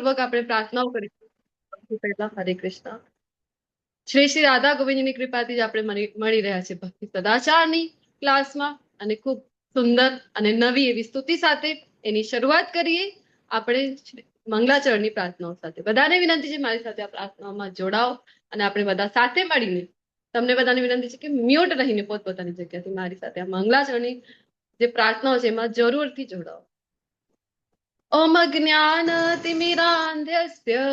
પૂર્વક આપણે પ્રાર્થનાઓ કરીશું। પહેલા હરે કૃષ્ણ। શ્રી શ્રી રાધા ગોવિંદની કૃપાથી જ આપણે મળી રહ્યા છે ભક્તિ સદાચારની ક્લાસમાં, અને ખૂબ સુંદર અને નવી એવી સ્તુતિ સાથે એની શરૂઆત કરીએ આપણે મંગલાચરણની પ્રાર્થનાઓ સાથે। બધાને વિનંતી છે મારી સાથે આ પ્રાર્થનાઓમાં જોડાઓ, અને આપણે બધા સાથે મળીને તમને બધાને વિનંતી છે કે મ્યુટ રહીને પોતપોતાની જગ્યાથી મારી સાથે આ મંગલાચરણની જે પ્રાર્થનાઓ છે એમાં જરૂરથી જોડાઓ। ઓમ જ્ઞાનતિમિરાંધ્યસ્ય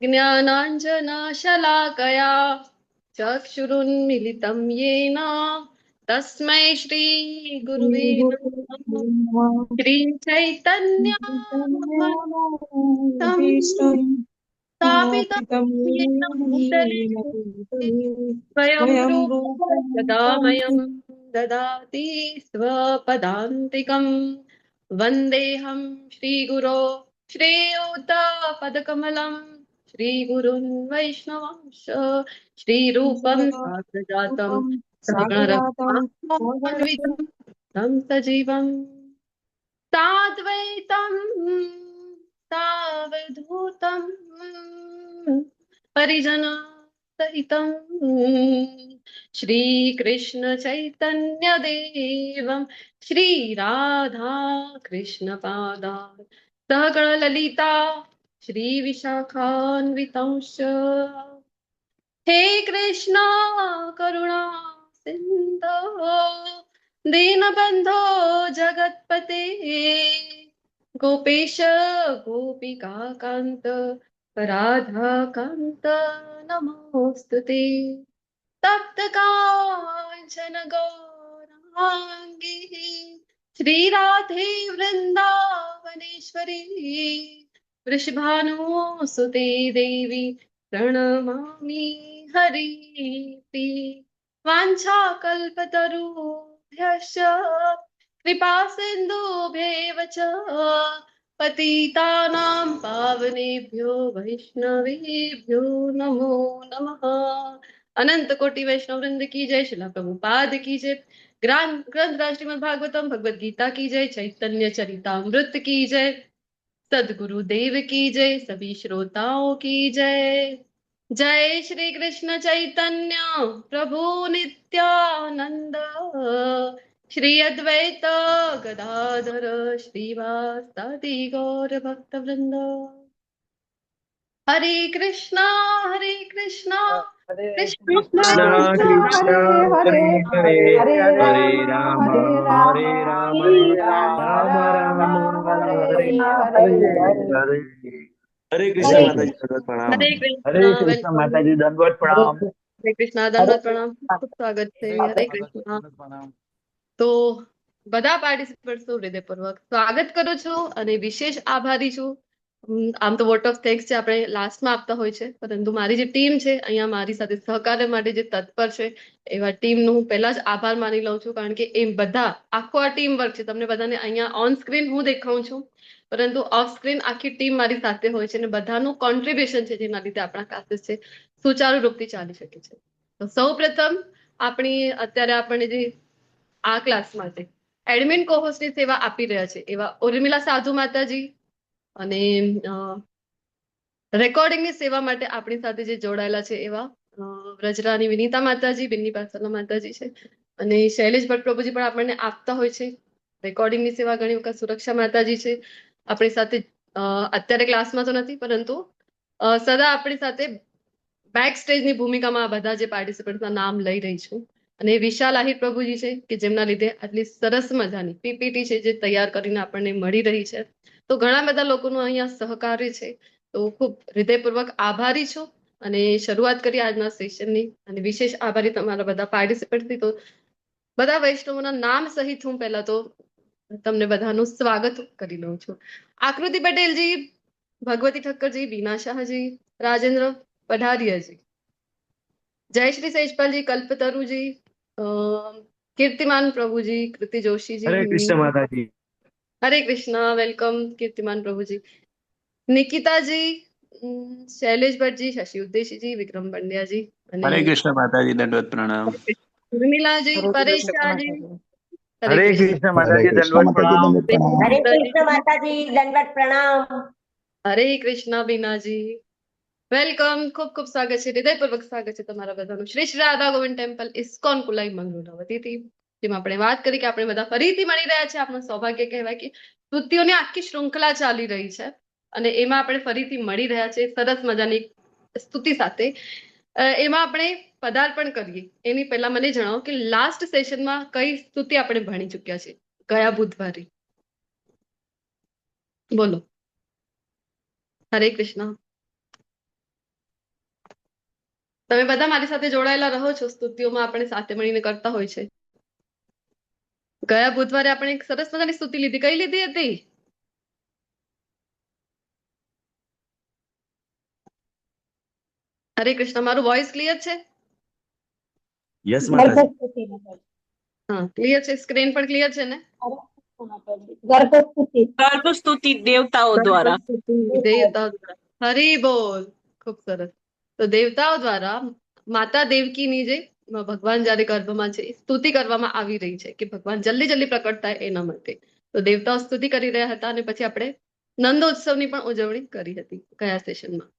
જ્ઞાનાંજનશલાકયા ચક્ષુરુન્મિલિतं येन तस्मै श्रीगुरुवे नमः। श्रीचैतन्यमनोभीष्टं स्थापितं येन भूतले स्वयं रूपं सदामयं ददाति स्वपदान्तिकम्। वन्देऽहं श्रीगुरो श्रेयोतपदकमलं श्रीगुरुन् वैष्णवांश श्रीरूपं साग्रजातं सगणरघुनाथान्वितं तं सजीवं साद्वैतं सावधूतं परिजनसहितं श्रीकृष्ण चैतन्यदेवं श्रीराधा कृष्णपादा सहगणललिता श्रीविशाखान्वितंश्च। हे कृष्ण करुणा सिन्धो दीनबन्धो जगत्पते गोपेश गोपिकान्त राधाकान्त नमोऽस्तुते। तप्तकाञ्चन गौराङ्गी श्रीराधे वृन्दावनेश्वरी वृषभानुसुते देवी प्रणमामि हरिप्रिये। वाञ्छाकल्पतरुभ्यश्च कृपा सिन्धुभ्येव च पतितानां पावनेभ्यो वैष्णवेभ्यो नमो नमः। अनंत कोटि वैष्णव वृंद की जय। शिला प्रभुपाद की जय। ग्रंथ श्रीमद् भागवतम भगवद गीता की जय। चैतन्य चरितामृत की जय। सदगुरु देव की जय। सभी श्रोताओं की जय। जय श्री कृष्ण चैतन्य प्रभु नित्यानंद श्री अद्वैत गदाधर श्रीवासादि गौर भक्त वृंद। हरे कृष्णा कृष्णा कृष्ण कृष्ण हरे हरे हरे राम राम राम हरे हरे। हरे कृष्ण माता जी दंडवत प्रणाम। हरे कृष्ण माता जी दंडवत प्रणाम। हरे कृष्णा दंडवत प्रणाम। खूब स्वागत है। हरे कृष्णा। तो બધા પાર્ટિસિપન્ટ્સનું હૃદયપૂર્વક સ્વાગત કરું છું અને વિશેષ આભારી છું। આમ તો વોટ ઓફ થેન્ક્સ છે આપણે લાસ્ટમાં આપતા હોય છે, પરંતુ મારી જે ટીમ છે અહીંયા મારી સાથે સહકાર્ય માટે જે તત્પર છે એવા ટીમનું હું પહેલા જ આભાર માની લઉં છું, કારણ કે એ બધા આખો આ ટીમ વર્ક છે। તમને બધાને અહીંયા ઓન સ્ક્રીન હું દેખાઉં છું, પરંતુ ઓફ સ્ક્રીન આખી ટીમ મારી સાથે હોય છે અને બધાનું કોન્ટ્રીબ્યુશન છે જેના લીધે આપણા ક્લાસીસ છે સુચારુ રૂપથી ચાલી શકે છે। તો સૌપ્રથમ આપણી અત્યારે આપણને જે આ ક્લાસ માટે એડમિન કોહોસ્ટની સેવા આપી રહ્યા છે એવા ઉર્મિલા સાધુ માતાજી, અને રેકોર્ડિંગની સેવા માટે આપણી સાથે જે જોડાયેલા છે એવા વ્રજરાની વિનીતા માતાજી, બિન્ની પાસરના માતાજી છે, અને શૈલેષ ભટ્ટ પ્રભુજી પણ આપણને આપતા હોય છે રેકોર્ડિંગની સેવા। ઘણી વખત સુરક્ષા માતાજી છે આપણી સાથે, અત્યારે ક્લાસમાં તો નથી પરંતુ સદા આપણી સાથે બેક સ્ટેજની ભૂમિકામાં આ બધા જે પાર્ટિસિપન્ટના નામ લઈ રહી છું। અને વિશાલ આહિર પ્રભુજી છે કે જેમના લીધે આટલી સરસ મજાની પીપીટી છે જે તૈયાર કરીને આપણને મળી રહી છે। તો ઘણા બધા લોકોનું અહીંયા સહકાર્ય છે, તો ખૂબ હૃદયપૂર્વક આભારી છું। અને શરૂઆત કરી આજના સેશનની, અને વિશેષ આભારી તમારા બધા પાર્ટિસિપન્ટથી। તો બધા વૈષ્ણવોના નામ સહિત હું પહેલા તો તમને બધાનું સ્વાગત કરી લઉં છું। આકૃતિ પટેલજી, ભગવતી ઠક્કરજી, બીના શાહજી, રાજેન્દ્ર પઢારિયાજી, જયશ્રી સેજપાલજી, कल्पतरुजी, कीर्तिमान प्रभुजी, कृति जोशी जी, हरे कृष्ण माता जी। हरे कृष्णा, वेलकम कीर्तिमान प्रभुजी, निकिता जी, शैलेष भट्ट जी, शशि उद्देशी जी, विक्रम पंड्या जी, हरे कृष्ण माता जी दंडवत प्रणाम। उर्मिला जी, परेश शाह जी, हरे कृष्ण माता जी दंडवत प्रणाम। हरे कृष्ण माता जी दंडवत प्रणाम। હરે કૃષ્ણ બીનાજી, વેલકમ. ખૂબ ખૂબ સ્વાગત છે, હૃદયપૂર્વક સ્વાગત છે તમારા બધાનું શ્રી શ્રી રાધા ગોવિંદ ટેમ્પલ ઇસ્કોન કુલાઈ મંગળાવતીથી. જેમાં આપણે વાત કરી કે આપણે બધા ફરીથી મળી રહ્યા છે. આપણું સૌભાગ્ય કહેવાય કે સ્તુતિઓની આખી શૃંખલા ચાલી રહી છે અને એમાં આપણે ફરીથી મળી રહ્યા છે સરસ મજાની સ્તુતિ સાથે. એમાં આપણે પદાર્પણ કરીએ એની પહેલા મને જણાવો કે લાસ્ટ સેશનમાં કઈ સ્તુતિ આપણે ભણી ચુક્યા છે ગયા બુધવારે? બોલો. હરે કૃષ્ણ. તમે બધા મારી સાથે જોડાયેલા રહો છો, સ્તુતિઓમાં આપણે સાથે મળીને કરતા હોય છે. ગયા બુધવારે આપણે એક સરસ મજાની સ્તુતિ લીધી. કઈ લીધી હતી? હરે કૃષ્ણ. મારું વોઇસ ક્લિયર છે? યસ માતાજી. હા, ક્લિયર છે. સ્ક્રીન પણ ક્લિયર છે ને? ગર્ભસ્તુતિ દેવતાઓ દ્વારા. દેવતાઓ દ્વારા. હરી બોલ. ખૂબ સરસ. તો દેવતાઓ દ્વારા માતા દેવકીની જે ભગવાન જયારે ગર્ભમાં છે સ્તુતિ કરવામાં આવી રહી છે કે ભગવાન જલ્દી જલ્દી પ્રકટ થાય એના માટે. તો દેવતાઓ સ્તુતિ કરી રહ્યા હતા અને પછી આપણે નંદોત્સવની પણ ઉજવણી કરી હતી ગયા સેશનમાં.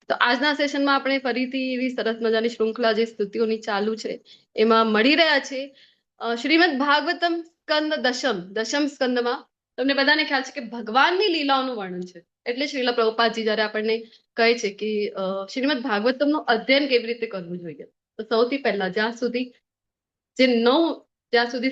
તો આજના સેશનમાં આપણે ફરીથી એવી સરસ મજાની શૃંખલા જે સ્તુતિઓની ચાલુ છે એમાં મળી રહ્યા છે. શ્રીમદ ભાગવતમ સ્કંદ દશમ સ્કંદમાં તમને બધાને ખ્યાલ છે કે ભગવાનની લીલાઓનું વર્ણન છે. એટલે શ્રીલ પ્રભુપાદજી જયારે આપણને કહે છે કે શ્રીમદ ભાગવતમનું અધ્યયન કેવી રીતે કરવું જોઈએ, તો સૌથી પહેલા જ્યાં સુધી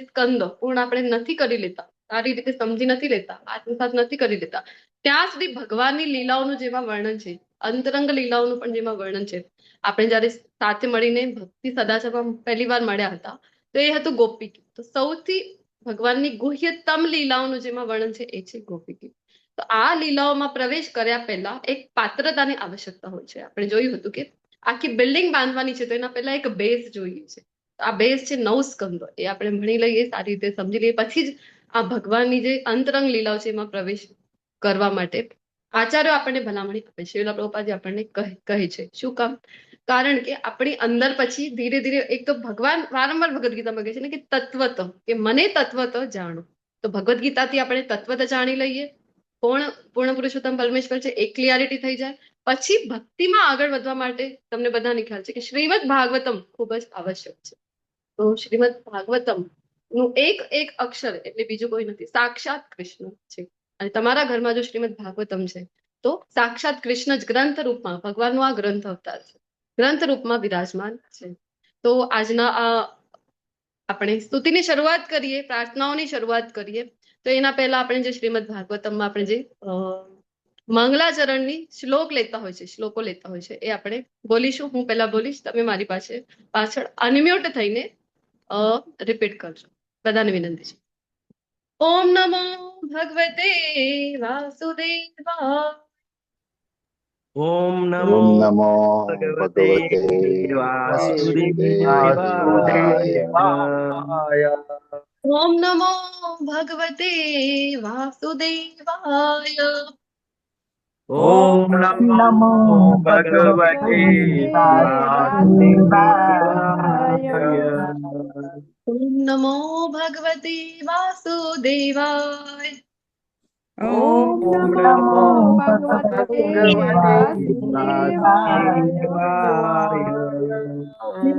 સ્કંદ પૂર્ણ આપણે નથી કરી લેતા, સારી રીતે સમજી નથી લેતા, આત્મસાત નથી કરી લેતા, ત્યાં સુધી ભગવાનની લીલાઓનું જેમાં વર્ણન છે, અંતરંગ લીલાઓનું પણ જેમાં વર્ણન છે. આપણે જયારે સાથે મળીને ભક્તિ સદાચારમાં પહેલી વાર મળ્યા હતા તો એ હતું ગોપી ગીત. તો સૌથી ભગવાનની ગુહ્યતમ લીલાઓનું જેમાં વર્ણન છે એ છે ગોપી ગીત. તો આ લીલાઓમાં પ્રવેશ કર્યા પહેલા એક પાત્રતાની આવશ્યકતા હોય છે. આપણે જોયું હતું કે આખી બિલ્ડિંગ બાંધવાની છે તો એના પહેલા એક બેઝ જોઈએ છે. આ બેઝ છે 9 સ્કંદો. એ આપણે ભણી લઈએ, સારી રીતે સમજી લઈએ, પછી જ આ ભગવાનની જે અંતરંગ લીલાઓ છે એમાં પ્રવેશ કરવા માટે આચાર્યો આપણને ભલામણી આપે છે. શ્રીલ પ્રભુપાદજી આપણને કહે છે. શું કામ? કારણ કે આપણી અંદર પછી ધીરે ધીરે એક તો ભગવાન વારંવાર ભગવદ ગીતામાં કહે છે ને કે તત્વત, કે મને તત્વત જાણો. તો ભગવદ ગીતાથી આપણે તત્વત જાણી લઈએ, પૂર્ણ પુરુષોત્તમ પરમેશ્વર છે એ ક્લિયરિટી થઈ જાય. પછી ભક્તિમાં આગળ વધવા માટે તમને બધાને ખ્યાલ છે કે શ્રીમદ ભાગવતમ ખૂબ જ આવશ્યક છે. તો શ્રીમદ ભાગવતમ નું એક એક અક્ષર એટલે બીજું કોઈ નથી, સાક્ષાત કૃષ્ણ છે. અને તમારા ઘરમાં જો શ્રીમદ ભાગવતમ છે તો સાક્ષાત કૃષ્ણ જ ગ્રંથ રૂપમાં, ભગવાનનો આ ગ્રંથ અવતાર છે, ગ્રંથ રૂપમાં વિરાજમાન છે. તો આજના આ આપણે સ્તુતિની શરૂઆત કરીએ, પ્રાર્થનાઓની શરૂઆત કરીએ. તો એના પહેલા આપણે જે શ્રીમદ ભાગવતમમાં આપણે જે મંગલાચરણની શ્લોકો લેતા હોય છે એ આપણે બોલીશું. હું પહેલા બોલીશ, તમે મારી પાછળ અનમ્યુટ થઈને રિપીટ કરજો. બધાને વિનંતી છે. ઓમ નમો ભગવતે વાસુદેવાય. ઓમ ઓમ નમો નમો ભગવતે ભગવતે વાસુદેવાય. વાસુદેવાય. ઓમ નમો ભગવતે વાસુદેવાય. ઓમ ઓમ નમો નમો ભગવતે વાસુદેવાય. ઓમ નમો ભગવતે વાસુદેવાય. ઓમ નમો ભગવતે વાસુદેવાય.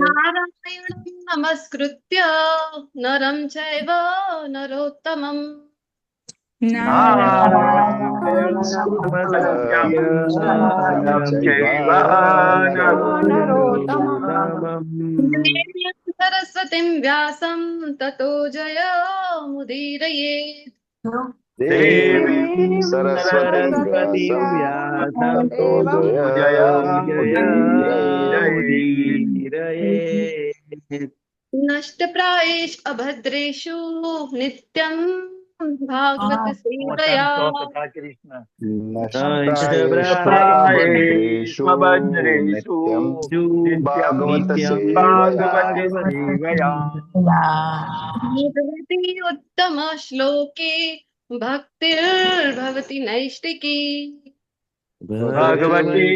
નારાયણં નમસ્કૃત્ય નરં ચૈવ નરોત્તમં નારાયણ નમસ્કૃત્ય નરં ચૈવ નરોત્તમં. દેવીં સરસ્વતીં વ્યાસં તતો જયमुदीरयेत्. દેવી સરસ્વતી સરસ્વતી વ્યાસં વ્યાસં તતો જયमुदीरये. नष्टप्रायेष अभद्रेषु नित्यं भागवत सेवया. કૃષ્ણ નષ્ટાયેષ્વભદ્રેષુ ભદ્રેષુ નિત્યં નિત્યં ભાગવત નિત્યં સેવયા. ભાગવત સેવયા. भगवति उत्तम श्लोके भक्तिर्भवति नैष्टिकी. ભગવતી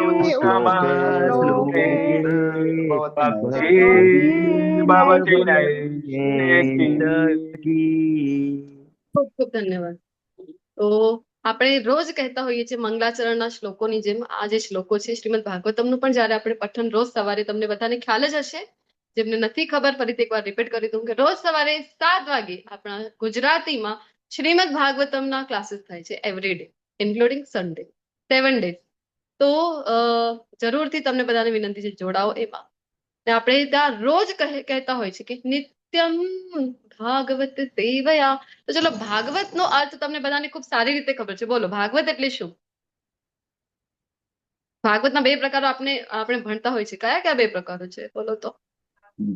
ઉત્તમ શ્લોકે ભક્તિ ભવતી નૈષ્ઠિકી. ખૂબ ખૂબ ધન્યવાદ. તો આપણે રોજ કહેતા હોઈએ છીએ મંગલાચરણના શ્લોકોની જેમ આ જે શ્લોકો છે શ્રીમદ ભાગવતમનું પણ જ્યારે આપણે પઠન રોજ સવારે તમને બધાને ખ્યાલ જ હશે, જેમને નથી ખબર ફરીથી એકવાર રિપીટ કરી દઉં કે રોજ સવારે 7 વાગે આપણા ગુજરાતીમાં શ્રીમદ ભાગવતમના ક્લાસીસ થાય છે every day including Sunday 7 days. તો જરૂરથી તમને બધાને વિનંતી છે જોડાઓ એમાં. ને આપણે ત્યાં રોજ કહેતા હોય છે કે નિત્યમ ભાગવત સેવયા. તો ચલો ભાગવતનો અર્થ તમને બધાને ખૂબ સારી રીતે ખબર છે. બોલો ભાગવત એટલે શું? ભાગવતના 2 પ્રકારો આપણે ભણતા હોય છે. કયા કયા 2 પ્રકારો છે બોલો તો?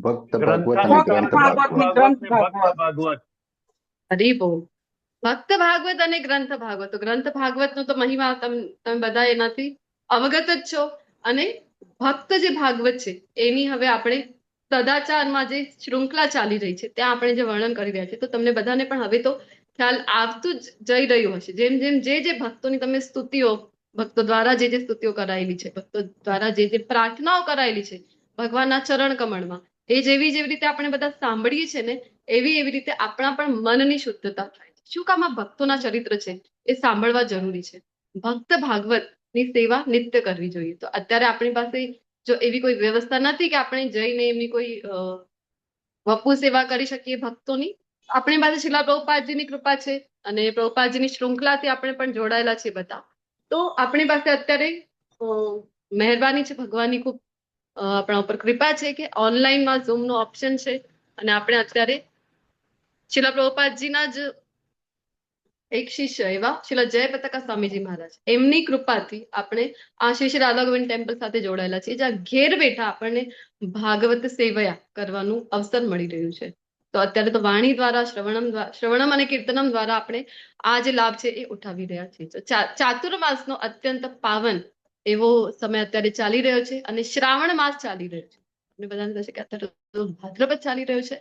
ભક્ત ગ્રંથ ભાગવત અને ભાગવત ગ્રંથ ભાગવત. ને ભક્ત ભાગવત. હરી બોલ. ભક્ત ભાગવત અને ગ્રંથ ભાગવત. તો ગ્રંથ ભાગવતનો તો મહિમા તમે બધા એનાથી અવગત જ છો. અને ભક્ત જે ભાગવત છે એની હવે આપણે સદાચારમાં જે શૃંખલા ચાલી રહી છે ત્યાં આપણે જે વર્ણન કરી રહ્યા છીએ તો તમને બધાને પણ હવે તો ખ્યાલ આવતું જ જઈ રહ્યું હશે. જેમ જેમ જે ભક્તોની તમે સ્તુતિઓ, ભક્તો દ્વારા જે સ્તુતિઓ કરાયેલી છે, ભક્તો દ્વારા જે પ્રાર્થનાઓ કરાયેલી છે ભગવાનના ચરણ કમળમાં, એ જેવી રીતે આપણે બધા સાંભળીએ છીએ ને એવી રીતે આપણા પણ મનની શુદ્ધતા થાય છે. શું કામ આ ભક્તોના ચરિત્ર છે એ સાંભળવા જરૂરી છે. ભક્ત ભાગવતની સેવા નિત્ય કરવી જોઈએ. તો અત્યારે આપણી પાસે જો એવી કોઈ વ્યવસ્થા નથી કે આપણે જઈને એમની કોઈ વપુ સેવા કરી શકીએ ભક્તોની. આપણી પાસે શ્રીલા પ્રભુપાદજીની કૃપા છે અને પ્રભુપાદજીની શૃંખલાથી આપણે પણ જોડાયેલા છીએ બધા. તો આપણી પાસે અત્યારે મહેરબાની છે ભગવાનની ખૂબ આપણા ઉપર કૃપા છે કે ઓનલાઈનમાં ઝૂમનો ઓપ્શન છે અને આપણે અત્યારે શ્રીલા પ્રભુપાદજીના જ એક શિષ્ય એવા શ્રીલા જયપ્રતાકા સ્વામીજી મહારાજ એમની કૃપાથી આપણે આ શ્રી રાધા ગોવિંદ ટેમ્પલ સાથે જોડાયેલા છીએ, જ્યાં ઘેર બેઠા આપણને ભાગવત સેવયા કરવાનું અવસર મળી રહ્યું છે. તો અત્યારે તો વાણી દ્વારા શ્રવણમ અને કીર્તનમ દ્વારા આપણે આ જે લાભ છે એ ઉઠાવી રહ્યા છીએ. તો ચાતુર્માસનો અત્યંત પાવન એવો સમય અત્યારે ચાલી રહ્યો છે અને શ્રાવણ માસ ચાલી રહ્યો છે. તમને બધાને થશે કે અત્યારે તો ભાદ્રપદ ચાલી રહ્યો છે.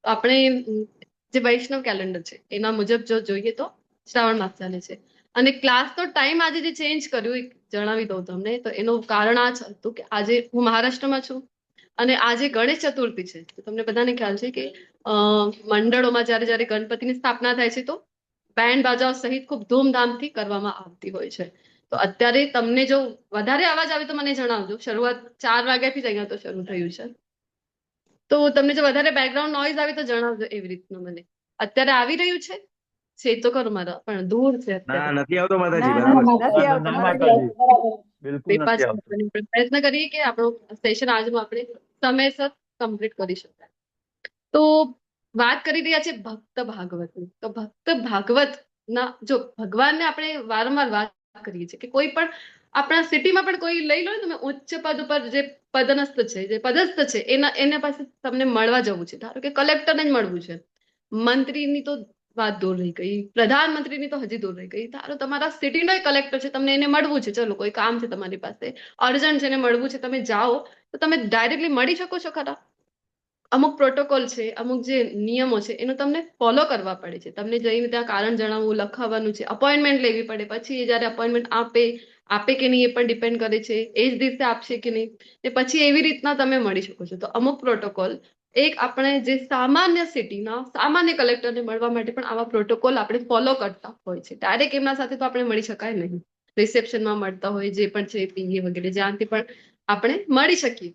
તો આપણે જે વૈષ્ણવ કેલેન્ડર છે એના મુજબ જો જોઈએ તો શ્રાવણ માસ ચાલે છે. અને ક્લાસનો ટાઈમ આજે જે ચેન્જ કર્યું જણાવી દઉં તમને. તો એનું કારણ આ જ હતું કે આજે હું મહારાષ્ટ્રમાં છું અને આજે ગણેશ ચતુર્થી છે. તો તમને બધાને ખ્યાલ છે કે મંડળોમાં જ્યારે ગણપતિની સ્થાપના થાય છે તો બેન્ડ બાજાઓ સહિત ખૂબ ધૂમધામથી કરવામાં આવતી હોય છે. તો અત્યારે તમને જો વધારે અવાજ આવે તો મને જણાવજો. શરૂઆત 4 વાગ્યાથી જ અહીંયા તો શરૂ થયું છે. તો તમને જો વધારે બેકગ્રાઉન્ડ નોઈઝ આવે તો જણાવજો એવી રીતનું મને. અત્યારે આવી રહ્યું છે તો ખરું મારા પણ દૂર છે ના અત્યારે. નથી આવતો માતાજી, ના બરાબર. નથી આવતો ના નથી માતાજી, આવતો. બિલકુલ કૃપા નથી છે આવતું. આપણે પ્રયત્ન કરીએ કે આપણું સેશન આજનું આપણે સમયસર કમ્પ્લીટ કરી શકાય. તો વાત કરી રહ્યા છે ભક્ત ભાગવતની. તો ભક્ત ભાગવતના જો ભગવાનને આપણે વારંવાર વાત કરીએ છીએ કે કોઈ પણ આપણા સિટીમાં પણ કોઈ લઈ લો ને તમે ઉચ્ચ પદ ઉપર જે પદસ્થ છે એના પાસે તમને મળવા જવું છે. ધારો કે કલેક્ટરને જ મળવું છે, મંત્રીની તો વાત દૂર રહી ગઈ, પ્રધાનમંત્રીની તો હજી દૂર રહી ગઈ. ધારો તમારા સિટીનો કલેક્ટર છે, તમને એને મળવું છે, ચલો કોઈ કામ છે તમારી પાસે, અર્જન્ટ છે એને મળવું છે, તમે જાઓ તો તમે ડાયરેક્ટલી મળી શકો છો ખરા? અમુક પ્રોટોકોલ છે, અમુક જે નિયમો છે એનો તમને ફોલો કરવા પડે છે. તમને જઈને ત્યાં કારણ જણાવવું, લખાવવાનું છે, અપોઇન્ટમેન્ટ લેવી પડે. પછી એ જયારે અપોઇન્ટમેન્ટ આપે કે નહીં એ પણ ડિપેન્ડ કરે છે, એ જ દિવસે આપશે કે નહીં. ને પછી એવી રીતના તમે મળી શકો છો. તો અમુક પ્રોટોકોલ એક આપણે જે સામાન્ય સિટીના સામાન્ય કલેક્ટરને મળવા માટે પણ આવા પ્રોટોકોલ આપણે ફોલો કરતા હોય છે. ડાયરેક્ટ એમના સાથે તો આપણે મળી શકાય નહીં. રિસેપ્શનમાં મળતા હોય જે પણ છે પીએ વગેરે જ્યાંથી પણ આપણે મળી શકીએ.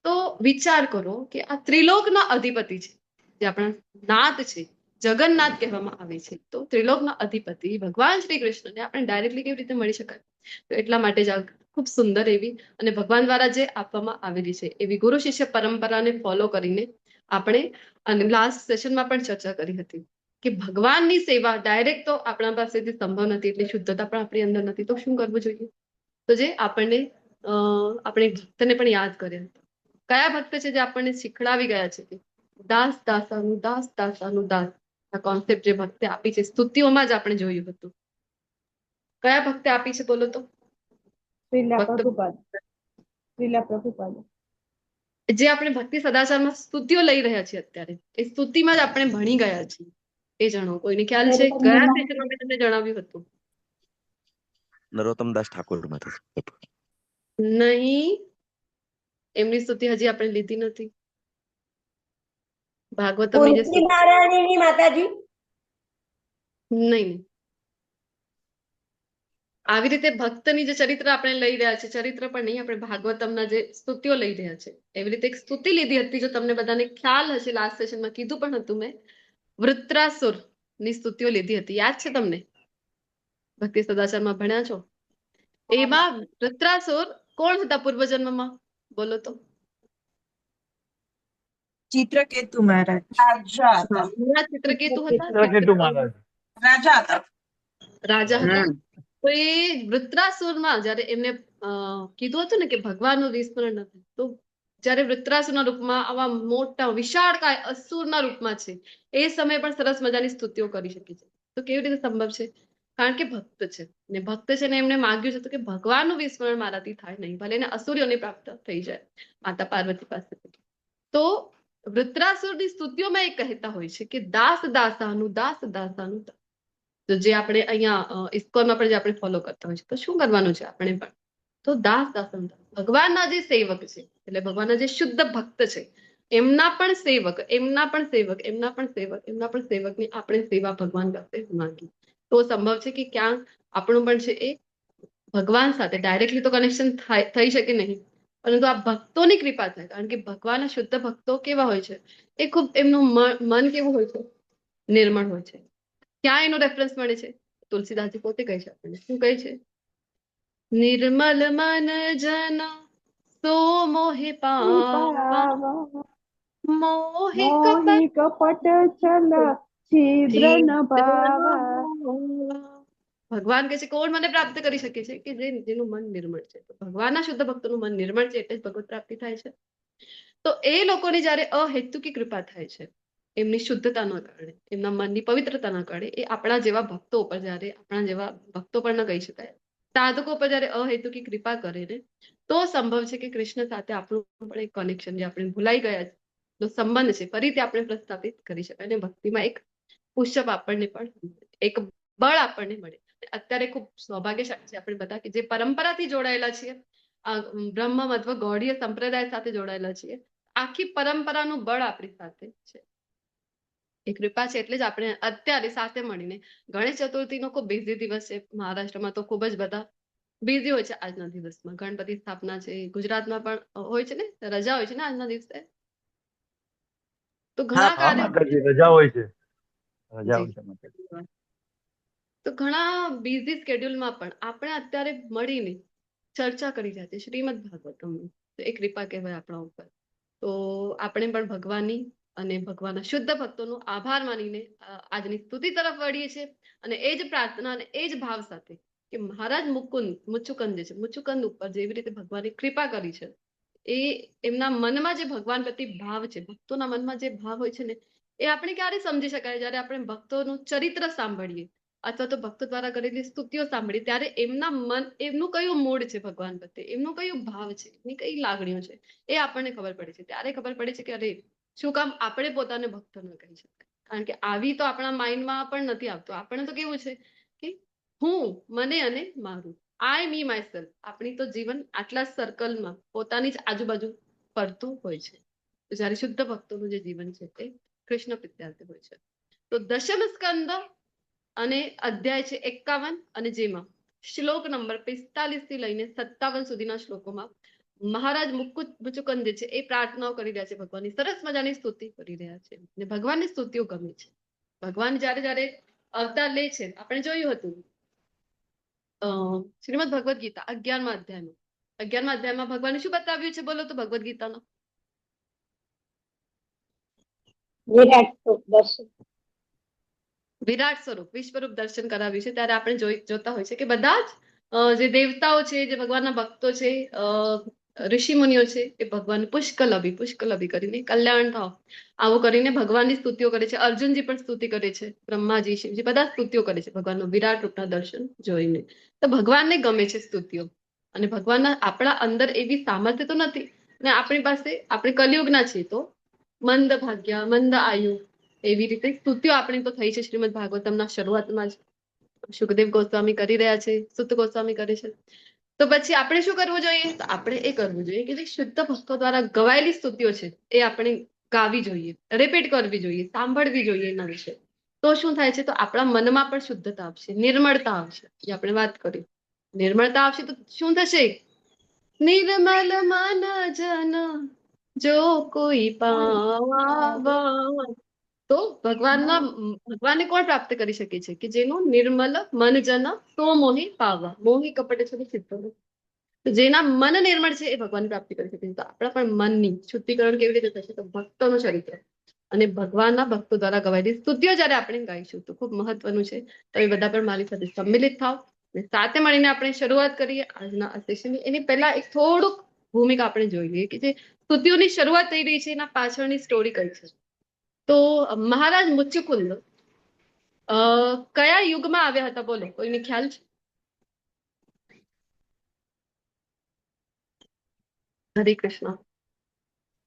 તો વિચાર કરો કે આ ત્રિલોકના અધિપતિ છે, જે આપણા નાથ છે, જગન્નાથ કહેવામાં આવે છે. તો ત્રિલોકના અધિપતિ ભગવાન શ્રી કૃષ્ણને આપણે ડાયરેક્ટલી કેવી રીતે મળી શકાય? તો એટલા માટે જ ખૂબ સુંદર એવી અને ભગવાન દ્વારા જે આપવામાં આવેલી છે એવી ગુરુ શિષ્ય પરંપરાને ફોલો કરીને આપણે અને લાસ્ટ સેશનમાં પણ ચર્ચા કરી હતી કે ભગવાનની સેવા ડાયરેક્ટ તો આપણા પાસેથી સંભવ નથી, એટલી શુદ્ધતા પણ આપણી અંદર નથી. તો શું કરવું જોઈએ? તો જે આપણને આપણે ભક્તને પણ યાદ કર્યા. કયા ભક્ત છે જે આપણને શીખડાવી ગયા છે કે દાસ દાસાનું દાસ. આ કોન્સેપ્ટ જે ભક્તે આપી છે સ્તુતિઓમાં જ આપણે જોયું હતું. કયા ભક્તે આપી છે બોલો તો? શ્રીલા ભક્ત પ્રભુપાદ. શ્રીલા પ્રભુપાદ. જે આપણે ભક્તિ સદાચારમાં સ્તુતિઓ લઈ રહ્યા છીએ અત્યારે એ સ્તુતિમાં જ આપણે ભણી ગયા છીએ. એ જણાવો, કોઈને ખ્યાલ છે? ગયા સેશનમાં મેં તમને જણાવ્યું હતું. નરોત્તમ દાસ ઠાકોર માતાજી. નહીં, એમની સ્તુતિ હજી આપણે લીધી નથી. ભાગવતમની જે સ્તુતિ નારાયણની માતાજી. નહીં. આવી રીતે ભક્તની જે ચરિત્ર આપણે લઈ રહ્યા છે, ચરિત્ર પણ નહીં, આપણે ભાગવતમના જે સ્તુતિઓ લઈ રહ્યા છે, એવી રીતે એક સ્તુતિ લીધી હતી. જો તમને બધાને ખ્યાલ હશે, લાસ્ટ સેશનમાં કીધું પણ હતું મેં, વૃત્રાસુર ની સ્તુતિઓ લીધી હતી. યાદ છે તમને? ભક્તિ સદાચારમાં ભણ્યા છો? એમાં વૃત્રાસુર કોણ હતા પૂર્વજન્મમાં? બોલો તો. ચિત્રકેતુ મહારાજ. રાજા હતા. ઘણા ચિત્રકેતુ હતા, ચિત્રકેતુ મહારાજ. રાજા હતા. રાજા હતા. તો એ વૃત્રાસુરમાં જયારે એમને કીધું હતું ને કે ભગવાનનું વિસ્મરણ નથી, તો જયારે વૃત્રાસુરના રૂપમાં આવા મોટા વિશાળકાય અસુરના રૂપમાં છે, એ સમયે પણ સરસ મજાની સ્તુતિઓ કરી શકે છે. તો કેવી રીતે સંભવ છે? કારણ કે ભક્ત છે, ને ભક્ત છે ને એમને માંગ્યું છે તો કે ભગવાનનું વિસ્મરણ મારાથી થાય નહીં, ભલે એને અસુરીઓની પ્રાપ્ત થઈ જાય માતા પાર્વતી પાસેથી. તો વૃત્રાસુરની સ્તુતિઓમાં એ કહેતા હોય છે કે દાસ દાસાનું દાસ દાસાનું. તો જે આપણે અહીંયા ઇસ્કોનમાં પણ જે આપણે ફોલો કરતા હોય છે, તો શું કરવાનું છે આપણે પણ? તો દાસ દાસાનું, ભગવાનના જે સેવક છે, એટલે ભગવાનના જે શુદ્ધ ભક્ત છે, એમના પણ સેવક, એમના પણ સેવક, એમના પણ સેવક, એમના પણ સેવકની આપણે સેવા ભગવાન પાસે માંગી. તો સંભવ છે કે ક્યાંક આપણું પણ છે એ ભગવાન સાથે ડાયરેક્ટલી તો કનેક્શન થઈ શકે નહીં, પરંતુ આ ભક્તોની કૃપા થાય. કારણ કે ભગવાનના શુદ્ધ ભક્તો કેવા હોય છે? એ ખૂબ એમનું મન કેવું હોય છે? નિર્મળ હોય છે. ક્યાં એનો રેફરન્સ મળે છે? તુલસીદાસજી પોતે કહે છે આપણને. શું કહે છે? નિર્મલ મન જન સો મોહે પાવા, મોહે મોહી કપટ છલ છિદ્ર ન ભાવા. ભગવાન કહે છે કોણ મને પ્રાપ્ત કરી શકે છે? કે જેનું મન નિર્મળ છે. તો ભગવાનના શુદ્ધ ભક્તોનું મન નિર્મળ છે, એટલે જ ભગવત પ્રાપ્તિ થાય છે. તો એ લોકોની જયારે અહેતુકી કૃપા થાય છે, એમની શુદ્ધતાના કારણે, એમના મનની પવિત્રતાના કારણે, એ આપણા જેવા ભક્તો ઉપર, જયારે આપણા જેવા ભક્તો પણ ન કહી શકાય, સાધકો પર જયારે અહેતુકી કૃપા કરે ને, તો સંભવ છે કે કૃષ્ણ સાથે આપણું પણ એક કનેક્શન, જે આપણે ભૂલાઈ ગયા છે સંબંધ છે, ફરીથી આપણે પ્રસ્થાપિત કરી શકાય. અને ભક્તિમાં એક પુષ્પ આપણને પણ, એક બળ આપણને મળે. અત્યારે ખૂબ સૌભાગ્યશાળી છે આપણે બધા કે જે પરંપરાથી જોડાયેલા છીએ, બ્રહ્મ અથવા ગૌડીય સંપ્રદાય સાથે જોડાયેલા છીએ. આખી પરંપરાનું બળ આપણી સાથે છે, એ કૃપા છે. એટલે જ આપણે અત્યારે સાથે મળીને, ગણેશ ચતુર્થીનો ખૂબ બિઝી દિવસ છે મહારાષ્ટ્રમાં, તો ખૂબ જ બધા બિઝી હોય છે આજના દિવસમાં. ગણપતિ સ્થાપના છે, ગુજરાતમાં પણ હોય છે ને, રજા હોય છે ને આજના દિવસે. તો ઘણા હા કાર્ય, માતાજી, રજા હોય છે. રજા હોય છે માતાજી. તો ઘણા બિઝી સ્કેડ્યુલમાં પણ આપણે અત્યારે મળીને ચર્ચા કરી રહ્યા છે શ્રીમદ ભાગવતમની. તો એ કૃપા કહેવાય આપણા ઉપર. તો આપણે પણ ભગવાનની અને ભગવાનના શુદ્ધ ભક્તોનો આભાર માનીને આજની સ્તુતિ તરફ વળીએ છીએ. અને એ જ પ્રાર્થના અને એ જ ભાવ સાથે કે મહારાજ મુચુકંદ જે છે, મુચુકંદ ઉપર જેવી રીતે ભગવાનની કૃપા કરી છે, એ એમના મનમાં જે ભગવાન પ્રતિ ભાવ છે, ભક્તોના મનમાં જે ભાવ હોય છે ને, એ આપણે ક્યારે સમજી શકાય? જયારે આપણે ભક્તોનું ચરિત્ર સાંભળીએ અથવા તો ભક્તો દ્વારા કરેલી સ્તુતિઓ સાંભળીએ, ત્યારે એમના મન, એમનું કયું મૂડ છે ભગવાન પ્રત્યે, એમનું કયું ભાવ છે, એમની કઈ લાગણીઓ છે, એ આપણને ખબર પડે છે. ત્યારે ખબર પડે છે કે અરે, શું કામ આપણે પોતાને ભક્ત ન કહી શકાય? કારણ કે આવી તો આપણા માઇન્ડમાં પણ નથી આવતું. આપણે તો કેવું છે કે હું, મને અને મારું, આઈ મી માય સેલ્ફ. આપણી તો જીવન આટલા સર્કલમાં પોતાની જ આજુબાજુ ફરતું હોય છે. જયારે શુદ્ધ ભક્તોનું જે જીવન છે તે કૃષ્ણ પ્રત્યાર્થી હોય છે. તો દશમ સ્કંદ અને અધ્યાય છે 51, અને જેમાં શ્લોક નંબર 45 થી લઈને 57 સુધીના શ્લોકોમાં મહારાજ મુચુકંદ જે છે એ પ્રાર્થનાઓ કરી રહ્યા છે, ભગવાનની સરસ મજાની સ્તુતિ કરી રહ્યા છે. અને ભગવાનની સ્તુતિઓ ગમે છે. ભગવાન જયારે જયારે અવતાર લે છે, આપણે જોયું હતું શ્રીમદ ભગવદ ગીતા 11મા અધ્યાયમાં ભગવાને શું બતાવ્યું છે? બોલો તો ભગવદ ગીતાનો. વિરાટ સ્વરૂપ, વિશ્વરૂપ દર્શન કરાવ્યું છે. ત્યારે આપણે જોતા હોય છે કે બધા જ જે દેવતાઓ છે, જે ભગવાનના ભક્તો છે, ઋષિ મુનિઓ છે, એ ભગવાન પુષ્કલભી કરીને કલ્યાણ થાવ આવું કરીને ભગવાનની સ્તુતિઓ કરે છે. અર્જુનજી પણ સ્તુતિ કરે છે, બ્રહ્માજી, શિવજી બધા સ્તુતિઓ કરે છે ભગવાનનું વિરાટ રૂપના દર્શન જોઈને. તો ભગવાનને ગમે છે સ્તુતિઓ. અને ભગવાનના આપણા અંદર એવી સામર્થ્ય તો નથી ને, આપણી પાસે, આપણે કલિયુગના છીએ તો મંદ ભાગ્ય, મંદ આયુ, એવી રીતે સ્તુતિઓ આપણી તો થઈ છે શ્રીમદ ભાગવતમના શરૂઆતમાં જ. સુખદેવ ગોસ્વામી કરી રહ્યા છે, સુત ગોસ્વામી કરે છે. તો પછી આપણે શું કરવું જોઈએ? તો આપણે એ કરવું જોઈએ કે જે શુદ્ધ ભક્તો દ્વારા ગવાયેલી સ્તુતિઓ છે એ આપણે ગાવી જોઈએ, રિપીટ કરવી જોઈએ, સાંભળવી જોઈએ એના વિશે. તો શું થાય છે? તો આપણા મનમાં પણ શુદ્ધતા આવશે, નિર્મળતા આવશે, જે આપણે વાત કરી. નિર્મળતા આવશે તો શું થશે? નિર્મલ મન જન જો કોઈ પાવા. તો ભગવાનને કોણ પ્રાપ્ત કરી શકે છે? કે જેનું નિર્મલ મન જન તો મોહી પાવા. મોહી કપટે છે સિદ્ધ. તો જેના મન નિર્મળ છે એ ભગવાન પ્રાપ્તિ કરી શકે છે. તો આપણા પણ મનની શુદ્ધિકરણ કેવી રીતે થશે? તો ભક્તોનું ચરિત્ર અને ભગવાનના ભક્તો દ્વારા ગવાયેલી સ્તુતિઓ જ્યારે આપણે ગાઈશું તો ખૂબ મહત્વનું છે. તમે બધા પણ મારી સાથે સંમિલિત થાવ અને સાથે મળીને આપણે શરૂઆત કરીએ આજના આ સેશનની. એની પહેલા એક થોડુંક ભૂમિકા આપણે જોઈ લઈએ કે જે સ્તુતિઓની શરૂઆત થઈ રહી છે એના પાછળની સ્ટોરી કઈ છે. તો મહારાજ મુચ્ચુકુંદ કયા યુગમાં આવ્યા હતા? બોલો, કોઈને ખ્યાલ છે? હરે કૃષ્ણ.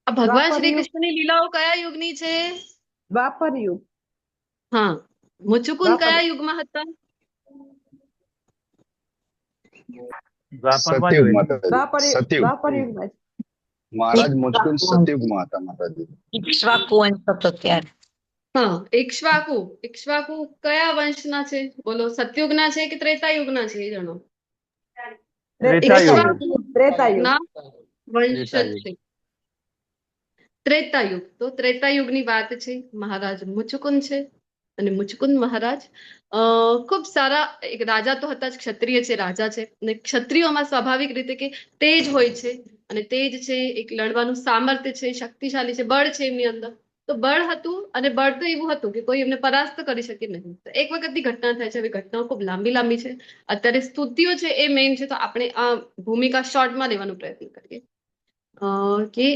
આ ભગવાન દ્વાપર શ્રી યુગ. કૃષ્ણની લીલાઓ કયા યુગની છે? દ્વાપર યુગ. હા, મુચ્ચુકુંદ દ્વાપર કયા યુગમાં હતા? દ્વાપરમાં જ સતયુગ હોય. માતાજી. દ્વાપર સતયુગ. દ્વાપર યુગમાં જ. મહારાજ મુચકુંદ સતયુગમાં હતા માતાજી. ઇક્ષ્વાકુ વંશ હતો ત્યારે. હા, ઇક્ષ્વાકુ કયા વંશના છે? બોલો, સતયુગના છે કે ત્રેતાયુગના છે? એ જણાવો. ત્રેતાયુગ. ત્રેતાયુગ. ના વંશ જ ત્રેતાયુગ. છે. ત્રેતાયુગ. તો ત્રેતાયુગની વાત છે. મહારાજ મુચુકુંદ છે અને મુચુકુંદ મહારાજ ખૂબ સારા એક રાજા તો હતા જ, ક્ષત્રિય છે, રાજા છે. અને ક્ષત્રિયોમાં સ્વાભાવિક રીતે કે તેજ હોય છે અને તેજ છે, એક લડવાનું સામર્થ્ય છે, શક્તિશાળી છે, બળ છે એમની અંદર. તો બળ હતું અને બળ તો એવું હતું કે કોઈ એમને પરાસ્ત કરી શકે નહીં. તો એક વખતની ઘટના થાય છે. હવે ઘટનાઓ ખૂબ લાંબી છે. અત્યારે સ્તુતિઓ છે એ મેઇન છે. તો આપણે આ ભૂમિકા શોર્ટમાં લેવાનો પ્રયત્ન કરીએ કે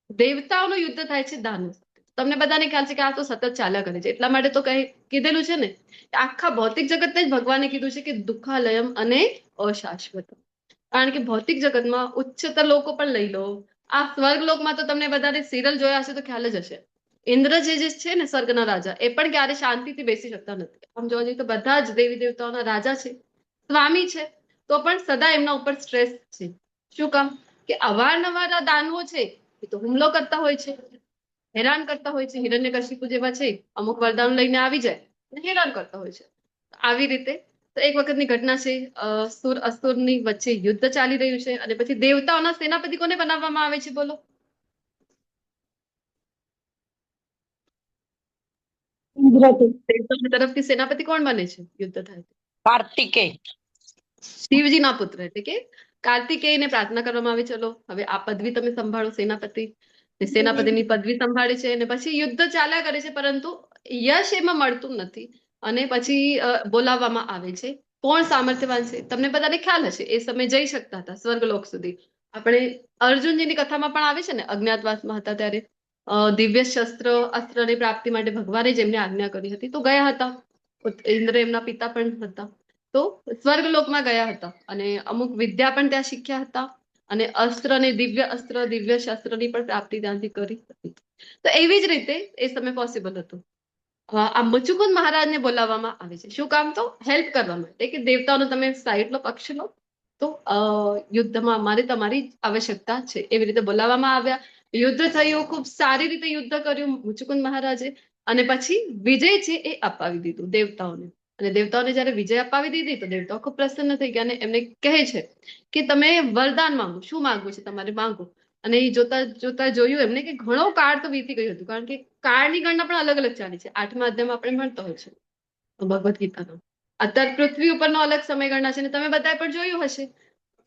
દેવતાઓનું યુદ્ધ થાય છે દાનવ સાથે. તમને બધાને ખ્યાલ છે કે આ તો સતત ચાલ્યા કરે છે. એટલા માટે તો કીધેલું છે ને કે આખા ભૌતિક જગતને જ ભગવાને કીધું છે કે દુઃખાલયમ અને અશાશ્વત. કારણ કે ભૌતિક જગતમાં ઉચ્ચતર લોકો પણ લઈ લો, આ સ્વર્ગ લોકમાં તો તમને બધાને સિરિયલ જોયા હશે તો ખ્યાલ જ હશે. ઇન્દ્ર જે છે ને સ્વર્ગના રાજા, એ પણ ક્યારે શાંતિથી બેસી શકતા નથી. આમ જોવા જઈએ તો બધા જ દેવી દેવતાઓના રાજા છે, સ્વામી છે, તો પણ સદા એમના ઉપર સ્ટ્રેસ છે. શું કામ? કે અવારનવાર આ દાનવો છે એ તો હુમલો કરતા હોય છે, હેરાન કરતા હોય છે. હિરણ્યકશિપુ જેવા છે, અમુક વરદાન લઈને આવી જાય અને હેરાન કરતા હોય છે. આવી રીતે તો એક વખતની ઘટના છે. સુર અસુરની વચ્ચે યુદ્ધ ચાલી રહ્યું છે અને પછી દેવતાઓના સેનાપતિ કોને બનાવવામાં આવે છે? બોલો. દેવતાઓની તરફથી સેનાપતિ કોણ બને છે યુદ્ધ થાય? કાર્તિકેય. શિવજીના પુત્ર એટલે કે કાર્તિકેયને પ્રાર્થના કરવામાં આવી, ચલો હવે આ પદવી તમે સંભાળો સેનાપતિ. સેનાપતિની પદવી સંભાળે છે અને પછી યુદ્ધ ચાલ્યા કરે છે, પરંતુ યશ એમાં મળતું નથી. અને પછી બોલાવવામાં આવે છે. કોણ સામર્થ્યવાન છે? તમને બધાને ખ્યાલ હશે એ સમય જઈ શકતા હતા સ્વર્ગલોક સુધી. આપણે અર્જુનજીની કથામાં પણ આવે છે ને, અજ્ઞાતવાસમાં હતા ત્યારે દિવ્ય શસ્ત્ર અસ્ત્રની પ્રાપ્તિ માટે ભગવાને જેમને આજ્ઞા કરી હતી તો ગયા હતા. ઇન્દ્ર એમના પિતા પણ હતા. તો સ્વર્ગલોકમાં ગયા હતા અને અમુક વિદ્યા પણ ત્યાં શીખ્યા હતા અને અસ્ત્ર અને દિવ્ય અસ્ત્ર દિવ્ય શસ્ત્રની પણ પ્રાપ્તિ ત્યાંથી કરી હતી. તો એવી જ રીતે એ સમય પોસિબલ હતું. આ મુચુકુંદ મહારાજને બોલાવવામાં આવે છે. શું કામ? તો હેલ્પ કરવા માટે કે દેવતાઓનો તમે સાઈડ લો, પક્ષ લો, તો યુદ્ધમાં અમારે તમારી આવશ્યકતા છે. એવી રીતે બોલાવવામાં આવ્યા. યુદ્ધ થયું, ખૂબ સારી રીતે યુદ્ધ કર્યું મુચુકુંદ મહારાજે અને પછી વિજય છે એ અપાવી દીધું દેવતાઓને. અને દેવતાઓને જયારે વિજય અપાવી દીધી તો દેવતાઓ ખૂબ પ્રસન્ન થઈ ગયા અને એમને કહે છે કે તમે વરદાન માંગો, શું માંગવું છે તમારે માંગો. અને એ જોતા જોતા જોયું એમને કે ઘણો કાળ તો વીતી ગયું હતું, કારણ કે કાળની ગણના પણ અલગ અલગ ચાલી છે. 8મા અધ્યાયમાં આપણે ભણતા હોય છે ભગવદ્ ગીતાનો. અત્યારે પૃથ્વી ઉપરનો અલગ સમય ગણના છે અને તમે બધાએ પણ જોયું હશે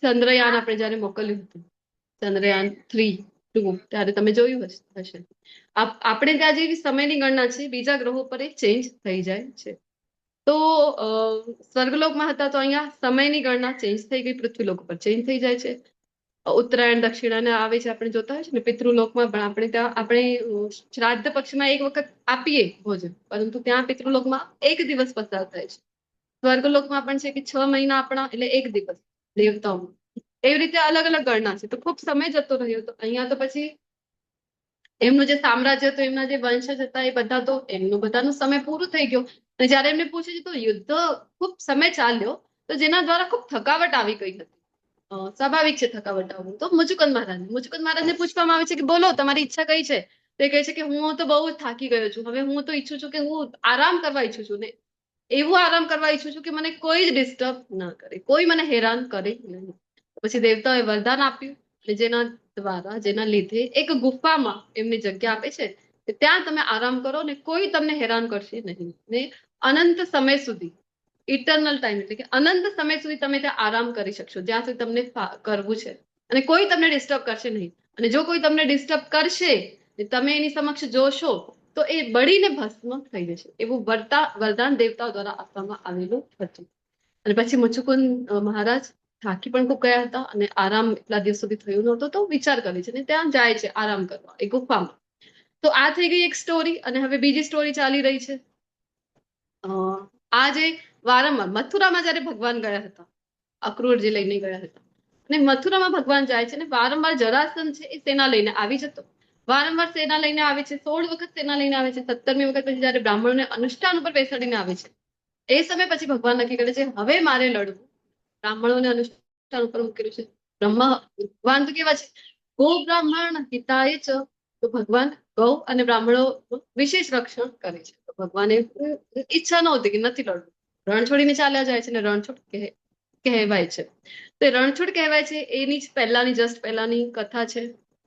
ચંદ્રયાન આપણે જયારે મોકલ્યું હતું, ચંદ્રયાન 3, 2, ત્યારે તમે જોયું હશે. આપણે ત્યાં જેવી સમયની ગણના છે બીજા ગ્રહો પર એ ચેન્જ થઈ જાય છે. તો સ્વર્ગલોકમાં હતા તો અહીંયા સમયની ગણના ચેન્જ થઈ ગઈ, પૃથ્વીલોક પર ચેન્જ થઈ જાય છે. ઉત્તરાયણ દક્ષિણાને આવે છે આપણે જોતા હોય છે ને. પિતૃલોકમાં પણ આપણે ત્યાં આપણે શ્રાદ્ધ પક્ષમાં એક વખત આપીએ ભોજન, પરંતુ ત્યાં પિતૃલોકમાં એક દિવસ પસાર થાય છે. સ્વર્ગલોકમાં પણ છે કે 6 મહિના આપણા એટલે એક દિવસ દેવતાઓમાં. એવી રીતે અલગ અલગ ગણના છે. તો ખૂબ સમય જતો રહ્યો. તો અહીંયા તો પછી એમનું જે સામ્રાજ્ય હતું, એમના જે વંશજ હતા, એ બધા તો એમનું બધાનું સમય પૂરું થઈ ગયો. અને જયારે એમને પૂછે છે તો યુદ્ધ ખૂબ સમય ચાલ્યો તો જેના દ્વારા ખૂબ થકાવટ આવી ગઈ હતી. સ્વાભાવિક છે થકાવટ આવવું. તો મુચુકુંદ મહારાજને પૂછવામાં આવે છે કે બોલો તમારી ઈચ્છા કઈ છે? તો એ કહે છે કે હું તો બહુ થાકી ગયો છું, હવે હું તો ઈચ્છું છું કે હું આરામ કરવા ઈચ્છું છું ને એવું આરામ કરવા ઈચ્છું છું કે મને કોઈ જ ડિસ્ટર્બ ના કરે, કોઈ મને હેરાન કરે નહીં. પછી દેવતાઓએ વરદાન આપ્યું અને જેના લીધે એક ગુફામાં એમની જગ્યા આપે છે કે ત્યાં તમે આરામ કરો ને કોઈ તમને હેરાન કરશે નહીં, ને અનંત સમય સુધી, ઇટરનલ ટાઈમ એટલે કે અનંત સમય સુધી તમે ત્યાં આરામ કરી શકશો, જ્યાં સુધી તમને કરવું છે, અને કોઈ તમને ડિસ્ટર્બ કરશે નહીં. અને જો કોઈ તમને ડિસ્ટર્બ કરશે ને તમે એની સમક્ષ જોશો તો એ બળીને ભસ્મ થઈ જશે. એવું વરદાન દેવતાઓ દ્વારા આપવામાં આવેલું હતું. અને પછી મુચુકુંદ મહારાજ થાકી પણ ખૂબ ગયા હતા અને આરામ એટલા દિવસ સુધી થયું નહોતું, તો વિચાર કરે છે ને ત્યાં જાય છે આરામ કરવા એ ગુફામાં. તો આ થઈ ગઈ એક સ્ટોરી. અને હવે બીજી સ્ટોરી ચાલી રહી છે. આ જે વારંવાર મથુરામાં જયારે ભગવાન ગયા હતા, અક્રૂરજી લઈને ગયા હતા, અને મથુરામાં ભગવાન જાય છે ને વારંવાર જરાસંઘ છે એ સેના લઈને આવી જતો, વારંવાર સેના લઈને આવે છે, 16 વખત સેના લઈને આવે છે. 17મી વખત પછી જયારે બ્રાહ્મણોને અનુષ્ઠાન ઉપર બેસાડીને આવે છે, એ સમય પછી ભગવાન નક્કી કરે છે હવે મારે લડવું. બ્રાહ્મણોને અનુષ્ઠાન ઉપર મૂકેલું છે. ભગવાન તો કેવા છે, ગો બ્રાહ્મણ હિતાય ચ, તો ભગવાન ગૌ અને બ્રાહ્મણો વિશેષ રક્ષણ કરે છે. તો ભગવાને ઈચ્છા નહોતી કે નથી લડવું, રણ છોડીને ચાલ્યા જાય છે ને રણછોડ કહેવાય છે. તો એ રણછોડ કહેવાય છે એની જ પહેલાની કથા છે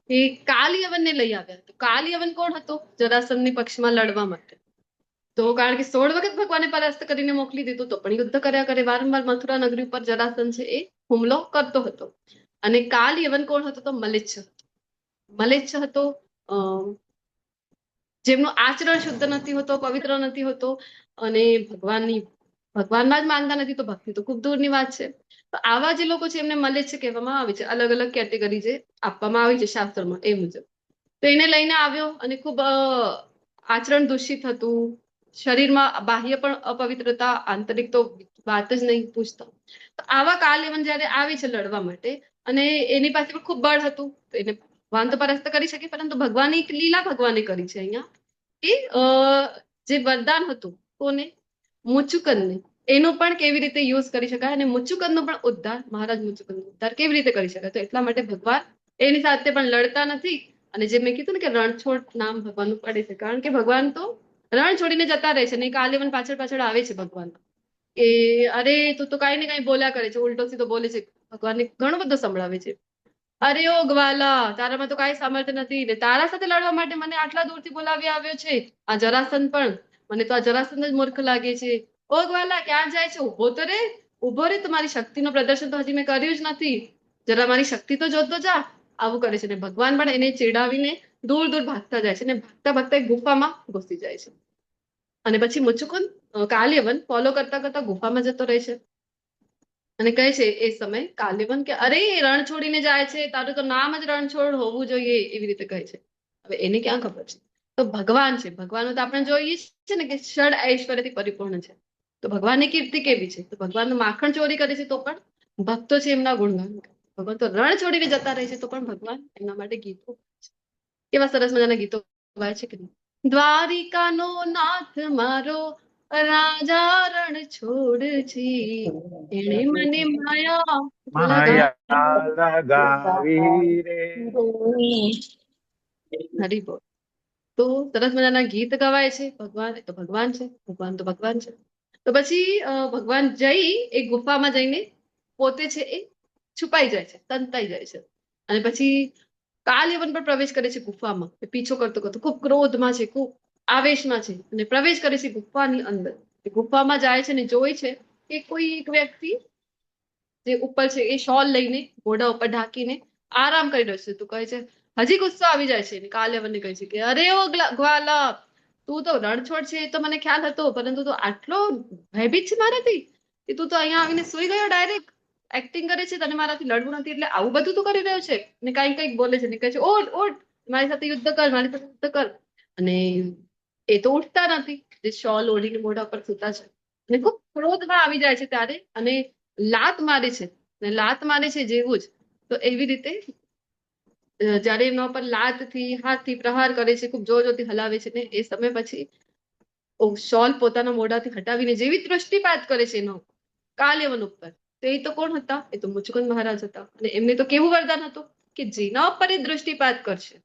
કે કાલી યવનને લઈ આવ્યા. તો કાલી યવન કોણ હતો? જરાસંઘની પક્ષમાં લડવા માટે. તો કારણ કે 16 વખત ભગવાને પરાસ્ત કરીને મોકલી દીધું તો પણ યુદ્ધ કર્યા કરે, વારંવાર મથુરા નગરી ઉપર જરાસંઘ છે એ હુમલો કરતો હતો. અને કાલ યવન કોણ હતો? તો મલેચ્છ. મલેચ્છ હતો, જેમનું આચરણ શુદ્ધ નથી હોતો, પવિત્ર નથી હોતો, અને ભગવાનમાં જ માનતા નથી, તો ભક્તિ તો ખૂબ દૂરની વાત છે. તો આવા જે લોકો છે એમને મલેચ્છ કહેવામાં આવે છે. અલગ અલગ કેટેગરી જે આપવામાં આવી છે શાસ્ત્રમાં એ મુજબ. તો એને લઈને આવ્યો અને ખૂબ આચરણ દૂષિત હતું, શરીરમાં બાહ્ય પણ અપવિત્રતા, આંતરિક તો વાત જ નહીં પૂછતા. તો આવા કાલ યવન જયારે આવી છે લડવા માટે, અને એની પાસે પણ ખૂબ બળ હતું, તો એને ભગવાન તો પરાસ્ત કરી શકે, પરંતુ ભગવાનની એક લીલા ભગવાને કરી છે અહીંયા કે જે વરદાન હતું કોને? મુચુકંદને, એનો પણ કેવી રીતે યુઝ કરી શકાય અને મુચુકંદનો પણ ઉદ્ધાર, મહારાજ મુચુકંદનો ઉદ્ધાર કેવી રીતે કરી શકાય. તો એટલા માટે ભગવાન એની સાથે પણ લડતા નથી. અને જે મેં કીધું ને કે રણછોડ નામ ભગવાનનું પડે છે, કારણ કે ભગવાન તો રણ છોડીને જતા રહે છે ને કાલ યવન પાછળ પાછળ આવે છે ભગવાન કે અરે તું તો કઈ ને કઈ બોલ્યા કરે છે, ઉલટો સીધો બોલે છે, ભગવાનને ઘણું બધું સંભળાવે છે. અરે ઓ ગ્વાલા, તારામાં તો કાંઈ સામર્થ્ય નથી ને તારા સાથે લડવા માટે મને આટલા દૂરથી બોલાવી આવ્યો છે આ જરાસંઘ, પણ મને તો આ જરાસંઘ જ મૂર્ખ લાગે છે. ઓ ગ્વાલા, ક્યાં જાય છે? ઉભો રે, તો મારી શક્તિનું પ્રદર્શન તો હજી મેં કર્યું જ નથી, જરા મારી શક્તિ તો જોતો જા. આવું કરે છે ને ભગવાન પણ એને ચીડાવીને દૂર દૂર ભાગતા જાય છે ને ભાગતા ભાગતા એક ગુફામાં ઘૂસી જાય છે. અને પછી મુચુકુંદ કાલ્યવન ફોલો કરતા કરતા ગુફામાં જતો રહે છે અને કહે છે એ સમય કાલ્યવન કે અરે રણ છોડીને જાય છે, તારું તો નામ જ રણછોડ હોવું જોઈએ, એવી રીતે કહે છે. હવે એને ક્યાં ખબર છે? તો ભગવાન છે, ભગવાનનું તો આપણે જોઈએ છે ને કે ષડ ઐશ્વર્યથી પરિપૂર્ણ છે. તો ભગવાનની કીર્તિ કેવી છે? તો ભગવાનનું માખણ ચોરી કરે છે તો પણ ભક્તો છે એમના ગુણગાન કરે. ભગવાન તો રણ છોડીને જતા રહે છે તો પણ ભગવાન એમના માટે ગીતો, કેવા સરસ મજાના ગીતો ગાય છે કે નહીં. દ્વારિકાનો નાથ મારો રાજા રણ છોડ છે, એણે મને માયા લગાવી રે. હરી બોલ. તો સરસ મજાના ગીત ગવાય છે. ભગવાન તો ભગવાન છે, ભગવાન તો ભગવાન છે. તો પછી ભગવાન જઈ એ ગુફામાં જઈને પોતે છે એ છુપાઈ જાય છે, સંતાઈ જાય છે. અને પછી કાલ યવન પર પ્રવેશ કરે છે ગુફામાં, પીછો કરતો કરતો ખૂબ ક્રોધમાં છે, ખૂબ આવેશમાં છે, અને પ્રવેશ કરે છે ગુફાની અંદર. ગુફામાં જાય છે ને જોઈ છે કે કોઈ એક વ્યક્તિ જે ઉપર છે એ શોલ લઈને ઘોડા ઉપર ઢાંકીને આરામ કરી રહ્યો છે. તો કહે છે, હજી ગુસ્સો આવી જાય છે, કાલ યવનને કહે છે કે અરે ઓ ગ્વાલા, તું તો રણછોડ છે એ તો મને ખ્યાલ હતો, પરંતુ તું આટલો ભયભીત છે મારાથી કે તું તો અહીંયા આવીને સુઈ ગયો ડાયરેક્ટ, એક્ટિંગ કરે છે, તને મારાથી લડવું નથી એટલે આવું બધું તું કરી રહ્યો છે. ને કઈક બોલે છે ને કહે છે ઓટ ઓટ, મારી સાથે યુદ્ધ કર, મારી સાથે યુદ્ધ કર. અને એ તો ઉઠતા નથી, જે શોલ ઓઢીને મોઢા પર સૂતા છે, અને ખૂબ ક્રોધમાં આવી જાય છે ત્યારે અને લાત મારે છે. ને લાત મારે છે જેવું જ, તો એવી રીતે જયારે એમના ઉપર લાતથી હાથથી પ્રહાર કરે છે, ખૂબ જોર જોરથી હલાવે છે, ને એ સમય પછી શોલ પોતાના મોઢાથી હટાવીને જેવી દૃષ્ટિપાત કરે છે એનો કાલ યવન ઉપર, તો એ તો કોણ હતા? એ તો મુચુકુંદ મહારાજ હતા. અને એમને તો કેવું વરદાન હતું કે જેના ઉપર એ દૃષ્ટિપાત કરશે,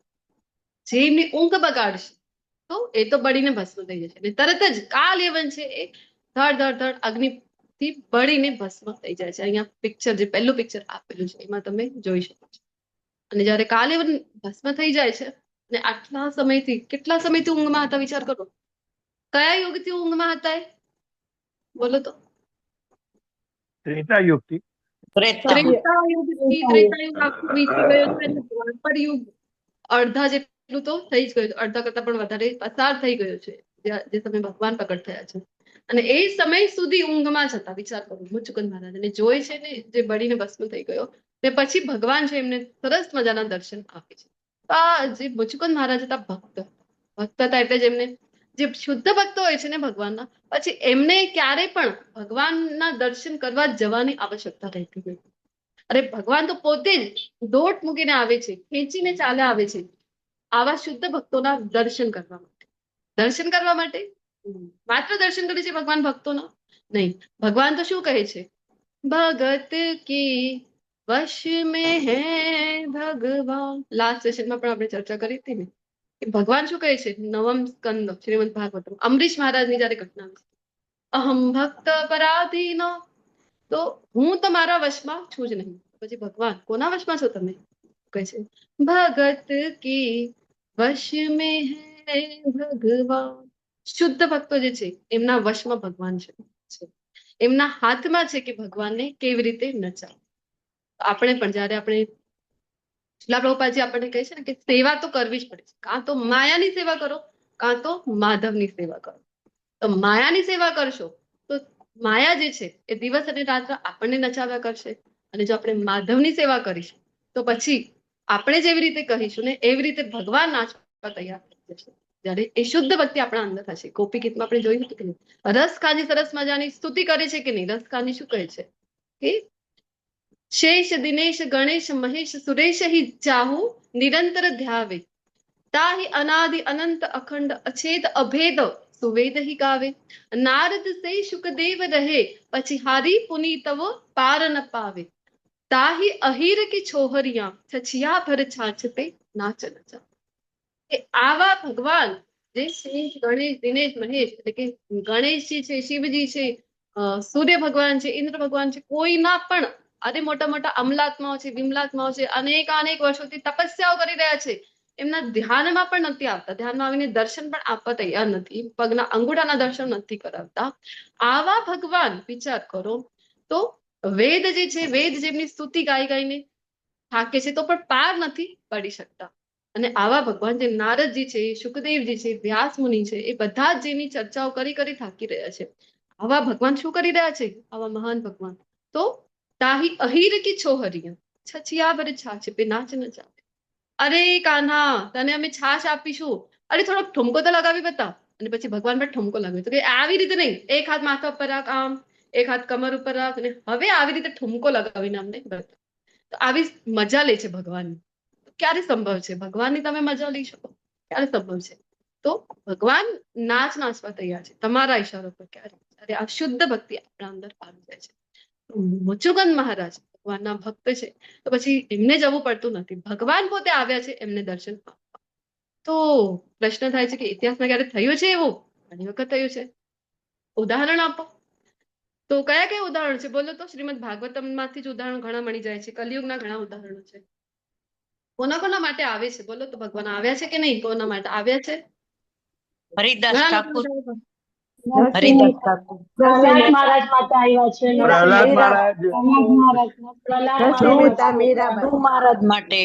જે એમની ઊંઘ બગાડશે, તો એ તો બળીને ભસ્મ થઈ જશે. અને તરત જ કાલ યવન છે એ ધડ ધડ ધડ અગ્નિથી બળીને ભસ્મ થઈ જાય છે. અહીંયા પિક્ચર જે પહેલું પિક્ચર આપેલું છે એમાં તમે જોઈ શકો છો. અને જ્યારે કાલેવન ભસ્મ થઈ જાય છે અને આટલા સમયથી કેટલા સમયથી ઊંઘમાં હતા વિચાર કરો. કયા યુગથી ઊંઘમાં હતા એ? બોલો તો. ત્રેતા યુગથી. ત્રેતા ત્રેતાયુગથી ત્રેતાયુગ આખું વીતી ગયો છે અને દ્વાપર યુગ અડધા જેટલું તો થઈ જ ગયું છે. અડધા કરતા પણ વધારે પસાર થઈ ગયો છે જે સમય ભગવાન પ્રગટ થયા છે. અને એ સમય સુધી ઊંઘમાં જ હતા. વિચાર કરો મુચુકુંદ મહારાજ અને જોઈ છે ને જે બળીને ભસ્મ થઈ ગયો તે પછી ભગવાન છે એમને સરસ મજાના દર્શન આપે છે. તો આ જે મુચુકુંદ મહારાજ હતા ભક્ત હતા એટલે જ એમને જે શુદ્ધ ભક્તો હોય છે ને ભગવાનના પછી એમને ક્યારે પણ ભગવાનના દર્શન કરવા જવાની આવશ્યકતા રહેતી નથી. અરે ભગવાન તો પોતે જ દોટ મૂકીને આવે છે, ખેંચીને ચાલે આવે છે આવા શુદ્ધ ભક્તોના દર્શન કરવા માટે. દર્શન કરવા માટે માત્ર દર્શન કરે છે ભગવાન ભક્તોના નહીં. ભગવાન તો શું કહે છે? ભગત કી વશ મેં હે ભગવાન. લાસ્ટ સેશનમાં પણ આપણે ચર્ચા કરી હતી ને કે ભગવાન શું કહે છે? નવમ સ્કંદ શ્રીમદ ભાગવતમ અમરીશ મહારાજની જયારે ઘટના છે, અહમ ભક્ત પરાધીનો, તો હું તમારા વશમાં છું જ નહીં. પછી ભગવાન કોના વશમાં છો તમે? કહે છે ભગત કી વશ મેં હે ભગવાન. શુદ્ધ ભક્તો જે છે એમના વશમાં ભગવાન છે. એમના હાથમાં છે કે ભગવાનને કેવી રીતે નચાવે. આપણે પણ જયારે આપણે શિલા પ્રભુપાદજી આપણને કહે છે ને કે સેવા તો કરવી જ પડે છે. કાં તો માયાની સેવા કરો કાં તો માધવની સેવા કરો. તો માયાની સેવા કરશો તો માયા જે છે એ દિવસ અને રાત આપણને નચાવ્યા કરશે. અને જો આપણે માધવની સેવા કરીશું તો પછી આપણે જેવી રીતે કહીશું ને એવી રીતે ભગવાન નાચવા તૈયાર થઈ જશે. જ્યારે એ શુદ્ધ ભક્તિ આપણા અંદર થશે. ગોપી ગીતમાં આપણે જોયું હતું કે નહીં, રસખાની સરસ મજાની સ્તુતિ કરે છે કે નહીં? રસખાની શું કહે છે કે શેષ દિનેશ ગણેશ મહેશ સુરેશ હિ ચાહુ નિરંતર ધ્યાવે, તાહિ અનાદિ અનંત અખંડ અછેદ અભેદ સુવેદ હિ ગાવે, નારદ સે શુકદેવ રહે પછી હારી પુનીતવ પાર ન પાવે, તાહિ અહીર કી છોહરિયા છછિયા ભર છાછ પે નાચ નચા. એ આવા ભગવાન જે શેષ ગણેશ દિનેશ મહેશ એટલે કે ગણેશજી છે, શિવજી છે, સૂર્ય ભગવાન છે, ઇન્દ્ર ભગવાન છે, કોઈના પણ અરે મોટા મોટા અમલાત્માઓ છે, વિમલાત્માઓ છે, અનેક વર્ષોથી તપસ્યાઓ કરી રહ્યા છે, એમના ધ્યાનમાં પણ નથી આવતા, ધ્યાનમાં આવીને દર્શન પણ આપવા તૈયાર નથી, પગના અંગૂઠાના દર્શન નથી કરાવતા. આવા ભગવાન વિચાર કરો તો વેદ જે છે, વેદ જેમની સ્તુતિ ગાઈ ગાઈને થાકે છે તો પણ પાર નથી પડી શકતા. અને આવા ભગવાન જે નારદજી છે, શુકદેવજી છે, વ્યાસ મુનિ છે, એ બધા જ જેની ચર્ચાઓ કરી કરી થાકી રહ્યા છે. આવા ભગવાન શું કરી રહ્યા છે? આવા મહાન ભગવાન તો તાહી અહીર કી છોહરિયા છછિયા ભર છાછ પે નાચ નચાવે. અરે કાન્હા તને અમે છાશ આપીશું, અરે થોડોક ઠુમકો તો લગાવી બતાવ. અને પછી ભગવાન પર ઠુમકો લગાવ્યો તો કે આવી રીતે નહીં, એક હાથ માથા ઉપર રાખ, આમ એક હાથ કમર ઉપર રાખ, અને હવે આવી રીતે ઠુમકો લગાવીને અમને બતાવ. તો આવી મજા લે છે ભગવાન. ક્યારે સંભવ છે ભગવાનની તમે મજા લઈ શકો? ક્યારે સંભવ છે? તો ભગવાન નાચવા તૈયાર છે તમારા ઈશારો પર. ક્યારે? અરે આ શુદ્ધ ભક્તિ આપણા અંદર આવી જાય છે. મુચુકુંદ મહારાજ ભગવાનના ભક્ત છે તો પછી એમને જવું પડતું નથી. ભગવાન પોતે આવ્યા છે એમને દર્શન આપવા. તો પ્રશ્ન થાય છે કે ઇતિહાસમાં ક્યારે થયું છે એવું? ઘણી વખત થયું છે. ઉદાહરણ આપો. તો કયા કયા ઉદાહરણ છે બોલો તો? શ્રીમદ ભાગવતમ માંથી જ ઉદાહરણ ઘણા મળી જાય છે. કલિયુગના ઘણા ઉદાહરણો છે. કોના કોના માટે આવે છે બોલો તો? ભગવાન આવ્યા છે કે નહીં? કોના માટે આવ્યા છે? હરિદાસ ઘણા ઠાકુર. લોકો હરિદાસ ઠાકુર. પ્રહલાદ મહારાજ માટે આવ્યા છે. પ્રહલાદ મહારાજ, સુમિત્રા, મીરાબાઈ. ધ્રુવ મહારાજ માટે.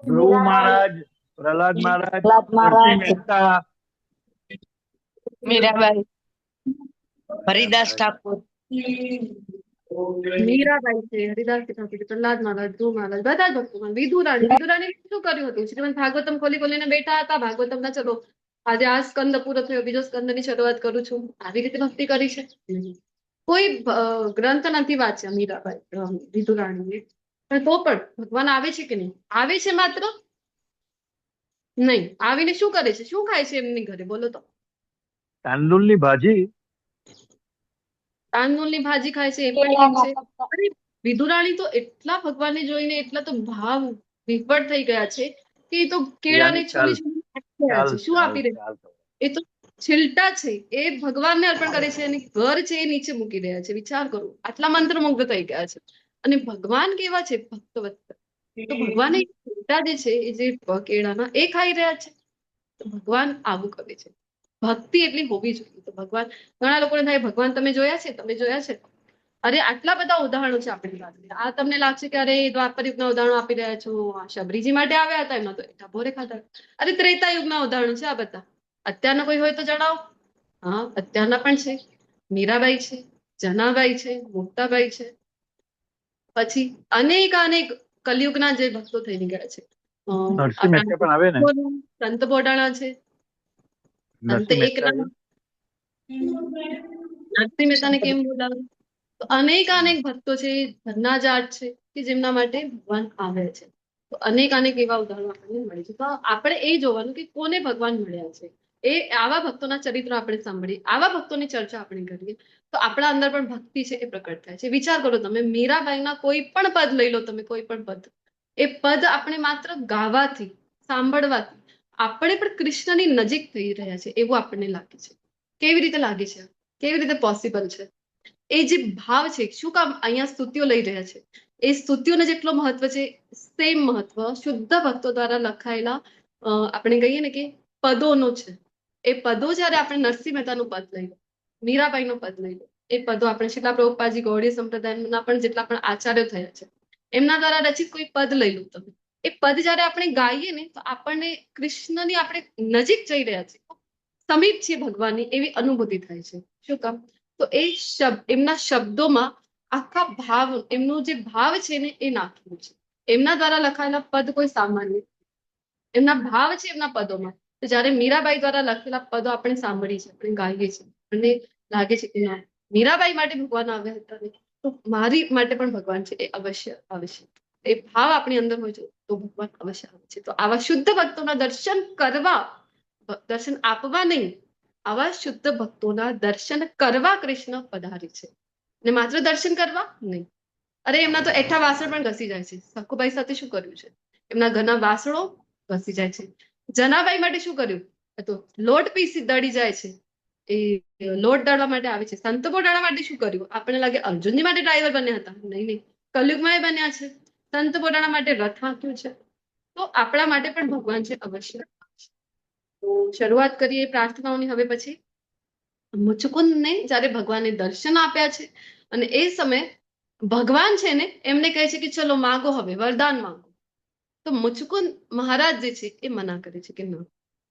ધ્રુવ મહારાજ, પ્રહલાદ મહારાજ, પ્રહલાદ મહારાજ, નરસિંહ મહેતા, મીરાબાઈ, હરિદાસ ઠાકુર. મીરાબાઈ છે, હરિદાસ ઠાકુર, પ્રહલાદ મહારાજ, ધ્રુવ મહારાજ, બધા જ ભક્તોમાં. વિધુરાણી શું કર્યું હતું? શ્રીમદ ભાગવતમ ખોલી ખોલીને બેઠા હતા. ભાગવતમ ના ચલો આજે આ સ્કંદ પૂરો થયો, બીજો સ્કંદની શરૂઆત કરું છું, આવી રીતે ભક્તિ કરી છે? કોઈ ગ્રંથ નથી વાંચ્યા મીરાબાઈ વિધુરાણીએ. પણ તો પણ ભગવાન આવે છે કે નહીં? આવે છે માત્ર નહીં. આવીને શું કરે છે? શું ખાય છે એમની ઘરે બોલો તો? તાંદુલની ભાજી. તાંદુલની ભાજી ખાય છે એ પણ ઠીક છે. અરે વિધુરાણી તો એટલા ભગવાનને જોઈને એટલા તો ભાવ વિહ્વળ થઈ ગયા છે કે એ તો કેળાને છોલી છોલી આપી રહ્યા છે. શું આપી રહ્યા? એ તો છિલટા છે એ ભગવાનને અર્પણ કરે છે અને ઘર છે એ નીચે મૂકી રહ્યા છે. વિચાર કરો, આટલા મંત્રમુગ્ધ થઈ ગયા છે. અને ભગવાન કેવા છે? ભક્તવત્સલ. તો ભગવાન એ છિલટા જે છે એ જે કેળાના એ ખાઈ રહ્યા છે. તો ભગવાન આવું કરે છે. ભક્તિ એટલી હોવી જોઈએ. તો ભગવાન, ઘણા લોકોને થાય ભગવાન તમે જોયા છે, તમે જોયા છે. અરે આટલા બધા ઉદાહરણો છે આપણી પાસે. આ તમને લાગશે કે અરે દ્વાપર યુગના ઉદાહરણો આપી રહ્યા છો, આ શબરીજી માટે આવ્યા હતા, એમના તો ઢબોરે ખાધા. અરે ત્રેતા યુગના ઉદાહરણો છે આ બધા. અત્યારના કોઈ હોય તો જણાવો. હા, અત્યારના પણ છે. મીરાબાઈ છે, જનાબાઈ છે, મોટાબાઈ છે. પછી અનેક કલયુગના જે ભક્તો થઈ ગયા છે. નરસિંહ મહેતા પણ આવે ને? સંત બોડાણા છે. સંત નરસિંહ એકના, મહેતા નરસિંહ મહેતાને કેમ બોલાવે? તો અનેક ભક્તો છે, ધરના જાટ છે કે જેમના માટે ભગવાન આવે છે. તો અનેક એવા ઉદાહરણો આપણને મળે છે. તો આપણે એ જોવાનું કે કોને ભગવાન મળ્યા છે. એ આવા ભક્તોના ચરિત્રો આપણે સાંભળીએ, આવા ભક્તોની ચર્ચા આપણે કરીએ, તો આપણા અંદર પણ ભક્તિ છે એ પ્રકટ થાય છે. વિચાર કરો તમે, મીરાબાઈના કોઈ પણ પદ લઈ લો તમે, કોઈ પણ પદ. એ પદ આપણે માત્ર ગાવાથી, સાંભળવાથી આપણે પણ કૃષ્ણની નજીક થઈ રહ્યા છે એવું આપણને લાગે છે. કેવી રીતે લાગે છે? કેવી રીતે પોસિબલ છે? એ જે ભાવ છે, શું કામ અહીંયા સ્તુતિઓ લઈ રહ્યા છે? એ સ્તુતિઓને જેટલો મહત્વ છે, સેમ મહત્વ શુદ્ધ ભક્તો દ્વારા લખાયેલા આપણે કહીએ ને કે પદોનો છે. એ પદો જયારે આપણે નરસિંહ મહેતાનું પદ લઈ લો, મીરાબાઈનું પદ લઈ લો, એ પદો આપણે શીલા પ્રભુપાદજી ગૌડી સંપ્રદાયના પણ જેટલા પણ આચાર્યો થયા છે એમના દ્વારા રચિત કોઈ પદ લઈ લો તમે, એ પદ જયારે આપણે ગાઈએ ને તો આપણને કૃષ્ણની આપણે નજીક જઈ રહ્યા છીએ, સમીપ છીએ ભગવાનની એવી અનુભૂતિ થાય છે. શું કામ? તો એ એમના શબ્દોમાં આખા ભાવ, એમનું જે ભાવ છે ને એ નાખેલું છે. એમના દ્વારા લખાયેલા પદ કોઈ સામાન્ય, એમના ભાવ છે એમના પદોમાં. તો જયારે મીરાબાઈ દ્વારા લખેલા પદો આપણે સાંભળીએ છીએ, આપણે ગાઈએ છીએ, આપણને લાગે છે કે ના, મીરાબાઈ માટે ભગવાન આવ્યા હતા ને, તો મારી માટે પણ ભગવાન છે એ અવશ્ય આવશે. એ ભાવ આપણી અંદર હોય છે તો ભગવાન અવશ્ય આવે છે. તો આવા શુદ્ધ ભક્તોના દર્શન કરવા, દર્શન આપવા નહીં, આવા શુદ્ધ ભક્તોના દર્શન કરવા કૃષ્ણ પધારે છે. ને માત્ર દર્શન કરવા નહીં. અરે એમના તો એઠા વાસણ પણ ઘસી જાય છે. સખુબાઈ સાથે શું કર્યું છે? એમના ઘરના વાસણો ઘસી જાય છે. જનાબાઈ માટે શું કર્યું? તો લોટ પીસી દળી જાય છે, એ લોટ દળવા માટે આવે છે. સંત બોડાણા માટે શું કર્યું? આપણને લાગે અર્જુનજી માટે ડ્રાઈવર બન્યા હતા, નહીં. કલયુગમાં એ બન્યા છે. સંત બોડાણા માટે રથ હાંક્યું છે. તો આપણા માટે પણ ભગવાન છે અવશ્ય. તો શરૂઆત કરીએ પ્રાર્થનાઓની હવે. પછી મુચુકુંદને જયારે ભગવાને દર્શન આપ્યા છે અને એ સમયે ભગવાન છે ને એમને કહે છે કે ચલો માગો, હવે વરદાન માગો. તો મુચુકુંદ મહારાજ જે છે એ મના કરે છે કે ના,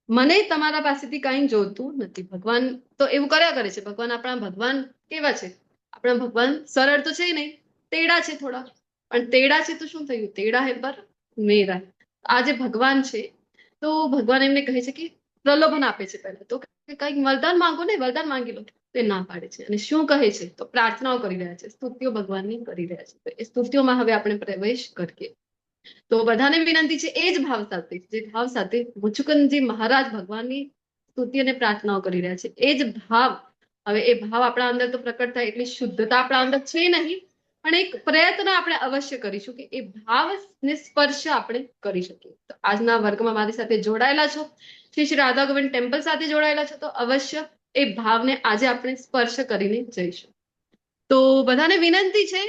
મને તમારા પાસેથી કાંઈ જોતું નથી. ભગવાન તો એવું કર્યા કરે છે. આપણા ભગવાન કેવા છે? આપણા ભગવાન સરળ તો છે નહીં, તેડા છે થોડા. પણ તેડા છે તો શું થયું? તેડા હે પર મેરા. આ જે ભગવાન છે, તો ભગવાન એમને કહે છે કે પ્રલોભન આપે છે પહેલા તો, કઈક વરદાન માંગો ને, વરદાન માંગી લો. તે ના પાડે છે. અને શું કહે છે? તો પ્રાર્થનાઓ કરી રહ્યા છે, સ્તુતિઓ ભગવાનની કરી રહ્યા છે. તો એ સ્તુતિઓમાં હવે આપણે પ્રવેશ કરીએ. તો બધાને વિનંતી છે એ જ ભાવ સાથે, જે ભાવ સાથે મુચુકુંદજી મહારાજ ભગવાનની સ્તુતિ અને પ્રાર્થનાઓ કરી રહ્યા છે, એ જ ભાવ, હવે એ ભાવ આપણા અંદર તો પ્રકટ થાય એટલી શુદ્ધતા આપણા અંદર છે નહીં, પણ એક પ્રયત્ન આપણે અવશ્ય કરીશું કે એ ભાવને સ્પર્શ આપણે કરી શકીએ. તો આજના વર્ગમાં મારી સાથે જોડાયેલા છો, શ્રી રાધા ગોવિંદ ટેમ્પલ સાથે જોડાયેલા છો, તો અવશ્ય એ ભાવને આજે આપણે સ્પર્શ કરીને જઈશું. તો બધાને વિનંતી છે,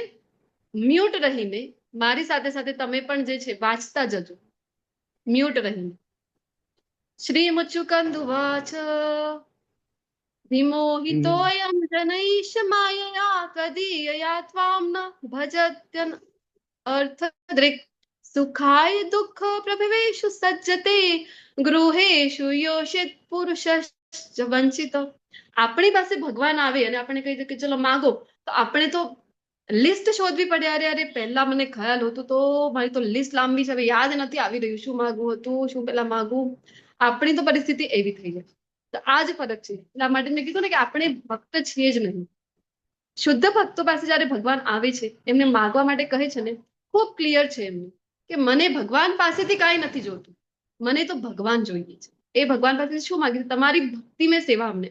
મ્યુટ રહીને મારી સાથે સાથે તમે પણ જે છે વાંચતા જજો, મ્યુટ રહીને. શ્રી મુચુકંદ વાચ વિમોહિતોયમ જનૈષ માયયા કદીયયા ત્વામ ન ભજત્યન અર્થદૃક સુખાય દુઃખ પ્રભવેશુ સજ્જતે ગૃહેશુ યોષિત પુરુષશ્ચ વંચિત. આપણી પાસે ભગવાન આવે અને આપણે કહી દે કે ચલો માગો, તો આપણે તો લિસ્ટ શોધવી પડે. અરે પહેલા મને ખ્યાલ હતું, તો મારી તો લિસ્ટ લાંબી છે, હવે યાદ નથી આવી રહ્યું શું માગવું હતું, શું પેલા માગવું. આપણી તો પરિસ્થિતિ એવી થઈ જાય. તો આ જ ફરક છે. એટલા માટે મેં કીધું ને કે આપણે ભક્ત છીએ જ નહીં. શુદ્ધ ભક્તો પાસે જયારે ભગવાન આવે છે, એમને માગવા માટે કહે છે ને, ખૂબ ક્લિયર છે એમને કે મને ભગવાન પાસેથી કાંઈ નથી જોતું, મને તો ભગવાન જોઈએ છે. એ ભગવાન પાસેથી શું માગે છે? તમારી ભક્તિમય સેવા અમને.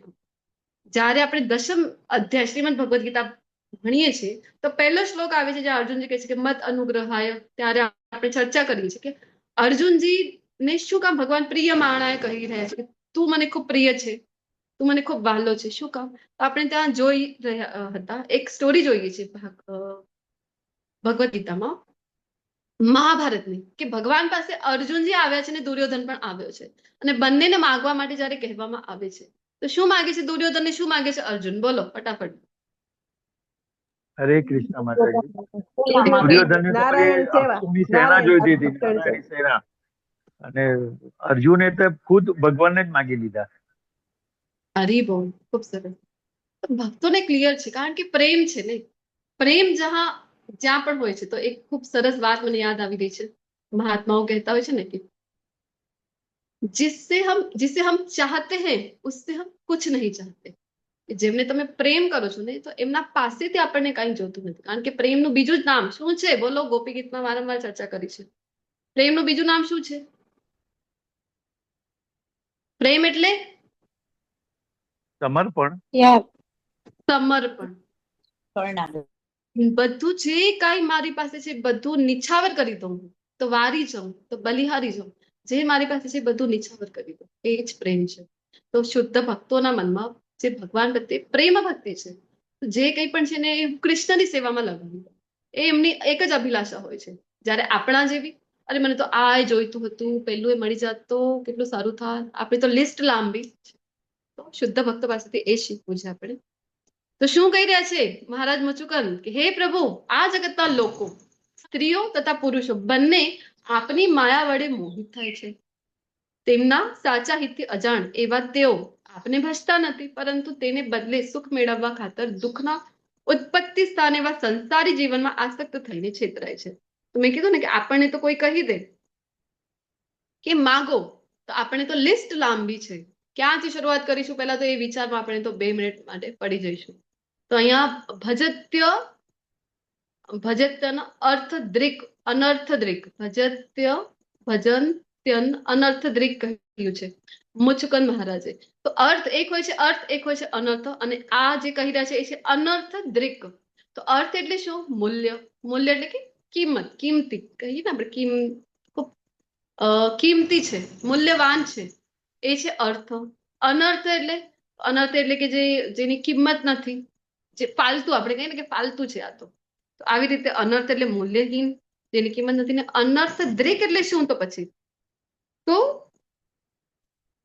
જયારે આપણે દશમ અધ્યાય શ્રીમદ ભગવદ ગીતા ભણીએ છીએ તો પહેલો શ્લોક આવે છે જ્યાં અર્જુનજી કહે છે કે મત અનુગ્રહાય. ત્યારે આપણે ચર્ચા કરીએ છીએ કે અર્જુનજી ને શું કામ ભગવાન પ્રિય માણાએ કહી રહ્યા છે કે તું મને ખૂબ પ્રિય છે, તું મને ખૂબ વહાલો છે. શું કામ? તો આપણે ત્યાં જોઈ રહ્યા હતા એક સ્ટોરી જોઈએ છે ભગવદ્ ગીતામાં, મહાભારતની, કે ભગવાન પાસે અર્જુનજી આવ્યા છે અને દુર્યોધન પણ આવ્યો છે, અને બંનેને માગવા માટે જયારે કહેવામાં આવે છે તો શું માગે છે દુર્યોધન ને શું માગે છે અર્જુન? બોલો ફટાફટ. હરે કૃષ્ણ માતાજી. દુર્યોધને તો નારાયણ બધી સેવા. આખુની સેના નારાયણ જોઈતી હતી, ભક્ષણ છે. નારાયણની સેના. અને અર્જુને તો ખુદ ભગવાનને જ માગી લીધા. હરી બોલ, ખૂબ સરસ. ભક્તોને ક્લિયર છે, કારણ કે પ્રેમ છે ને, પ્રેમ જ્યાં પણ હોય છે. તો એક ખૂબ સરસ વાત મને યાદ આવી રહી છે. મહાત્માઓ કહેતા હોય છે ને કે जिसे हम चाहते हैं उससे हम कुछ नहीं चाहते. જેમને તમે પ્રેમ કરો છો ને, તો એમના પાસેથી આપણને કઈ જોતું નથી, કારણ કે પ્રેમનું બીજું જ નામ શું છે? બોલો. ગોપી ગીતમાં વારંવાર ચર્ચા કરી છે. પ્રેમનું બીજું નામ શું છે? પ્રેમ એટલે સમર્પણ. સમર્પણ. શરણાગત. બધું જે કાંઈ મારી પાસે છે બધું નિછાવર કરી દઉં, તો વારી જાઉં, તો બલિહારી જાઉં, જે મારી પાસે છે બધું નિછાવર કરી દઉં, એ જ પ્રેમ છે. તો શુદ્ધ ભક્તોના મનમાં જે ભગવાન પ્રત્યે પ્રેમ ભક્તિ છે, જે કંઈ પણ છે ને એ કૃષ્ણની સેવામાં લગાવી દો, એ એમની એક જ અભિલાષા હોય છે. જ્યારે આપણા જેવી, અરે મને તો આ જોઈતું હતું, પેલું એ મળી જાત તો કેટલું સારું થાત, આપણી તો લિસ્ટ લાંબી છે. તો શુદ્ધ ભક્તો પાસેથી એ શીખવું છે આપણે. તો શું કહી રહ્યા છે મહારાજ મચુકન? કે હે પ્રભુ, આ જગતના લોકો, સ્ત્રીઓ તથા પુરુષો બંને આપની માયા વડે મોહિત થાય છે. તેમના સાચા હિતથી અજાણ એવા તેઓ આપને ભજતા નથી, પરંતુ તેને બદલે સુખ મેળવવા ખાતર દુઃખના ઉત્પત્તિ સ્થાન એવા સંસારી જીવનમાં આસક્ત થઈને છેતરાય છે. તો મેં કીધું ને કે આપણને તો કોઈ કહી દે કે માગો, તો આપણે તો લિસ્ટ લાંબી છે. ક્યાંથી શરૂઆત કરીશું? પહેલા તો એ વિચારમાં આપણે તો 2 મિનિટ માટે પડી જઈશું. તો અહીંયા ભજત્યનો અર્થ દ્રિક અનર્થ દ્રિક, ભજત્ય ભજન ત્યન અનર્થ દ્રિક કહ્યું છે મુચુકન મહારાજે. તો અર્થ એક હોય છે અર્થ, એક હોય છે અનર્થ, અને આ જે કહી રહ્યા છે એ છે અનર્થ દ્રિક. તો અર્થ એટલે શું? મૂલ્ય. મૂલ્ય એટલે કે કિંમત, કિંમતી કહીએ ને આપણે, ખૂબ કિંમતી છે, મૂલ્યવાન છે, એ છે અર્થ. અનર્થ એટલે કે જેની કિંમત નથી, જે ફાલતુ, આપણે કહીએ ને કે ફાલતુ છે આ તો આવી રીતે અનર્થ એટલે મૂલ્યહીન, જેની કિંમત નથી. ને અનર્થ દ્રિક એટલે શું? તો પછી તો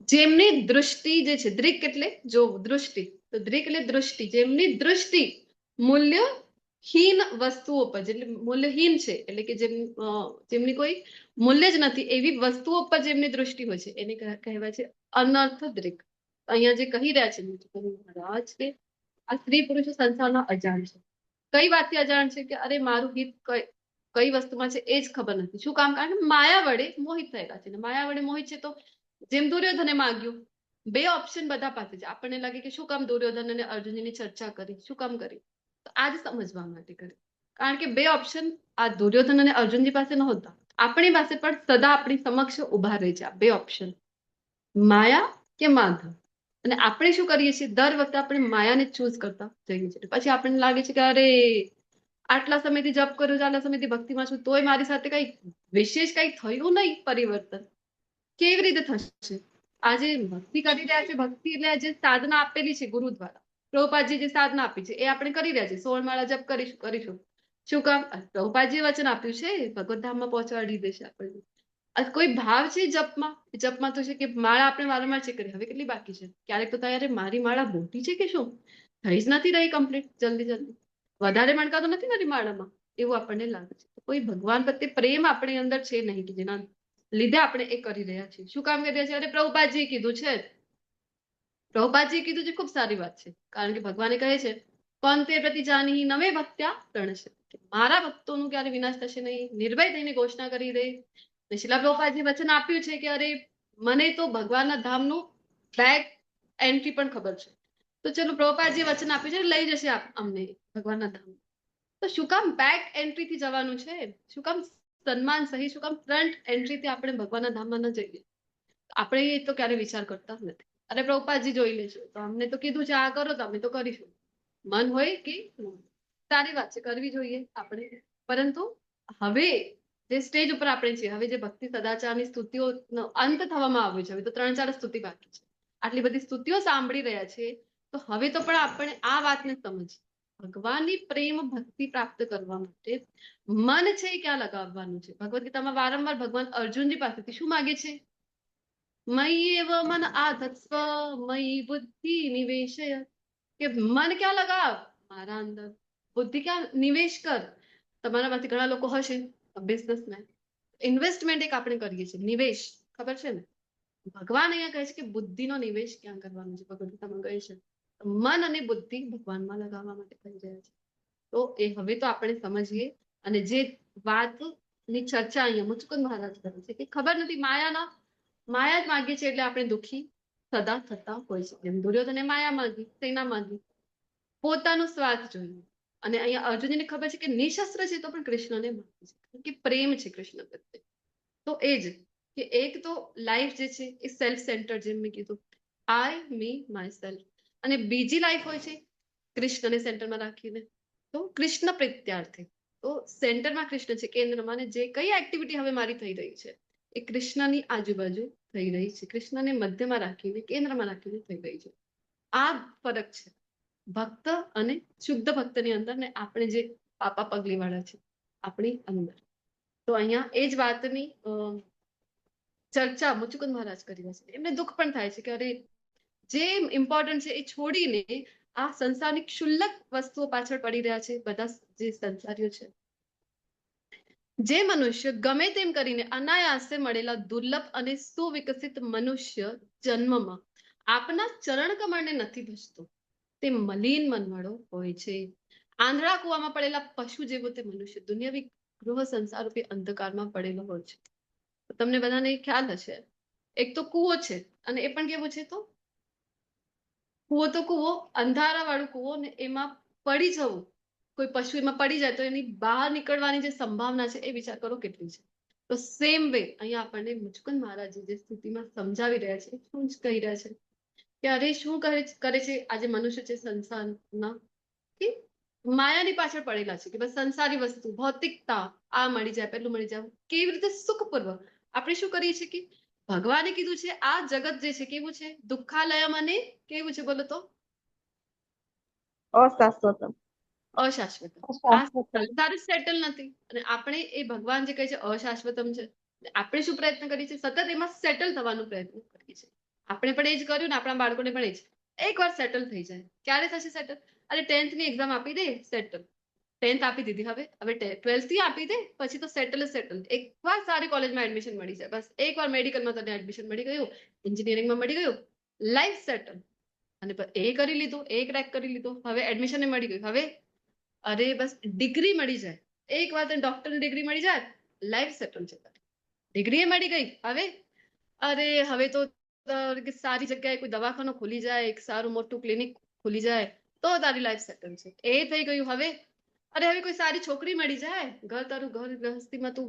જેમની દૃષ્ટિ જે છે, દ્રિક એટલે જો દૃષ્ટિ, તો દ્રિક એટલે દૃષ્ટિ, જેમની દૃષ્ટિ મૂલ્યહીન વસ્તુઓ પર, એટલે મૂલ્યહીન છે, એટલે કે જેમની કોઈ મૂલ્ય જ નથી એવી વસ્તુઓ પર જેમની દૃષ્ટિ હોય છે, એને કહેવાય છે અનર્થ દ્રિક. અહીંયા જે કહી રહ્યા છે મહારાજ કે આ સ્ત્રી પુરુષો સંસારના અજાણ છે. કઈ વાતથી અજાણ છે? કે અરે મારું હિત કઈ વસ્તુમાં છે એ જ ખબર નથી. શું કામ? કારણ કે માયા વડે મોહિત થયેલા છે. માયા વડે મોહિત છે તો જેમ દુર્યોધને માગ્યું, 2 ઓપ્શન બધા પાસે છે. આપણને લાગે કે શું કામ દુર્યોધન અને અર્જુનની ચર્ચા કરી, શું કામ કરી? તો આ જ સમજવા માટે કરી, કારણ કે 2 ઓપ્શન આ દુર્યોધન અને અર્જુનજી પાસે નહોતા. આપણી પાસે પણ સદા આપણી સમક્ષ ઉભા રહે છે આ 2 ઓપ્શન, માયા કે માધવ. અને આપણે શું કરીએ છીએ? દર વખતે આપણે માયાને ચૂઝ કરતા જઈએ છીએ. પછી આપણને લાગે છે કે અરે આટલા સમયથી જપ કરું છું, આટલા સમયથી ભક્તિમાં છું, તોય મારી સાથે કઈ વિશેષ કઈ થયું નહીં પરિવર્તન. કેવી રીતે થશે? આજે ભક્તિ કરી રહ્યા છે, ભક્તિ એટલે જે સાધના આપેલી છે ગુરુ દ્વારા, પ્રભુપાદજી જે સાધના આપી છે એ આપણે કરી રહ્યા છીએ. 16 માળા જપ કરીશું. શું કામ? પ્રભુપાદજીએ વચન આપ્યું છે, ભગવત ધામમાં પહોંચાડી દેશે આપણને. કોઈ ભાવ છે જપમાં તો છે કે માળા આપણે વારંવાર છે કરી, હવે કેટલી બાકી છે? ક્યારેક તો ત્યારે મારી માળા મોટી છે કે શું, થઈ જ નથી રહી કમ્પ્લીટ, જલ્દી વધારે મણકા તો નથી મારી માળામાં, એવું આપણને લાગે છે. કોઈ ભગવાન પ્રત્યે પ્રેમ આપણી અંદર છે નહીં, કે જેના લીધે આપણે એ કરી રહ્યા છીએ. શું કામ કરી રહ્યા છીએ? અરે પ્રભુપાદજીએ કીધું છે, ખૂબ સારી વાત છે, કારણ કે ભગવાને કહે છે કોંતે પ્રતિ જાની નવે ભક્ત્યા પ્રણશે, મારા ભક્તોનું ક્યારે વિનાશ થશે નહીં, નિર્ભય થઈને ઘોષણા કરી દે. શિલા પ્રભુપાદજીએ વચન આપ્યું છે કે અરે મને તો ભગવાનના ધામનું બેક એન્ટ્રી પણ ખબર છે, તો ચલો પ્રભુપાદજીએ વચન આપ્યું છે, લઈ જશે અમને ભગવાનના ધામ. તો શું કામ બેક એન્ટ્રી થી જવાનું છે? શું કામ સન્માન સહી, શું કામ ફ્રન્ટ એન્ટ્રી થી આપણે ભગવાનના ધામમાં ન જઈએ? આપણે એ તો ક્યારે વિચાર કરતા નથી. અરે પ્રભુપાદજી જોઈ લેશું, તો અમને તો કીધું છે આ કરો, તો અમે તો કરીશું. મન હોય કે સારી વાત છે, કરવી જોઈએ આપણે. પરંતુ હવે જે સ્ટેજ ઉપર આપણે છીએ, હવે જે ભક્તિ સદાચારની સ્તુતિઓ અંત થવામાં આવ્યો છે, હવે તો 3-4 સ્તુતિ બાકી છે. આટલી બધી સ્તુતિઓ સાંભળી રહ્યા છે, તો હવે તો પણ આપણે આ વાતને સમજીએ, ભગવાનની પ્રેમ ભક્તિ પ્રાપ્ત કરવા માટે મન છે એ ક્યાં લગાવવાનું છે. ભગવદ્ ગીતામાં વારંવાર ભગવાન અર્જુનજી પાસેથી શું માગે છે? મયી એવ મન આધત્સ્વ મયી બુદ્ધિ નિવેશય, કે મન ક્યાં લગાવ? મારા અંદર. બુદ્ધિ ક્યાં નિવેશ કર? તમારામાંથી ઘણા લોકો હશે બિઝનેસમેન, ઇન્વેસ્ટમેન્ટ એક આપણે કરીએ છીએ, નિવેશ ખબર છે ને. ભગવાન અહીંયા કહે છે કે બુદ્ધિનો નિવેશ ક્યાં કરવાનો છે. ભગવદ્ ગીતામાં કહે છે મન અને બુદ્ધિ ભગવાનમાં લગાવવા માટે કહી રહ્યા છે. તો એ હવે તો આપણે સમજીએ. અને જે વાતની ચર્ચા અહીંયા મુચુકુંદ મહારાજ કરે છે કે ખબર નથી માયા જ માગીએ છીએ એટલે આપણે દુઃખી સદા થતા હોય છે. જેમ દુર્યોધને માયા માંગી, સેના માંગી, પોતાનો સ્વાર્થ જોયું. અને અહીંયા અર્જુનને ખબર છે કે નિશસ્ત્ર છે તો પણ કૃષ્ણને માગે છે કે પ્રેમ છે કૃષ્ણ પ્રત્યે. તો એ જ કે એક તો લાઈફ જે છે એ સેલ્ફ સેન્ટર, જેમ મેં કીધું આઈ મી માય સેલ્ફ, અને બીજી લાઈફ હોય છે કૃષ્ણને સેન્ટરમાં રાખીને, તો કૃષ્ણ પ્રત્યાર્થી. તો સેન્ટરમાં કૃષ્ણ છે, કેન્દ્રમાં, અને જે કઈ એક્ટિવિટી હવે મારી થઈ રહી છે એ કૃષ્ણની આજુબાજુ થઈ રહી છે, કૃષ્ણને મધ્યમાં રાખીને, કેન્દ્રમાં રાખીને થઈ રહી છે. આ ફરક છે ભક્ત અને શુદ્ધ ભક્તની અંદર, ને આપણે જે પાપા પગલી વાળા છે આપણી અંદર. તો અહીંયા એ જ વાતની ચર્ચા મુચુકુંદ મહારાજ કરી રહ્યા છે. એમને દુઃખ પણ થાય છે કે અરે જે ઇમ્પોર્ટન્ટ છે એ છોડીને આ સંસારની ક્ષુલ્લક વસ્તુઓ પાછળ પડી રહ્યા છે બધા જે સંસારીઓ છે. જે મનુષ્ય ગમે તેમ કરીને અનાયાસે મળેલા દુર્લભ અને સુવિકસિત મનુષ્ય જન્મમાં આપના ચરણ કમળને નથી ભજતો, તે મલિન મનવાળો હોય છે. આંધળા કુવામાં પડેલા પશુ જેવો તે મનુષ્ય દુનિયાવી ગૃહ સંસાર રૂપી અંધકારમાં પડેલો હોય છે. તમને બધાને ખ્યાલ હશે, એક તો કૂવો છે, અને એ પણ કેવો છે? તો કૂવો અંધારા વાળું કૂવો, ને એમાં પડી જવું, કોઈ પશુ એમાં પડી જાય તો એની બહાર નીકળવાની જે સંભાવના છે એ વિચાર કરો કેટલી છે. તો સેમ વે અહીંયા આપણને મુચુકુંદ મહારાજ જે સ્થિતિમાં સમજાવી રહ્યા છે, શું જ કહી રહ્યા છે કે અરે શું કરે છે આજે મનુષ્ય છે સંસારના, કે માયાની પાછળ પડેલા છે કે બસ સંસારી વસ્તુ, ભૌતિકતા, આ મળી જાય, પેલું મળી જાય, કેવી રીતે સુખપૂર્વક. આપણે શું કરીએ છીએ કે ભગવાને કીધું છે આ જગત જે છે કેવું છે? દુઃખાલયમ, અને કેવું છે બોલો તો? અશાશ્વતમ. અશાશ્વત. આ સંસાર સેટલ નથી, અને આપણે એ ભગવાન જે કહે છે અશાશ્વતમ છે, આપણે શું પ્રયત્ન કરીએ છીએ? સતત એમાં સેટલ થવાનો પ્રયત્ન કરીએ છીએ. આપણે પણ એ જ કર્યું ને આપણા બાળકોને પણ એ જ. એકવાર સેટલ થઈ જાય. ક્યારે થશે સેટલ? અરે 10th ની એક્ઝામ આપી દે, સેટલ. 10th આપી દીધી, હવે 12th થી આપી દે, પછી તો સેટલ. એકવાર સારી કોલેજમાં એડમિશન મળી જાય, બસ એકવાર મેડિકલમાં તને એડમિશન મળી ગયું, એન્જિનિયરિંગમાં મળી ગયું, લાઈફ સેટલ. અને એ કરી લીધું, એ ક્રેક કરી લીધું, હવે એડમિશન મળી ગયું, હવે અરે બસ ડિગ્રી મળી જાય, એકવાર તને ડોક્ટરની ડિગ્રી મળી જાય, લાઈફ સેટલ છે. ડિગ્રી મળી ગઈ, હવે તો સારી જગ્યાએ કોઈ દવાખાનું ખુલી જાય, એક સારું મોટું ક્લિનિક ખુલી જાય તો તારી લાઈફ સેટલ છે. એ થઈ ગયું. હવે કોઈ સારી છોકરી મળી જાય, તારું ઘર ગૃહસ્થીમાં તું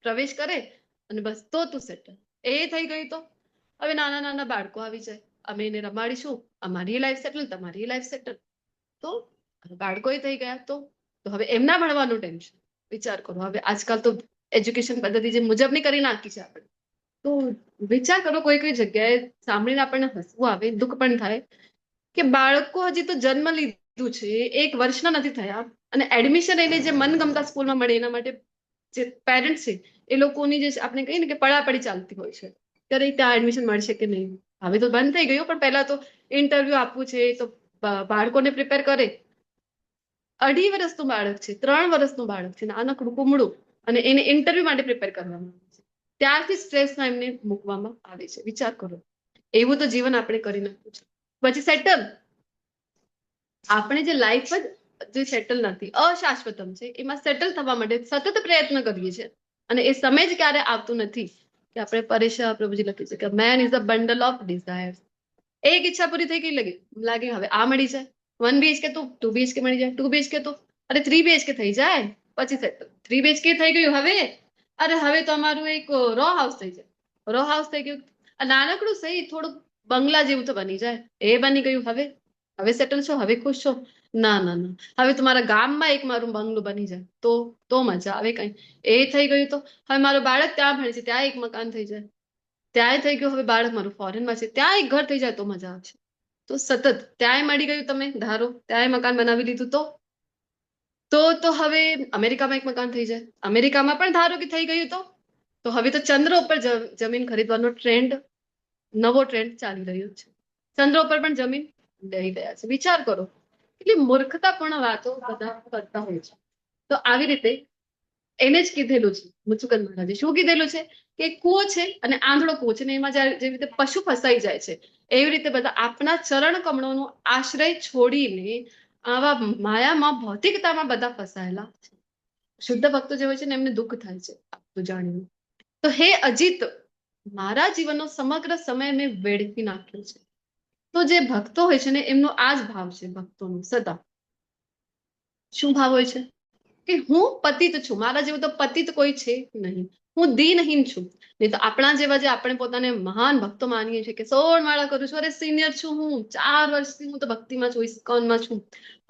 પ્રવેશ કરે, અને બસ તો તું સેટલ. એ થઈ ગયું. તો હવે નાના નાના બાળકો આવી જાય, અમે એને રમાડીશું, અમારી લાઈફ સેટલ, તમારી લાઈફ સેટલ. તો બાળકો થઈ ગયા, તો હવે એમના ભણવાનું ટેન્શન. વિચાર કરો, હવે આજકાલ તો એજ્યુકેશન પદ્ધતિ જે મુજબની કરી નાખી છે આપણે. તો વિચાર કરો, કોઈ જગ્યાએ સાંભળીને આપણને હસવું આવે, દુઃખ પણ થાય કે બાળકો હજી તો જન્મ લીધું છે, 1 વર્ષના નથી થયા, અને એડમિશન એને જે મનગમતા સ્કૂલમાં મળે એના માટે જે પેરેન્ટ્સ છે એ લોકોની જે આપણે કહીએ ને કે પડાપડી ચાલતી હોય છે, ત્યારે ત્યાં એડમિશન મળશે કે નહીં. હવે તો બંધ થઈ ગયું, પણ પહેલા તો ઇન્ટરવ્યુ આપવું છે, તો બાળકોને પ્રિપેર કરે. 2.5 વર્ષનું બાળક છે, 3 વર્ષનું બાળક છે, નાનકડું કુમળું, અને એને ઇન્ટરવ્યુ માટે પ્રિપેર કરવામાં આવે છે. ત્યારથી સ્ટ્રેસમાં એમને મૂકવામાં આવે છે. વિચાર કરો, એવું તો જીવન આપણે કરી નાખ્યું છે. પછી સેટલ, આપણે જે લાઈફ જ જે સેટલ નથી, અશાશ્વતમ છે, એમાં સેટલ થવા માટે સતત પ્રયત્ન કરીએ છીએ, અને એ સમય જ ક્યારે આવતું નથી કે આપણે પરેશાન. પ્રભુજી લખી છે કે main is the bundle of desires. એક ઈચ્છા પૂરી થઈ ગઈ, લાગે હવે આ મળી જાય, 1 BHK તો 2 BHK મળી જાય, 2 BHK તો 3 BHK થઈ જાય, પછી સેટલ. 3 BHK થઈ ગયું, હવે તો અમારું એક રો હાઉસ થઈ જાય. રો હાઉસ થઈ ગયું, નાનકડું સહી થોડુંક બંગલા જેવું તો બની જાય, એ બની ગયું. હવે સેટલ છો, હવે ખુશ છો? ના, હવે તમારા ગામમાં એક મારું બંગલું બની જાય તો મજા આવે. કઈ એ થઈ ગયું. તો હવે મારું બાળક ત્યાં ભણે છે, ત્યાં એક મકાન થઈ જાય. ત્યાંય થઈ ગયું હવે બાળક મારું ફોરેનમાં છે, ત્યાં એક ઘર થઈ જાય તો મજા આવશે. તો સતત ત્યાંય મળી ગયું, તમે ધારો ત્યાંય મકાન બનાવી લીધું, તો હવે અમેરિકામાં એક મકાન થઈ જાય, અમેરિકામાં પણ ધારો કે થઈ ગયું, તો હવે તો ચંદ્ર ઉપર જમીન ખરીદવાનો નવો ટ્રેન્ડ ચાલી રહ્યો છે. ચંદ્ર ઉપર પણ જમીન લઈ રહ્યા છે. વિચાર કરો કેટલી મૂર્ખતાપૂર્ણ વાતો બધા કરતા હોય છે. તો આવી રીતે એને જ કીધેલું છે મુચુકંદ મહારાજે. શું કીધેલું છે કે કૂવો છે અને આંધળો કૂવો છે, ને એમાં જેવી રીતે પશુ ફસાઈ જાય છે, એવી રીતે બધા આપણા ચરણ કમળોનો આશ્રય છોડીને આવા માયામાં ભૌતિકતામાં બધા ફસાયેલા છે. શુદ્ધ ભક્તો જે હોય છે ને એમને દુઃખ થાય છે આ જાણીને. તો હે અજીત, મારા જીવનનો સમગ્ર સમય મેં વેડફી નાખ્યો છે. તો જે ભક્તો હોય છે ને એમનો આ જ ભાવ છે ભક્તોનો સદા. શું ભાવ હોય છે કે હું પતિત છું, મારા જેવું તો પતિત કોઈ છે નહીં, હું દીનહીન છું. નહીં તો આપણા જેવા જે આપણે પોતાને મહાન ભક્તો માનીએ છીએ કે 16 માળા કરું છું, અરે સિનિયર છું હું, 4 વર્ષથી હું તો ભક્તિમાં છું, ઇસ્કોનમાં છું,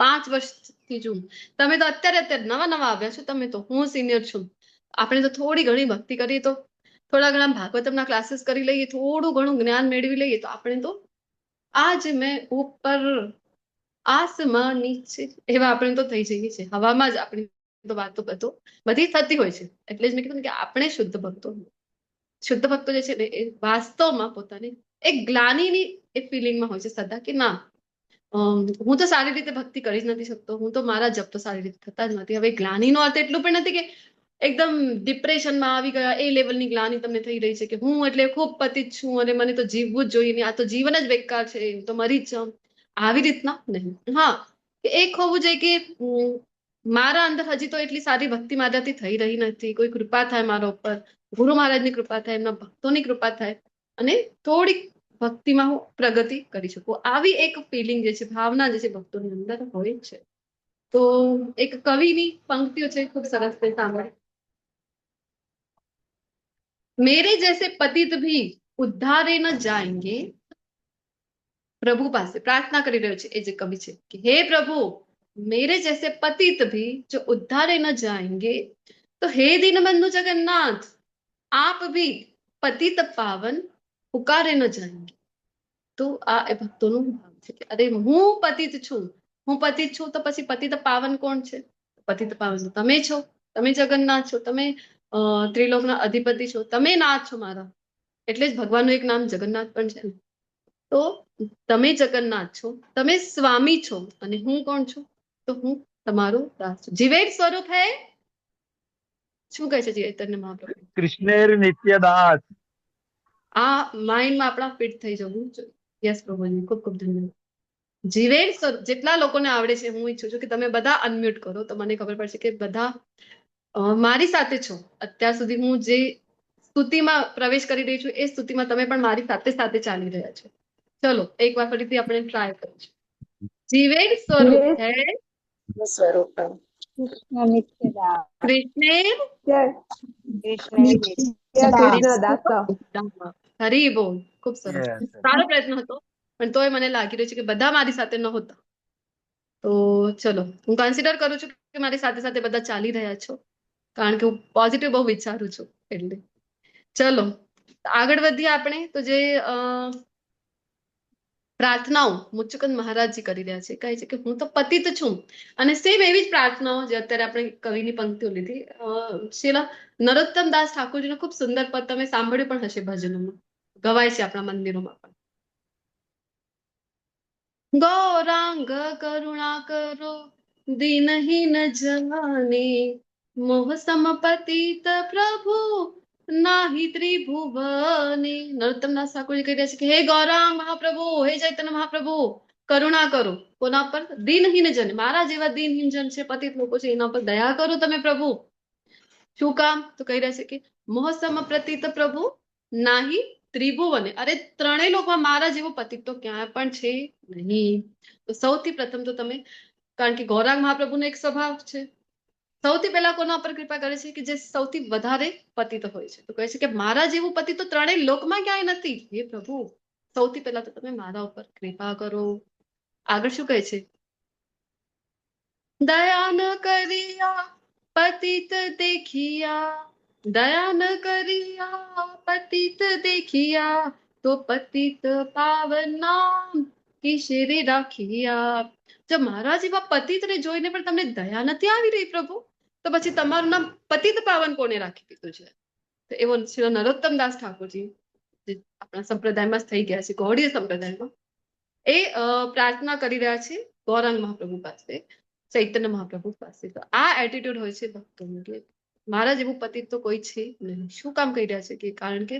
5 વર્ષથી છું, તમે તો અત્યારે નવા આવ્યા છો, તમે તો, હું સિનિયર છું. આપણે તો થોડી ઘણી ભક્તિ કરીએ, તો થોડા ઘણા ભાગવતમના ક્લાસીસ કરી લઈએ, થોડું ઘણું જ્ઞાન મેળવી લઈએ, તો આપણે તો આજ મેં ઉપર આસમાન નીચે એવા આપણે તો થઈ જઈએ છીએ. હવામાં જ આપણી તો વાતો બધી થતી હોય છે. એટલે જ મેં કીધું કે આપણે શુદ્ધ ભક્તો જે છે ને એ વાસ્તવમાં પોતાની એક ગ્લાનીની એ ફિલિંગમાં હોય છે સદા કે ના, હું તો સારી રીતે ભક્તિ કરી જ નથી શકતો, હું તો મારા જપ તો સારી રીતે થતા જ નથી. હવે ગ્લાનીનો અર્થ એટલું પણ નથી કે એકદમ ડિપ્રેશનમાં આવી ગયા એ લેવલની ગ્લાની તમને થઈ રહી છે કે હું એટલે ખૂબ પતિત છું અને મને તો જીવવું જ જોઈએ, આ તો જીવન જ બેકાર છે, હું તો મરી જ જાઉં, આવી રીતના નહીં. હા, એક હોવું જોઈએ કે મારા અંદર હજી તો એટલી સારી ભક્તિ મારાથી થઈ રહી નથી, કોઈ કૃપા થાય મારા ઉપર, ગુરુ મહારાજની કૃપા થાય, એમના ભક્તોની કૃપા થાય અને થોડીક ભક્તિમાં હું પ્રગતિ કરી શકું. આવી એક ફિલિંગ જે છે, ભાવના જે છે ભક્તોની અંદર હોય છે. તો એક કવિની પંક્તિઓ છે, ખૂબ સરસ છે, સાંભળો. मेरे जैसे पतित भी उद्धारे न जाएंगे, प्रभु પાસે પ્રાર્થના કરી રહ્યો છે એ જે કવિ છે કે હે પ્રભુ, मेरे जैसे पतित भी जो उद्धारे न जाएंगे, तो हे दीनबंधु जगन्नाथ, आप भी पतित पावन पुकारे न जाएंगे. તો આ એ ભક્તોનું ભાવ છે કે અરે હું પતિત છું, તો પછી પતિત પાવન કોણ છે? પતિત પાવન તો તમે છો, તમે જગન્નાથ છો, તમે ત્રિલોકના અધિપતિ છો, તમે નાથ છો મારા. એટલે જ ભગવાનનું એક નામ જગન્નાથ પણ છે. તો તમે જગન્નાથ છો, તમે સ્વામી છો, અને હું કોણ છું? તો હું તમારો દાસ છું. જીવેર સ્વરૂપ હે, શું કહે છે ચૈતન્ય મહાપ્રભુ? કૃષ્ણેર નિત્યદાસ. આ માઇન્ડમાં આપણા ફિટ થઈ જવું જોઈએ. યસ પ્રભુજી, ખૂબ ખૂબ ધન્યવાદ. જીવેર સ્વરૂપ જેટલા લોકોને આવડે છે, હું ઈચ્છું છું કે તમે બધા અનમ્યુટ કરો, તો મને ખબર પડશે કે બધા મારી સાથે છો. અત્યાર સુધી હું જે સ્તુતિમાં પ્રવેશ કરી રહી છું એ સ્તુતિમાં તમે પણ મારી સાથે સાથે ચાલી રહ્યા છો. ચલો એકવાર ફરીથી આપણે ટ્રાય કરીશું. જીવેર સ્વરૂપ હે સ્વરૂપ કૃષ્ણ નિત્યદાસ. કૃષ્ણેર નિત્યદાસ. હરી બોલ. ખૂબ સરસ, Yes. સારો પ્રયત્ન હતો, પણ તોય મને લાગી રહ્યું છે કે બધા મારી સાથે નહોતા. તો ચલો, હું કન્સિડર કરું છું કે મારી સાથે સાથે બધા ચાલી રહ્યા છો, કારણ કે હું પોઝિટિવ બહુ વિચારું છું. એટલે ચલો આગળ વધીએ આપણે. તો જે પ્રાર્થનાઓ મુચુકંદ મહારાજજી કરી રહ્યા છે, કહે છે કે હું તો પતિત છું, અને સેમ એવી જ પ્રાર્થનાઓ જે અત્યારે આપણે કવિની પંક્તિઓ લીધી, શ્રીલા નરોત્તમ દાસ ઠાકોરજીનો ખૂબ સુંદર પદ તમે સાંભળ્યું પણ હશે, ભજનોમાં ગવાય છે આપણા મંદિરોમાં પણ. गौरांग करुणा करो दीनहीन जाने, मोह समपतित प्रभु नाही त्रिभुवने. નરોત્તમદાસ ઠાકોરજી કહી રહ્યા છે કે હે ગૌરાંગ મહાપ્રભુ, હે ચૈતન્ય મહાપ્રભુ, કરુણા કરો. કોના પર? દીનહીન જન, મારા જેવા દીનહીન જન છે, પતિત લોકો છે, એના પર દયા કરો તમે પ્રભુ. શું કામ? તો કહી રહ્યા છે કે મોહ સમપ્રતિત પ્રભુ નાહી ત્રિભુવને, અરે ત્રણેય લોકમાં મારા જેવો પતિત તો ક્યાંય પણ છે નહીં. તો સૌથી પ્રથમ તો તમે, કારણ કે ગૌરાંગ મહાપ્રભુનો એક સ્વભાવ છે, સૌથી પહેલા કોના પર કૃપા કરે છે કે જે સૌથી વધારે પતિત હોય છે. તો કહે છે કે મારા જેવું પતિ તો ત્રણેય લોકમાં ક્યાંય નથી. હે પ્રભુ, સૌથી પહેલા તો તમે મારા ઉપર કૃપા કરો. આગળ શું કહે છે? દયા ન કરિયા પતિત દેખિયા, દયા ન કરિયા પતિત દેખિયા તો પતિત પાવન નામ કિસે રે રાખિયા. જો મારા જેવા પતિતને જોઈને પણ તમને દયા નથી આવી રહી પ્રભુ, તો પછી તમારું નામ પતિત પાવન કોને રાખી દીધું છે? તો એવો શ્રી નરોત્તમ દાસ ઠાકોરજી, જે આપણા સંપ્રદાયમાં થઈ ગયા છે, ગૌડીય સંપ્રદાયમાં, એ પ્રાર્થના કરી રહ્યા છે ગૌરાંગ મહાપ્રભુ પાસે, ચૈતન્ય મહાપ્રભુ પાસે. તો આ એટીટ્યુડ હોય છે ભક્તોનું કે મારા જેવું પતિત તો કોઈ છે નહીં. શું કામ કહી રહ્યા છે? કે કારણ કે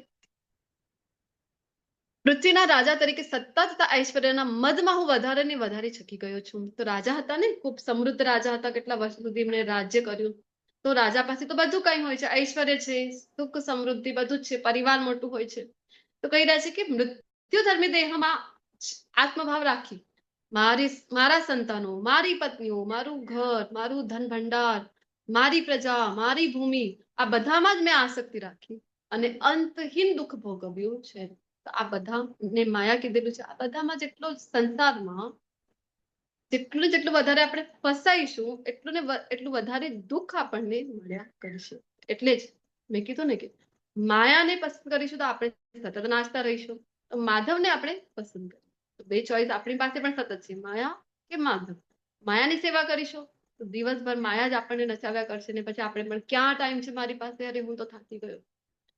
પૃથ્વીના રાજા તરીકે સત્તા તથા ઐશ્વર્યના મદમાં હું વધારે ને વધારે છકી ગયો છું. તો રાજા હતા ને, ખૂબ સમૃદ્ધ રાજા હતા, કેટલા વર્ષ સુધી એમણે રાજ્ય કર્યું. તો રાજા પાસે તો બધું કઈ હોય છે, ઐશ્વર્ય છે, સુખ સમૃદ્ધિ બધું જ છે, પરિવાર મોટું હોય છે. તો કહી રહ્યા છે કે મૃત્યુ ધર્મી દેહમાં આત્મભાવ રાખી મારા સંતાનો, મારી પત્નીઓ, મારું ઘર, મારું ધન ભંડાર, મારી પ્રજા, મારી ભૂમિ, આ બધામાં જ મેં આસક્તિ રાખી અને અંતહીન દુઃખ ભોગવ્યું છે. તો આ બધાને માયા કીધેલું છે. આ બધામાં જેટલો સંસારમાં જેટલું વધારે આપણે ફસાઈશું એટલું વધારે દુઃખ આપણને મળ્યા કરશે. એટલે જ મેં કીધું ને કે માયાને પસંદ કરીશું તો આપણે સતત નાચતા રહીશું. તો માધવને આપણે પસંદ કરીશું. તો બે ચોઈસ આપણી પાસે પણ સતત છે, માયા કે માધવ. માયાની સેવા કરીશું તો દિવસભર માયા જ આપણને નચાવ્યા કરશે ને પછી આપણે પણ ક્યાં ટાઈમ છે મારી પાસે, અરે હું તો થાકી ગયો,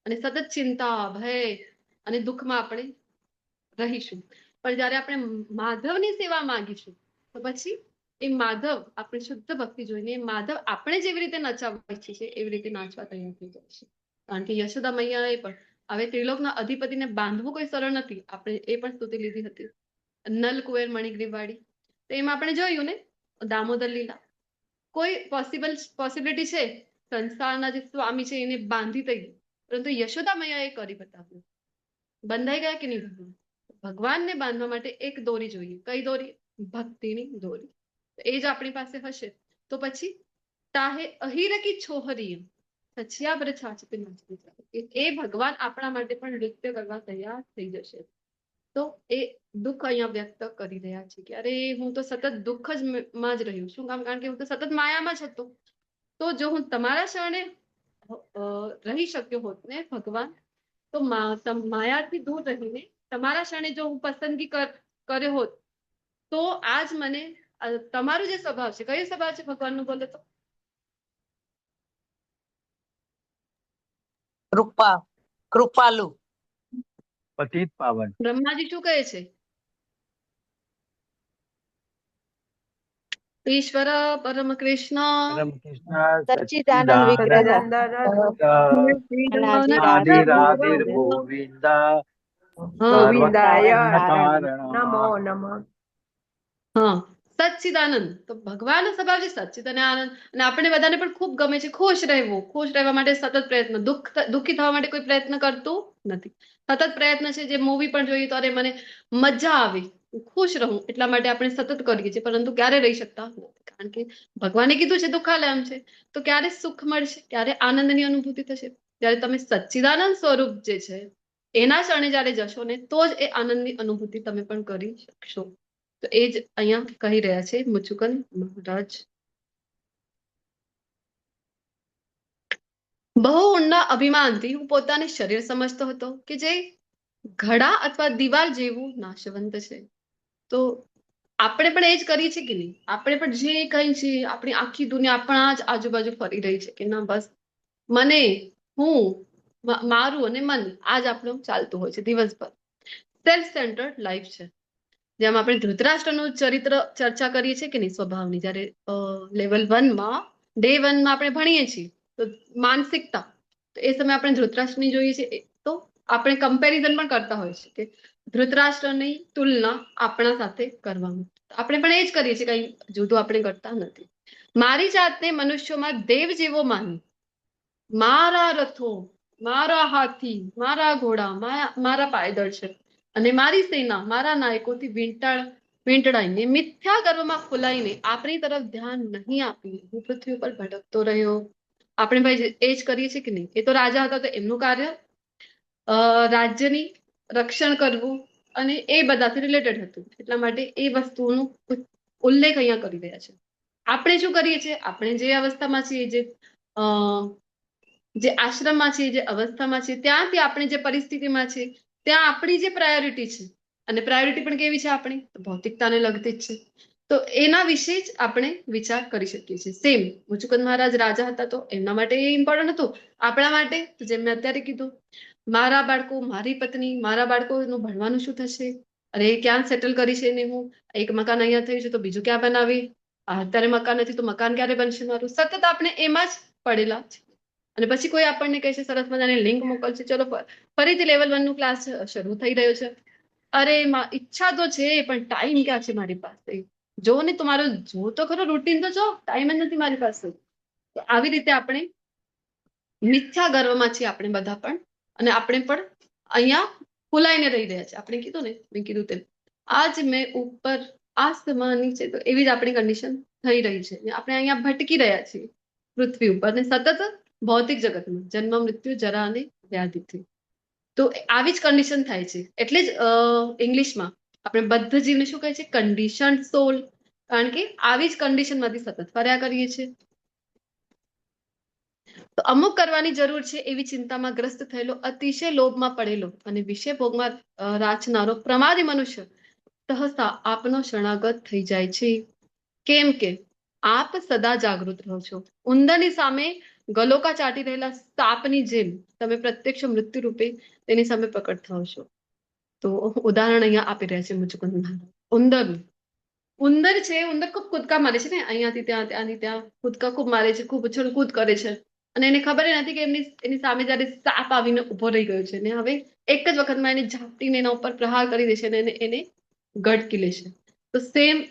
અને સતત ચિંતા, ભય અને દુઃખમાં આપણે રહીશું. પણ જયારે આપણે માધવની સેવા માંગીશું તો પછી એ માધવ આપણે શુદ્ધ ભક્તિ જોઈને માધવ આપણે જેવી રીતે નચાવવા ઈચ્છે છે એવી રીતે નાચવા તૈયાર થઈ જાય છે. કારણ કે યશોદા મૈયાએ પણ હવે ત્રિલોકના અધિપતિને બાંધવું કોઈ સરળ નથી. આપણે એ પણ સ્તુતિ લીધી હતી નલ કુંવર મણિગ્રીવવાળી. તો એમાં આપણે જોયું ને દામોદર લીલા, કોઈ પોસિબિલિટી છે સંસારના જે સ્વામી છે એને બાંધી થઈ ગયું, પરંતુ યશોદા મૈયાએ કરી બતાવ્યું. બંધાઈ ગયા કે નહીં ભગવાન? ભગવાનને બાંધવા માટે એક દોરી જોઈએ. કઈ દોરી? ભક્તિની દોરી. એ જ આપણી પાસે હશે તો પછી તાહે અહીર કી છોહરી સચિયા બ્ર છાછપે નાચતી જાય. એ ભગવાન આપણા માટે પણ નૃત્ય કરવા તૈયાર થઈ જશે. તો એ દુઃખ અહીંયા વ્યક્ત કરી રહ્યા છે કે અરે હું તો સતત દુઃખ જ માં જ રહ્યું. શું કામ? કારણ કે હું તો સતત માયામાં જ હતો. તો જો હું તમારા શરણે રહી શક્યો હોત ને ભગવાન, તો માયાથી દૂર રહીને તમારા શરણે જો હું પસંદગી કર્યો હોત તો આજ મને તમારું જે સ્વભાવ છે, કયો સ્વભાવ છે ભગવાનનું બોલે તો? કૃપાલુ. પતિત પાવન. બ્રહ્માજી શું કહે છે? ઈશ્વર પરમ કૃષ્ણ પરમ કૃષ્ણ સચ્ચિદાનંદ સચ્ચિદાનંદ વિગ્રહ આદિરાદિર ગોવિંદા ગોવિંદાય કારણમ. નમો નમઃ. હા, સચ્ચિદાનંદ. તો ભગવાનનો સ્વભાવ છે સચ્ચિદ અને આનંદ. અને આપણે બધાને પણ ખૂબ ગમે છે ખુશ રહેવું. ખુશ રહેવા માટે સતત પ્રયત્ન. દુઃખી થવા માટે કોઈ પ્રયત્ન કરતું નથી. સતત પ્રયત્ન છે. જે મૂવી પણ જોઈએ તો અરે મને મજા આવે, ખુશ રહું, એટલા માટે આપણે સતત કરીએ છીએ, પરંતુ ક્યારે રહી શકતા નથી. કારણ કે ભગવાને કીધું છે દુઃખાલયમ છે. તો ક્યારે સુખ મળશે, ક્યારે આનંદની અનુભૂતિ થશે? જ્યારે તમે સચ્ચિદાનંદ સ્વરૂપ જે છે એના શરણે જયારે જશો ને તો જ એ આનંદની અનુભૂતિ તમે પણ કરી શકશો. તો એ જ અહીંયા કહી રહ્યા છે મુચુકંદ મહારાજ. બહુ ઊંડા અભિમાનથી હું પોતાને શરીર સમજતો હતો કે જે ઘડા અથવા દિવાલ જેવું નાશવંત છે. તો આપણે પણ એ જ કરીએ છીએ કે નહીં? આપણે પણ જે કઈ છે આપણી આખી દુનિયા આપણા જ આજુબાજુ ફરી રહી છે કે ના બસ મને, હું, મારું અને મન, આ જ આપણું ચાલતું હોય છે દિવસભર. સેલ્ફ સેન્ટર્ડ લાઈફ છે. જેમ આપણે ધૃતરાષ્ટ્રનું ચરિત્ર ચર્ચા કરીએ છીએ કે નહીં સ્વભાવની, જયારે લેવલ 1માં ડે 1માં આપણે ભણીએ છીએ તો માનસિકતા, તો એ સમયે આપણે ધૃતરાષ્ટ્રની જોઈએ છીએ તો આપણે કમ્પેરિઝન પણ કરતા હોય છે કે ધૃતરાષ્ટ્રની તુલના આપણા સાથે કરવામાં. આપણે પણ એ જ કરીએ છીએ, કઈ જુદું આપણે કરતા નથી. મારી જાતને મનુષ્યોમાં દેવ જેવો માની મારા રથો, મારા હાથી, મારા ઘોડા, મારા પાયદળ છે અને મારી સેના મારા નાયકોથી વીંટળાઈને મિથ્યા ગર્વમાં ફૂલાઈને આપણી તરફ ધ્યાન નહીં આપીને હું પૃથ્વી ઉપર ભટકતો રહ્યો. આપણે ભાઈ એ જ કરીએ છીએ કે નહીં? એ તો રાજા હતા તો એમનું કાર્ય રાજ્યની રક્ષણ કરવું અને એ બધાથી રિલેટેડ હતું. એટલા માટે એ વસ્તુનો ઉલ્લેખ અહીંયા કરી રહ્યા છે. આપણે શું કરીએ છીએ? આપણે જે અવસ્થામાં છીએ, જે જે આશ્રમમાં છે, જે અવસ્થામાં છે, ત્યાંથી આપણે જે પરિસ્થિતિમાં છે, ત્યાં આપણી જે પ્રાયોરિટી છે, અને પ્રાયોરિટી પણ કેવી છે આપણી? તો ભૌતિકતાને લગતી જ છે. તો એના વિશે જ આપણે વિચાર કરી શકીએ છીએ. સેમ મુચુકંદ મહારાજ રાજા હતા તો એમના માટે એ ઇમ્પોર્ટન્ટ હતું. આપણા માટે તો જેમ મેં અત્યારે કીધું, મારા બાળકો, મારી પત્ની, મારા બાળકોનું ભણવાનું શું થશે? અરે એ ક્યાં સેટલ કરી છે ને હું એક મકાન અહીંયા થયું છે તો બીજું ક્યાં બનાવી? અત્યારે મકાન નથી તો મકાન ક્યારે બનશે મારું? સતત આપણે એમાં જ પડેલા છે. અને પછી કોઈ આપણને કહે છે સરસ મજાની લિંક મોકલશે, ચલો ફરીથી લેવલ 1 નું ક્લાસ શરૂ થઈ રહ્યો છે. અરે ઈચ્છા તો છે પણ ટાઈમ ક્યાં છે મારી પાસે? જો ને તમારો જો તો ખરો રૂટીન તો જો, ટાઈમ જ નથી મારી પાસે. તો આવી રીતે આપણે મિથ્યા ગર્વમાં છીએ આપણે બધા પણ, અને આપણે પણ અહીંયા ફૂલાઈને રહી રહ્યા છે. આપણે કીધું ને, મેં કીધું તેમ આજ મેં ઉપર આસમાન નીચે, તો એવી જ આપણી કન્ડિશન થઈ રહી છે. આપણે અહીંયા ભટકી રહ્યા છીએ પૃથ્વી ઉપર ને સતત ભૌતિક જગતમાં જન્મ, મૃત્યુ, જરા અને વ્યાધિથી. તો આવી જ કન્ડિશન થાય છે. એટલે જ ઇંગ્લિશમાં આપણે બધા જીવને શું કહે છે? કન્ડિશન સોલ. કારણ કે આવી જ કન્ડિશનમાંથી સતત ફર્યા કરીએ છીએ. તો અમુક કરવાની જરૂર છે એવી ચિંતામાં ગ્રસ્ત થયેલો, અતિશય લોભમાં પડેલો અને વિષય ભોગમાં રાચનારો પ્રમાદી મનુષ્ય સહસા આપનો શરણાગત થઈ જાય છે. કેમ કે આપ સદા જાગૃત રહો છો. ઉંદરની સામે ગલોકા ચાટી રહેલા સાપની જેમ તમે પ્રત્યક્ષ મૃત્યુ રૂપે તેની સામે પ્રકટ થાઓ છો. તો ઉદાહરણ અહીંયા આપી રહ્યા છે મુચુકુંદ મહારાજ. ઉંદરનું, ઉંદર છે, ઉંદર ખૂબ કૂદકા મારે છે ને, અહીંયાથી ત્યાં, ત્યાંથી ત્યાં કૂદકા ખૂબ મારે છે, ખૂબ ઉછળકૂદ કરે છે. અને એને ખબર નથી કે એની સામે જયારે સાપ આવીને ઉભો રહી ગયો છે ને હવે એક જ વખતમાં એને ઝાપટીને એના ઉપર પ્રહાર કરી દે છે અને એને ગટકી લે છે. તો સેમ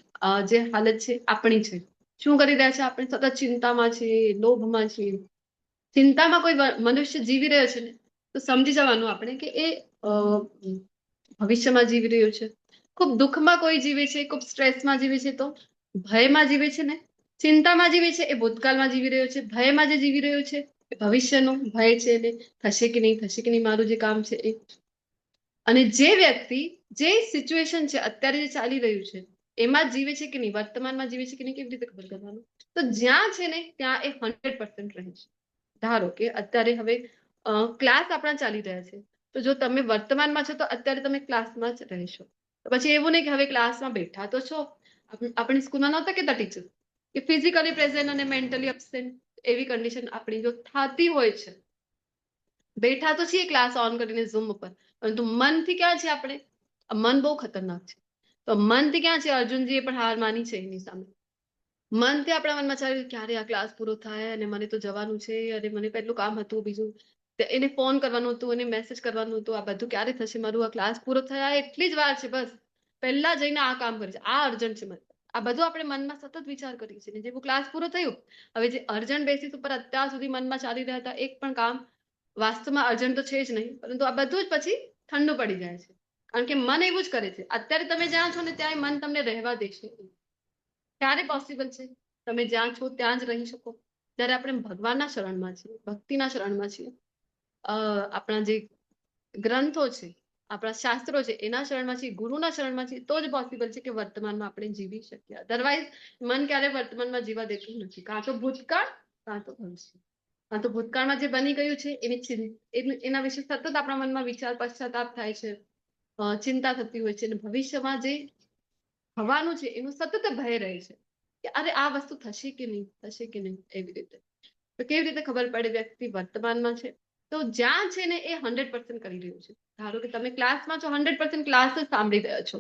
જે હાલત છે આપણી છે. શું કરી રહ્યા છે આપણે? સતત ચિંતામાં છે, લોભમાં છે. ચિંતામાં કોઈ મનુષ્ય જીવી રહ્યો છે ને તો સમજી જવાનું આપણે કે એ ભવિષ્યમાં જીવી રહ્યો છે. ખૂબ દુઃખમાં કોઈ જીવે છે, ખૂબ સ્ટ્રેસમાં જીવે છે, તો ભયમાં જીવે છે ને, ચિંતામાં જીવે છે એ ભૂતકાળમાં જીવી રહ્યો છે, ભયમાં જે જીવી રહ્યો છે એ ભવિષ્યનો ભય છે એને થશે કે નહીં, થશે કે નહીં મારું જે કામ છે એ. અને જે વ્યક્તિ જે સિચ્યુએશન છે અત્યારે જે ચાલી રહ્યું છે એમાં જ જીવે છે કે નહીં, વર્તમાનમાં જીવે છે કે નહીં, કેવી રીતે ખબર કરવાનું? તો જ્યાં છે ને ત્યાં એ 100% રહે છે. ધારો કે અત્યારે હવે ક્લાસ આપણા ચાલી રહ્યા છે, તો જો તમે વર્તમાનમાં છો તો અત્યારે તમે ક્લાસમાં જ રહેશો. તો પછી એવું નહીં કે હવે ક્લાસમાં બેઠા તો છો, આપણે સ્કૂલમાં નહોતા કેતા ટીચર કે ફિઝિકલી પ્રેઝન્ટ અને મેન્ટલી અબસેન્ટ, એવી કન્ડિશન આપણી જો થતી હોય છે. બેઠા તો છીએ ક્લાસ ઓન કરીને ઝૂમ ઉપર, પરંતુ મનથી ક્યાં છે આપણે? મન બહુ ખતરનાક છે. તો મનથી ક્યાં છે? અર્જુનજીએ પણ હાર માની છે એની સામે. મનથી આપણા મનમાં ચાલે ક્યારે આ ક્લાસ પૂરો થાય અને મને તો જવાનું છે, અને મને કેટલું કામ હતું બીજું, એને ફોન કરવાનું હતું, એને મેસેજ કરવાનું હતું, આ બધું ક્યારે થશે મારું? આ ક્લાસ પૂરો થયા એટલી જ વાર છે, બસ પહેલા જઈને આ કામ કરીશ, આ અર્જન્ટ છે મારે. આ બધું આપણે મનમાં સતત વિચાર કરીએ છીએ. જેવું ક્લાસ પૂરો થયું, હવે જે અર્જન્ટ બેસિસ ઉપર અત્યાર સુધી મનમાં ચાલી રહ્યા હતા એક પણ કામ વાસ્તવમાં અર્જન્ટ તો છે જ નહીં, પરંતુ આ બધું જ પછી ઠંડુ પડી જાય છે. કારણ કે મન એવું જ કરે છે. અત્યારે તમે જ્યાં છો ને ત્યાં મન તમને રહેવા દેશે. ક્યારે પોસિબલ છે તમે જ્યાં છો ત્યાં જ રહી શકો? જ્યારે આપણે ભગવાનના શરણમાં છીએ, ભક્તિના શરણમાં છીએ, આપણા જે ગ્રંથો છે, આપણા શાસ્ત્રો છે એના શરણમાં છીએ, ગુરુના શરણમાં છીએ, તો જ પોસિબલ છે કે વર્તમાનમાં આપણે જીવી શકીએ. અધરવાઇઝ મન ક્યારે વર્તમાનમાં જીવા દેતું નથી. કાં તો ભૂતકાળ, કાં તો ભવિષ્ય. કાં તો ભૂતકાળમાં જે બની ગયું છે એના વિશે સતત આપણા મનમાં વિચાર, પશ્ચાતાપ થાય છે, ચિંતા થતી હોય છે, અને ભવિષ્યમાં જે થવાનું છે એનું સતત ભય રહે છે કે અરે આ વસ્તુ થશે કે નહીં, થશે કે નહીં. એવી રીતે તો કેવી રીતે ખબર પડે વ્યક્તિ વર્તમાનમાં છે? તો જ્યાં છે ને એ 100% કરી રહ્યું છે. ધારો કે તમે ક્લાસમાં છો, 100% ક્લાસ જ સાંભળી રહ્યા છો.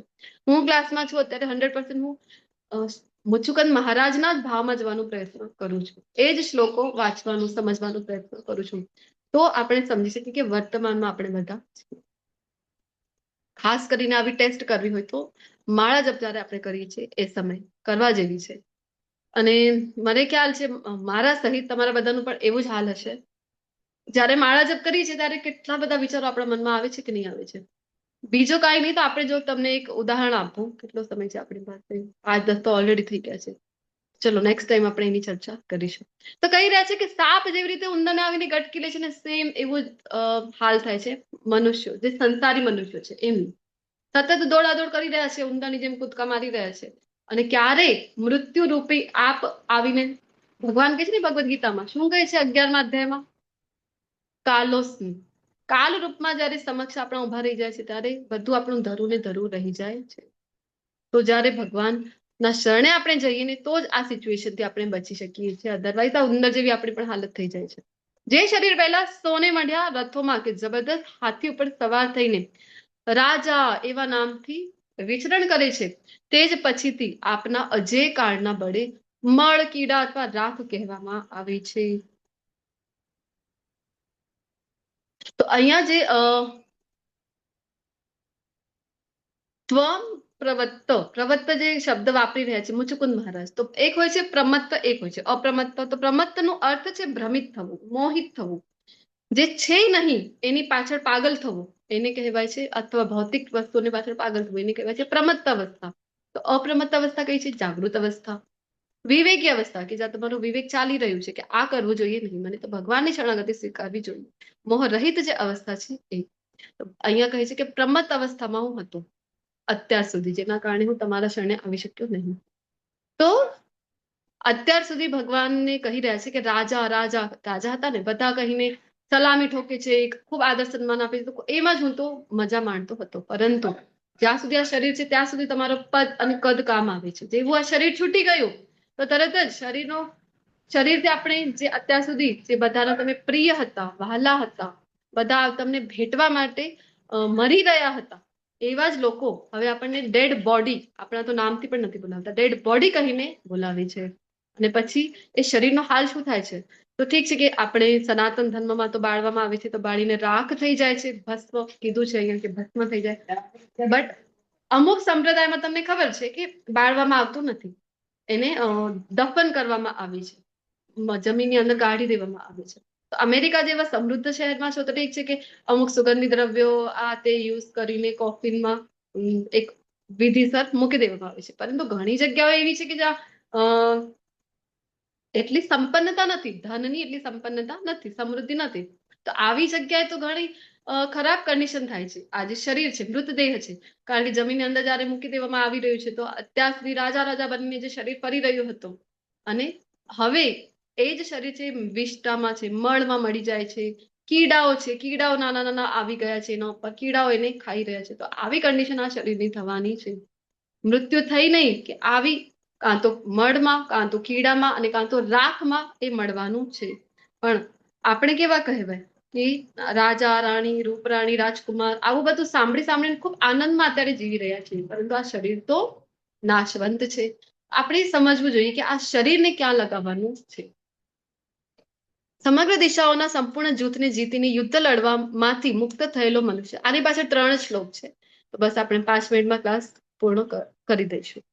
હું ક્લાસમાં છું અત્યારે, 100% હું મુચુકંદ મહારાજના જ ભાવમાં જવાનો પ્રયત્ન કરું છું. એ જ શ્લોકો વાંચવાનું, સમજવાનો પ્રયત્ન કરું છું. તો આપણે સમજી શકીએ કે વર્તમાનમાં આપણે બધા છીએ. ખાસ કરીને આવી ટેસ્ટ કરવી હોય તો માળા જપ જ્યારે આપણે કરીએ છીએ એ સમય કરવા જેવી છે. અને મને ખ્યાલ છે મારા સહિત તમારા બધાનું પણ એવું જ હાલ હશે. જ્યારે માળા જપ કરીએ છીએ ત્યારે કેટલા બધા વિચારો આપણા મનમાં આવે છે કે નહીં આવે છે. બીજો કાંઈ નહીં તો આપણે જો તમને એક ઉદાહરણ આપું, કેટલો સમય છે આપણી પાસે? 5-10 તો ઓલરેડી થઈ ગયા છે. ચલો નેક્સ્ટ ટાઈમ આપણે એની ચર્ચા કરીશું. તો કહી રહ્યા છે કે સાપ જેવી રીતે ઉંદરને આવીને ગટકી લે છે ને, સેમ એવું જ હાલ થાય છે મનુષ્યો, જે સંસારી મનુષ્યો છે એમનું. સતત દોડાદોડ કરી રહ્યા છે, ઉંદરની જેમ કૂદકા મારી રહ્યા છે, અને ક્યારે મૃત્યુ રૂપી આપ આવીને, ભગવાન કહે છે ને ભગવદ ગીતામાં, શું કહે છે 11મા અધ્યાયમાં? કાલોસ્મી. કાલ રૂપમાં જયારે સમક્ષ આપણા ઉભા રહી જાય છે ત્યારે બધું આપણું ધરું ને ધરું રહી જાય છે. તો જયારે ભગવાનના શરણે આપણે જઈએ ને તો જ આ સિચ્યુએશન થી આપણે બચી શકીએ છીએ. અધરવાઇઝ આ ઉંદર જેવી આપણી પણ હાલત થઈ જાય છે. જે શરીર પહેલા સોને મળ્યા રથોમાં કે જબરદસ્ત હાથી ઉપર સવાર થઈને રાજા એવા નામથી વિચરણ કરે છે તે જ પછીથી આપના અજય કાળના બળે મળ કીડા અથવા રાખ કહેવામાં આવે છે. તો અહીંયા જે ત્વમ પ્રવત્ત જે શબ્દ વાપરી રહ્યા છે મુચુકુંદ મહારાજ, તો એક હોય છે પ્રમત્ત, એક હોય છે અપ્રમત્ત. તો પ્રમત્ત નો અર્થ છે ભ્રમિત થવું, મોહિત થવું, જે છે નહીં એની પાછળ પાગલ થવું એને કહેવાય છે, અથવા ભૌતિક વસ્તુની પાછળ પાગલ થવું એને કહેવાય છે પ્રમત્ત અવસ્થા. તો અપ્રમત્ત અવસ્થા કઈ છે? જાગૃત અવસ્થા. વિવેકી અવસ્થા કે જ્યાં તમારું વિવેક ચાલી રહ્યું છે કે આ કરવું જોઈએ નહીં, મને તો ભગવાનની શરણાગતિ સ્વીકારવી જોઈએ, મોહ રહિત જે અવસ્થા છે એ. તો અહીંયા કહે છે કે પ્રમત્ત અવસ્થામાં હું હતો અત્યાર સુધી, જેના કારણે હું તમારા શરણે આવી શક્યો નહીં. તો અત્યાર સુધી ભગવાનને કહી રહ્યા છે કે રાજા રાજા રાજા હતા ને, બધા કહીને સલામી ઠોકે છે, ખૂબ આદર સન્માન આપે છે, તો એમાં જ હું તો મજા માણતો હતો. પરંતુ જ્યાં સુધી આ શરીર છે ત્યાં સુધી તમારો પદ અને કદ કામ આવે છે. જેવું આ શરીર છૂટી ગયું તો તરત જ શરીરથી આપણે જે અત્યાર સુધી જે બધાના તમે પ્રિય હતા, વહાલા હતા, બધા તમને ભેટવા માટે મરી રહ્યા હતા, એવા જ લોકો હવે આપણને ડેડ બોડી, આપણા તો નામથી પણ નથી બોલાવતા, ડેડ બોડી કહીને બોલાવે છે. અને પછી એ શરીરનો હાલ શું થાય છે? તો ઠીક છે કે આપણે સનાતન ધર્મમાં તો બાળવામાં આવે છે, તો બાળીને રાખ થઈ જાય છે, ભસ્મ કીધું છે અહીંયા કે ભસ્મ થઈ જાય. બટ અમુક સંપ્રદાયમાં તમને ખબર છે કે બાળવામાં આવતું નથી, એને દફન કરવામાં આવે છે, જમીનની અંદર ગાળી દેવામાં આવે છે. તો અમેરિકા જેવા સમૃદ્ધ શહેરમાં છો તો ઠીક છે કે અમુક સુગંધી દ્રવ્યો આ તે યુઝ કરીને કોફિનમાં એક વિધિસર મૂકી દેવામાં આવે છે. પરંતુ ઘણી જગ્યાઓ એવી છે કે જ્યાં એટલી સંપન્નતા નથી, ધનની એટલી સંપન્નતા નથી, સમૃદ્ધિ નથી. તો આવી જગ્યાએ તો ઘણી ખરાબ કન્ડિશન થાય છે. આ જે શરીર છે મૃતદેહ છે, કારણ કે જમીનની અંદર જયારે મૂકી દેવામાં આવી રહ્યું છે તો અત્યાર સુધી રાજા રાજા બનીને જે શરીર ફરી રહ્યું હતું, અને હવે એ જ શરીર છે વિષ્ટામાં છે, મળમાં મળી જાય છે, કીડાઓ છે, કીડાઓ નાના નાના આવી ગયા છે એના ઉપર, કીડાઓ એને ખાઈ રહ્યા છે. તો આવી કન્ડિશન આ શરીરની થવાની છે. મૃત્યુ થઈ નહીં કે આવી કાં તો મળમાં, કાં તો કીડામાં, અને કાં તો રાખમાં એ મળવાનું છે. પણ આપણે કેવા કહેવાય કે રાજા રાણી, રૂપરાણી, રાજકુમાર, આવું બધું સાંભળી સાંભળીને ખૂબ આનંદમાં અત્યારે જીવી રહ્યા છીએ, પરંતુ આ શરીર તો નાશવંત છે. આપણે સમજવું જોઈએ કે આ શરીરને ક્યાં લગાવવાનું છે. સમગ્ર દિશાઓના સંપૂર્ણ જૂથને જીતીને યુદ્ધ લડવામાંથી મુક્ત થયેલો મનુષ્ય. આની પાછળ 3 જ શ્લોક છે, તો બસ આપણે 5 મિનિટમાં ક્લાસ પૂર્ણ કરી દઈશું.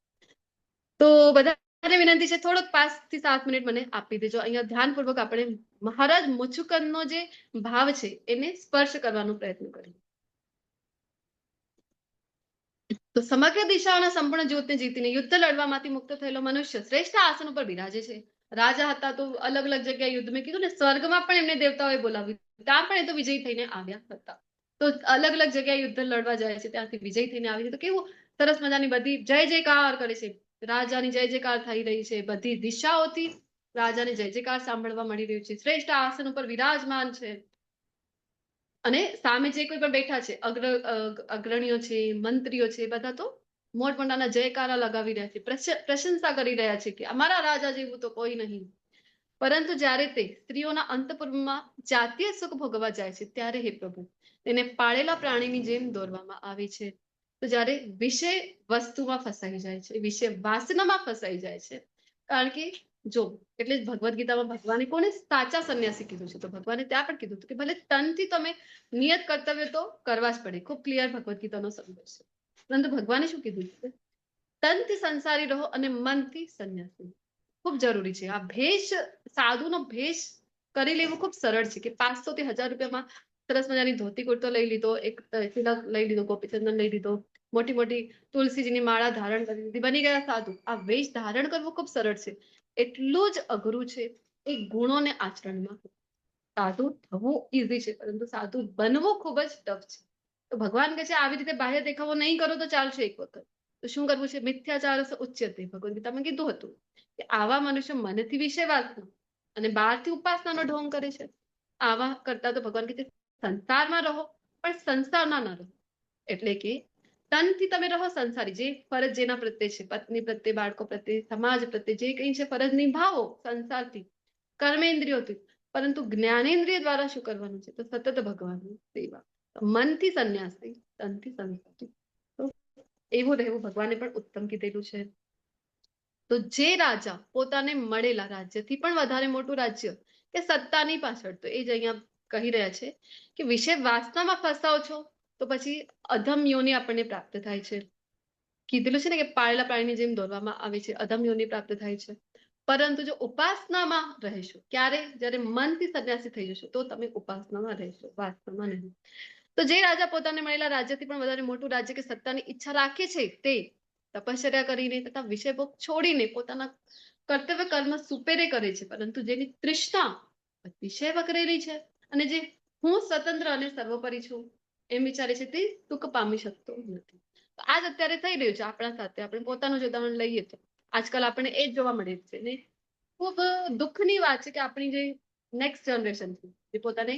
તો બધાને વિનંતી છે થોડોક 5 થી 7 મિનિટ મને આપી દેજો. અહીંયા ધ્યાનપૂર્વક આપણે મહારાજ મુચુકંદનો જે ભાવ છે એને સ્પર્શ કરવાનો પ્રયત્ન કરીએ. તો સમગ્ર દિશાઓના સંપૂર્ણ જૂથને જીતીને યુદ્ધ લડવામાંથી મુક્ત થયેલો મનુષ્ય શ્રેષ્ઠ આસન ઉપર બિરાજે છે. રાજા હતા તો અલગ અલગ જગ્યાએ યુદ્ધ, મેં કીધું ને સ્વર્ગમાં પણ એમને દેવતાઓએ બોલાવ્યું, ત્યાં પણ એ તો વિજયી થઈને આવ્યા હતા. તો અલગ અલગ જગ્યાએ યુદ્ધ લડવા જાય છે, ત્યાંથી વિજય થઈને આવી છે. તો કેવું સરસ મજાની બધી જય જયકાર કરે છે, રાજાની જય જયકાર થઈ રહી છે, બધી દિશાઓથી રાજાને જય જયકાર સાંભળવા મળી રહ્યું છે, શ્રેષ્ઠ આસન ઉપર વિરાજમાન છે. અને સામે જે કોઈ પણ બેઠા છે, અગ્રણીઓ છે, મંત્રીઓ છે, બધા તો મોટમોટાના જયકારા લગાવી રહ્યા છે, પ્રશંસા કરી રહ્યા છે કે અમારા રાજા જેવું તો કોઈ નહીં. પરંતુ જ્યારે તે સ્ત્રીઓના અંતઃપુરમાં જાતીય સુખ ભોગવવા જાય છે ત્યારે હે પ્રભુ તેને પાળેલા પ્રાણીની જેમ દોરવામાં આવે છે. તો જ્યારે વિષય વસ્તુમાં ફસાઈ જાય છે, વિષય વાસનામાં ફસાઈ જાય છે, કારણ કે જો એટલે જ ભગવદ્ ગીતામાં ભગવાને કોને સાચા સંન્યાસી કીધું છે, તો ભગવાને ત્યાં પણ કીધું હતું કે ભલે તનથી તમે નિયત કર્તવ્ય તો કરવા જ પડે, ખૂબ ક્લિયર ભગવદ્ ગીતાનો સંદેશ છે. પરંતુ ભગવાને શું કીધું છે? તનથી સંસારી રહો અને મનથી સંન્યાસી. ખૂબ જરૂરી છે. આ ભેષ, સાધુનો ભેષ કરી લેવું ખૂબ સરળ છે કે 500 થી 1000 રૂપિયામાં સરસ મજાની ધોતી કુર્તો લઈ લીધો, એક તિલક લઈ લીધો, ગોપીચંદન લઈ લીધો, મોટી મોટી તુલસીજીની માળા ધારણ કરી લીધી, બની ગયા સાધુ. આ વેશ ધારણ કરવું ખૂબ સરળ છે, એટલું જ અઘરું છે એ ગુણોને આચરણમાં. સાધુ થવું ઈઝી છે, પરંતુ સાધુ બનવું ખૂબ જ ટફ છે. તો ભગવાન કહે છે આવી રીતે બાહ્ય દેખાવો નહીં કરો તો ચાલશે એક વખત. તો શું કરવું છે? મિથ્યાચાર ઉચ્યતે, ભગવદ્ ગીતામાં કીધું હતું કે આવા મનુષ્ય મનથી વિષય વાસના અને બહારથી ઉપાસનાનો ઢોંગ કરે છે. આવા કરતા તો ભગવાન કહે છે સંસારમાં રહો પણ સંસારના ના રહો. એટલે કે તનથી તમે રહો સંસારી, જે ફરજ જેના પ્રત્યે છે, પત્ની પ્રત્યે, બાળકો પ્રત્યે, સમાજ પ્રત્યે જે કંઈ છે ફરજ નિભાવો સંસારથી, કર્મેન્દ્રિયોથી. પરંતુ જ્ઞાનેન્દ્રિય દ્વારા શું કરવાનું છે? તો સતત ભગવાનની સેવા. મનથી સંન્યાસી, તનથી સંસારી. તો એવું રહેવું ભગવાને પણ ઉત્તમ કીધેલું છે. તો જે રાજા પોતાને મળેલા રાજ્યથી પણ વધારે મોટું રાજ્ય કે સત્તાની પાછળ, તો એ જ અહીંયા કહી રહ્યા છે કે વિષય વાસનામાં ફસાઓ છો તો પછી અધમ યોનિ આપણને પ્રાપ્ત થાય છે. કીધેલું છે ને કે પાળેલા પ્રાણીની જેમ દોરવામાં આવે છે, અધમ યોનિ પ્રાપ્ત થાય છે. પરંતુ જો ઉપાસનામાં રહેશો, ક્યારે? જ્યારે મનથી સંન્યાસી થઈ જશો તો તમે ઉપાસનામાં રહેશો, વાસનામાં નહીં. તો જે રાજા પોતાને મળેલા રાજ્યથી પણ વધારે મોટું રાજ્ય કે સત્તાની ઈચ્છા રાખે છે તે તપશ્ચર્યા કરીને તથા વિષય ભોગ છોડીને પોતાના કર્તવ્ય કર્મ સુપેરે કરે છે, પરંતુ જેની તૃષ્ણા અતિશય વકરેલી છે અને જે હું સ્વતંત્ર અને સર્વોપરી છું એમ વિચારે છે તે સુખ પામી શકતો નથી. તો આ જ અત્યારે થઈ રહ્યું છે આપણા સાથે. આપણે પોતાનું જ ઉદાહરણ લઈએ તો આજકાલ આપણે એ જ જોવા મળે છે ને. ખૂબ દુઃખની વાત છે કે આપણી જે નેક્સ્ટ જનરેશન છે જે પોતાને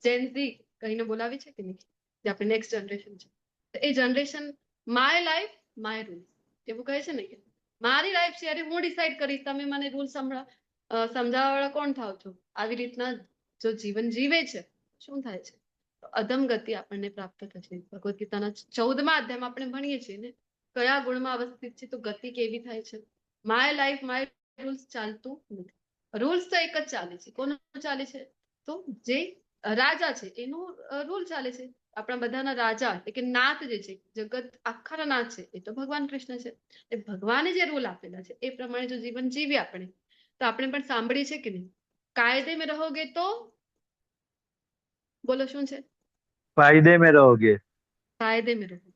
જેનઝી કહીને બોલાવી છે કે નહીં, જે આપણી નેક્સ્ટ જનરેશન છે, તો એ generation my life my rules એવું કહે છે ને કે મારી લાઈફ છે, અરે હું ડિસાઈડ કરીશ, તમે મને રૂલ સમજાવવા વાળા કોણ થાવ છો? આવી રીતના જો જીવન જીવે છે શું થાય છે? તો અધમ ગતિ આપણને પ્રાપ્ત થશે. ભગવદ્ ગીતાના 14મા અધ્યાયમાં આપણે ભણીએ છીએ ને કયા ગુણમાં અવસ્થિત છે તો ગતિ કેવી થાય છે. માય લાઈફ માય રૂલ્સ ચાલતું નથી. રૂલ્સ તો એક જ ચાલે છે. કોનો ચાલે છે? તો જે રાજા છે એનું રૂલ ચાલે છે. આપણા બધાના રાજા એટલે કે નાથ જે છે, જગત આખાના નાથ છે, એ તો ભગવાન કૃષ્ણ છે. એ ભગવાને જે રૂલ આપેલા છે એ પ્રમાણે જો જીવન જીવીએ આપણે, તો આપણે પણ સાંભળીએ છે કે નહીં, કાયદે મેં રહોગે તો બોલો શું છે? ફાયદે મેં રહોગે. કાયદે મેં રહોગે.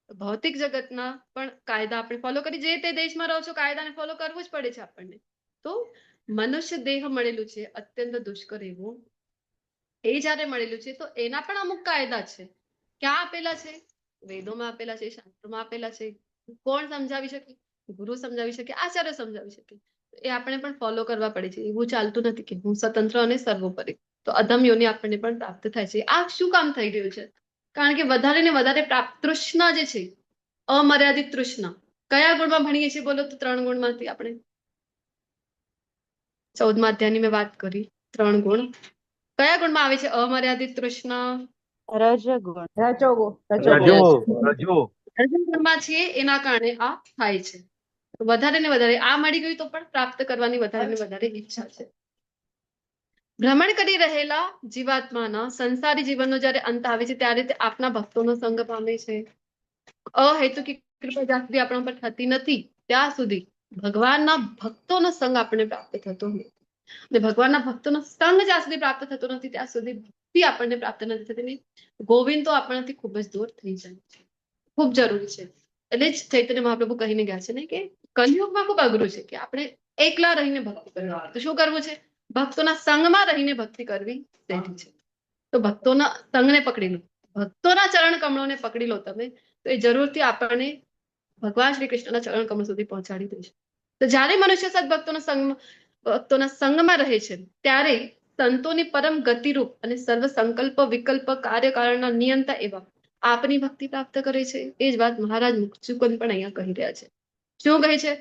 ભૌતિક જગતના પણ કાયદા આપણે ફોલો કરી, જે તે દેશમાં રહો છો કાયદાને ફોલો કરવું જ પડે છે આપણને. તો મનુષ્ય દેહ મળેલું છે અત્યંત દુષ્કર એવું, એ જયારે મળેલું છે તો એના પણ અમુક કાયદા છે. ક્યાં આપેલા છે? વેદોમાં આપેલા છે, શાસ્ત્રોમાં આપેલા છે. કોણ સમજાવી શકે? ગુરુ સમજાવી શકે, આચાર્ય સમજાવી શકે. એ આપણે પણ ફોલો કરવા પડે છે. એવું ચાલતું નથી કે હું સ્વતંત્ર અને સર્વોપરી. તો અધમ યોનિ આપણને પણ પ્રાપ્ત થાય છે. આ શું કામ થઈ રહ્યું છે? કારણ કે વધારે ને વધારે તૃષ્ણા જે છે, અમર્યાદિત તૃષ્ણા. કયા ગુણમાં ભણીએ છીએ બોલો તો? 3 ગુણમાંથી આપણે 14મા અધ્યાયની મેં વાત કરી, 3 ગુણ. કયા ગુણમાં આવે છે અમર્યાદિત તૃષ્ણા? રજગુણ. રજો રજો ગુણમાં છીએ એના કારણે આ થાય છે. વધારે ને વધારે આ મળી ગયું તો પણ પ્રાપ્ત કરવાની વધારે ને વધારે ઈચ્છા છે. ભ્રમણ કરી રહેલા જીવાત્માના સંસારી જીવનનો જ્યારે અંત આવે છે ત્યારે તે આપના ભક્તોનો સંગ પામે છે. અહેતુકી કૃપા જ્યાં સુધી આપણા પર થતી નથી ત્યાં સુધી ભગવાનના ભક્તોનો સંગ આપણને પ્રાપ્ત થતો નથી. અને ભગવાનના ભક્તોનો સંગ જ્યાં સુધી પ્રાપ્ત થતો નથી ત્યાં સુધી ભક્તિ આપણને પ્રાપ્ત નથી થતી. ગોવિંદ તો આપણાથી ખૂબ જ દૂર થઈ જાય છે. ખૂબ જરૂરી છે. એટલે જ ચૈતન્ય મહાપ્રભુ કહીને ગયા છે ને કે કલિયુગમાં ખૂબ અઘરું છે કે આપણે એકલા રહીને ભક્તિ કરવી. તો શું કરવું છે? ભક્તોના સંગમાં રહીને ભક્તિ કરવી સહેલી છે. તો ભક્તોના સંગને પકડી લો, ભક્તોના ચરણ કમળોને પકડી લો તમે, તો એ જરૂરથી આપણને ભગવાન શ્રી કૃષ્ણના ચરણ કમળ સુધી પહોંચાડી દેશે. તો જ્યારે મનુષ્ય ભક્તોના સંગમાં રહે છે ત્યારે સંતોની પરમ ગતિરૂપ અને સર્વ સંકલ્પ વિકલ્પ કાર્યકારણના નિયંતા એવા આપની ભક્તિ પ્રાપ્ત કરે છે. એ જ વાત મહારાજ મુક્તિકુંજ પણ અહીંયા કહી રહ્યા છે. શું કહે છે?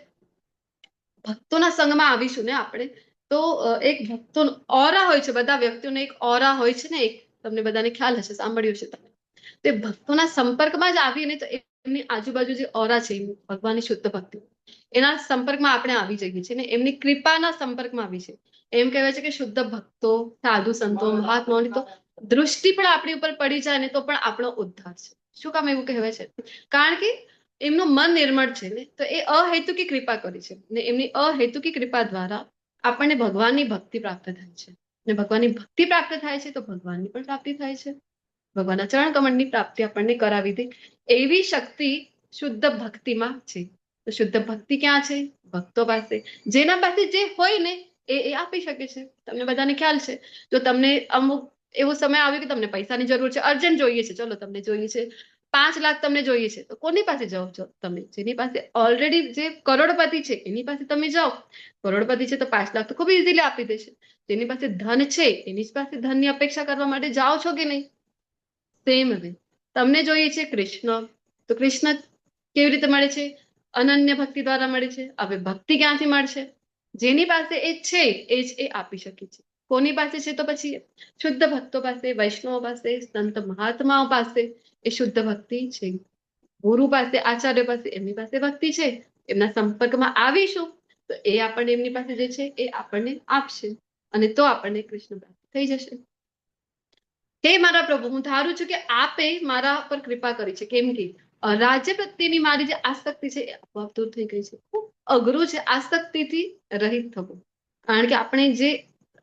ભક્તોના સંગમાં આવીશું ને આપણે તો એક ભક્તોનો ઓરા હોય છે. બધા વ્યક્તિઓને એક ઓરા હોય છે ને, એક તમને બધાને ખ્યાલ હશે, સાંભળ્યું છે તમે. તે ભક્તોના સંપર્કમાં જ આવીને તો એમની આજુબાજુ જે ઓરા છે ભગવાનની શુદ્ધ ભક્તિ, એના સંપર્કમાં આપણે આવી જઈએ છીએ ને, એમની કૃપાના સંપર્કમાં આવી છે. એમ કહેવાય છે કે શુદ્ધ ભક્તો, સાધુ સંતો, મહાત્માઓની તો દૃષ્ટિ પણ આપણી ઉપર પડી જાય ને તો પણ આપણો ઉદ્ધાર છે. શું કામ એવું કહેવાય છે? કારણ કે એમનું મન નિર્મળ છે ને, તો એ અહેતુકી કૃપા કરી છે ને એમની અહેતુકી કૃપા દ્વારા આપણને ભગવાનની ભક્તિ પ્રાપ્ત થાય છે. અને ભગવાનની ભક્તિ પ્રાપ્ત થાય છે તો ભગવાનની પણ પ્રાપ્તિ થાય છે. ભગવાનના ચરણ કમળની પ્રાપ્તિ આપણને કરાવી દે એવી શક્તિ શુદ્ધ ભક્તિમાં છે. તો શુદ્ધ ભક્તિ ક્યાં છે? ભક્તો પાસે. જેના પાસે જે હોય ને એ આપી શકે છે. તમને બધાને ખ્યાલ છે, જો તમને અમુક એવો સમય આવ્યો કે તમને પૈસાની જરૂર છે, અર્જન્ટ જોઈએ છે, ચલો તમને જોઈએ છે 5 લાખ તમને જોઈએ છે તો કોની પાસે જાઓ છો તમે? જેની પાસે ઓલરેડી જે કરોડપતિ છે એની પાસે તમે જાઓ. કરોડપતિ છે તો 5 લાખ તો ખૂબ ઇઝીલી આપી દેશે. જેની પાસે ધન છે એની જ પાસે ધનની અપેક્ષા કરવા માટે જાઓ છો કે નહીં? સેમ વે તમને જોઈએ છે કૃષ્ણ, તો કૃષ્ણ કેવી રીતે મળે છે? અનન્ય ભક્તિ દ્વારા મળે છે. હવે ભક્તિ ક્યાંથી મળશે? જેની પાસે એ છે એ જ એ આપી શકે છે. કોની પાસે છે? તો પછી શુદ્ધ ભક્તો પાસે, વૈષ્ણવ પાસે, સંત મહાત્માઓ પાસે એ શુદ્ધ ભક્તિ છે. ગુરુ પાસે, આચાર્ય પાસે, એમની પાસે ભક્તિ છે. એમના સંપર્કમાં આવીશું તો એ આપણને એમની પાસે જે છે એ આપણને આપશે અને તો આપણને કૃષ્ણ પ્રાપ્ત થઈ જશે. હે મારા પ્રભુ, હું ધારું છું કે આપે મારા પર કૃપા કરી છે. કેમ કે રાજ્ય પ્રત્યેની મારી જે આસક્તિ છે એ આપોઆપ દૂર થઈ ગઈ છે. ખૂબ અઘરું છે આસક્તિથી રહિત થવું, કારણ કે આપણે જે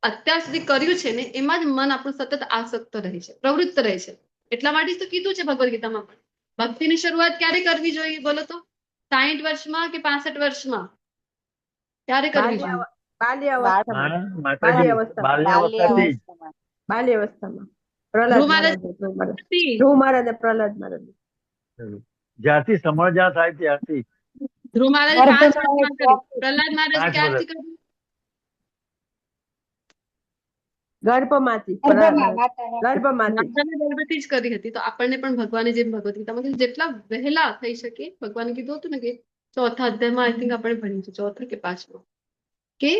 અત્યાર સુધી કર્યું છે ને એમાં જ મન આપણું સતત આસક્ત રહે છે, પ્રવૃત્ત રહે છે. એટલા માટે જ તો કીધું છે ભગવદ ગીતામાં પણ ભક્તિની શરૂઆત ક્યારે કરવી જોઈએ? બોલો તો 60 વર્ષમાં કે 65 વર્ષમાં? ક્યારે કરવી જોઈએ? બાલ્યાવસ્થામાં. માતાજી બાલ્યાવસ્થાથી જ. બાલ્યાવસ્થામાં. પ્રહલાદ ધ્રુવ મહારાજ મહારાજ. ધ્રુવ મહારાજ અને પ્રહલાદ મહારાજ. જ્યારથી સમજણ થાય ત્યારથી. ધ્રુવ મહારાજ 5 વર્ષમાં કર્યું. પ્રહલાદ મહારાજ 5 ક્યારથી વર્ષ. કર્યું? ગર્ભમાંથી. ગર્ભમાંથી. ગર્ભથી જ કરી હતી. તો આપણને પણ ભગવાને જેમ ભગવદ ગીતામાં કીધું જેટલા વહેલા થઈ શકે ભગવાને કીધું હતું ને કે ચોથા અધ્યાયમાં આઈ થિંક આપણે ભણ્યું છે, ચોથા કે 5માં, કે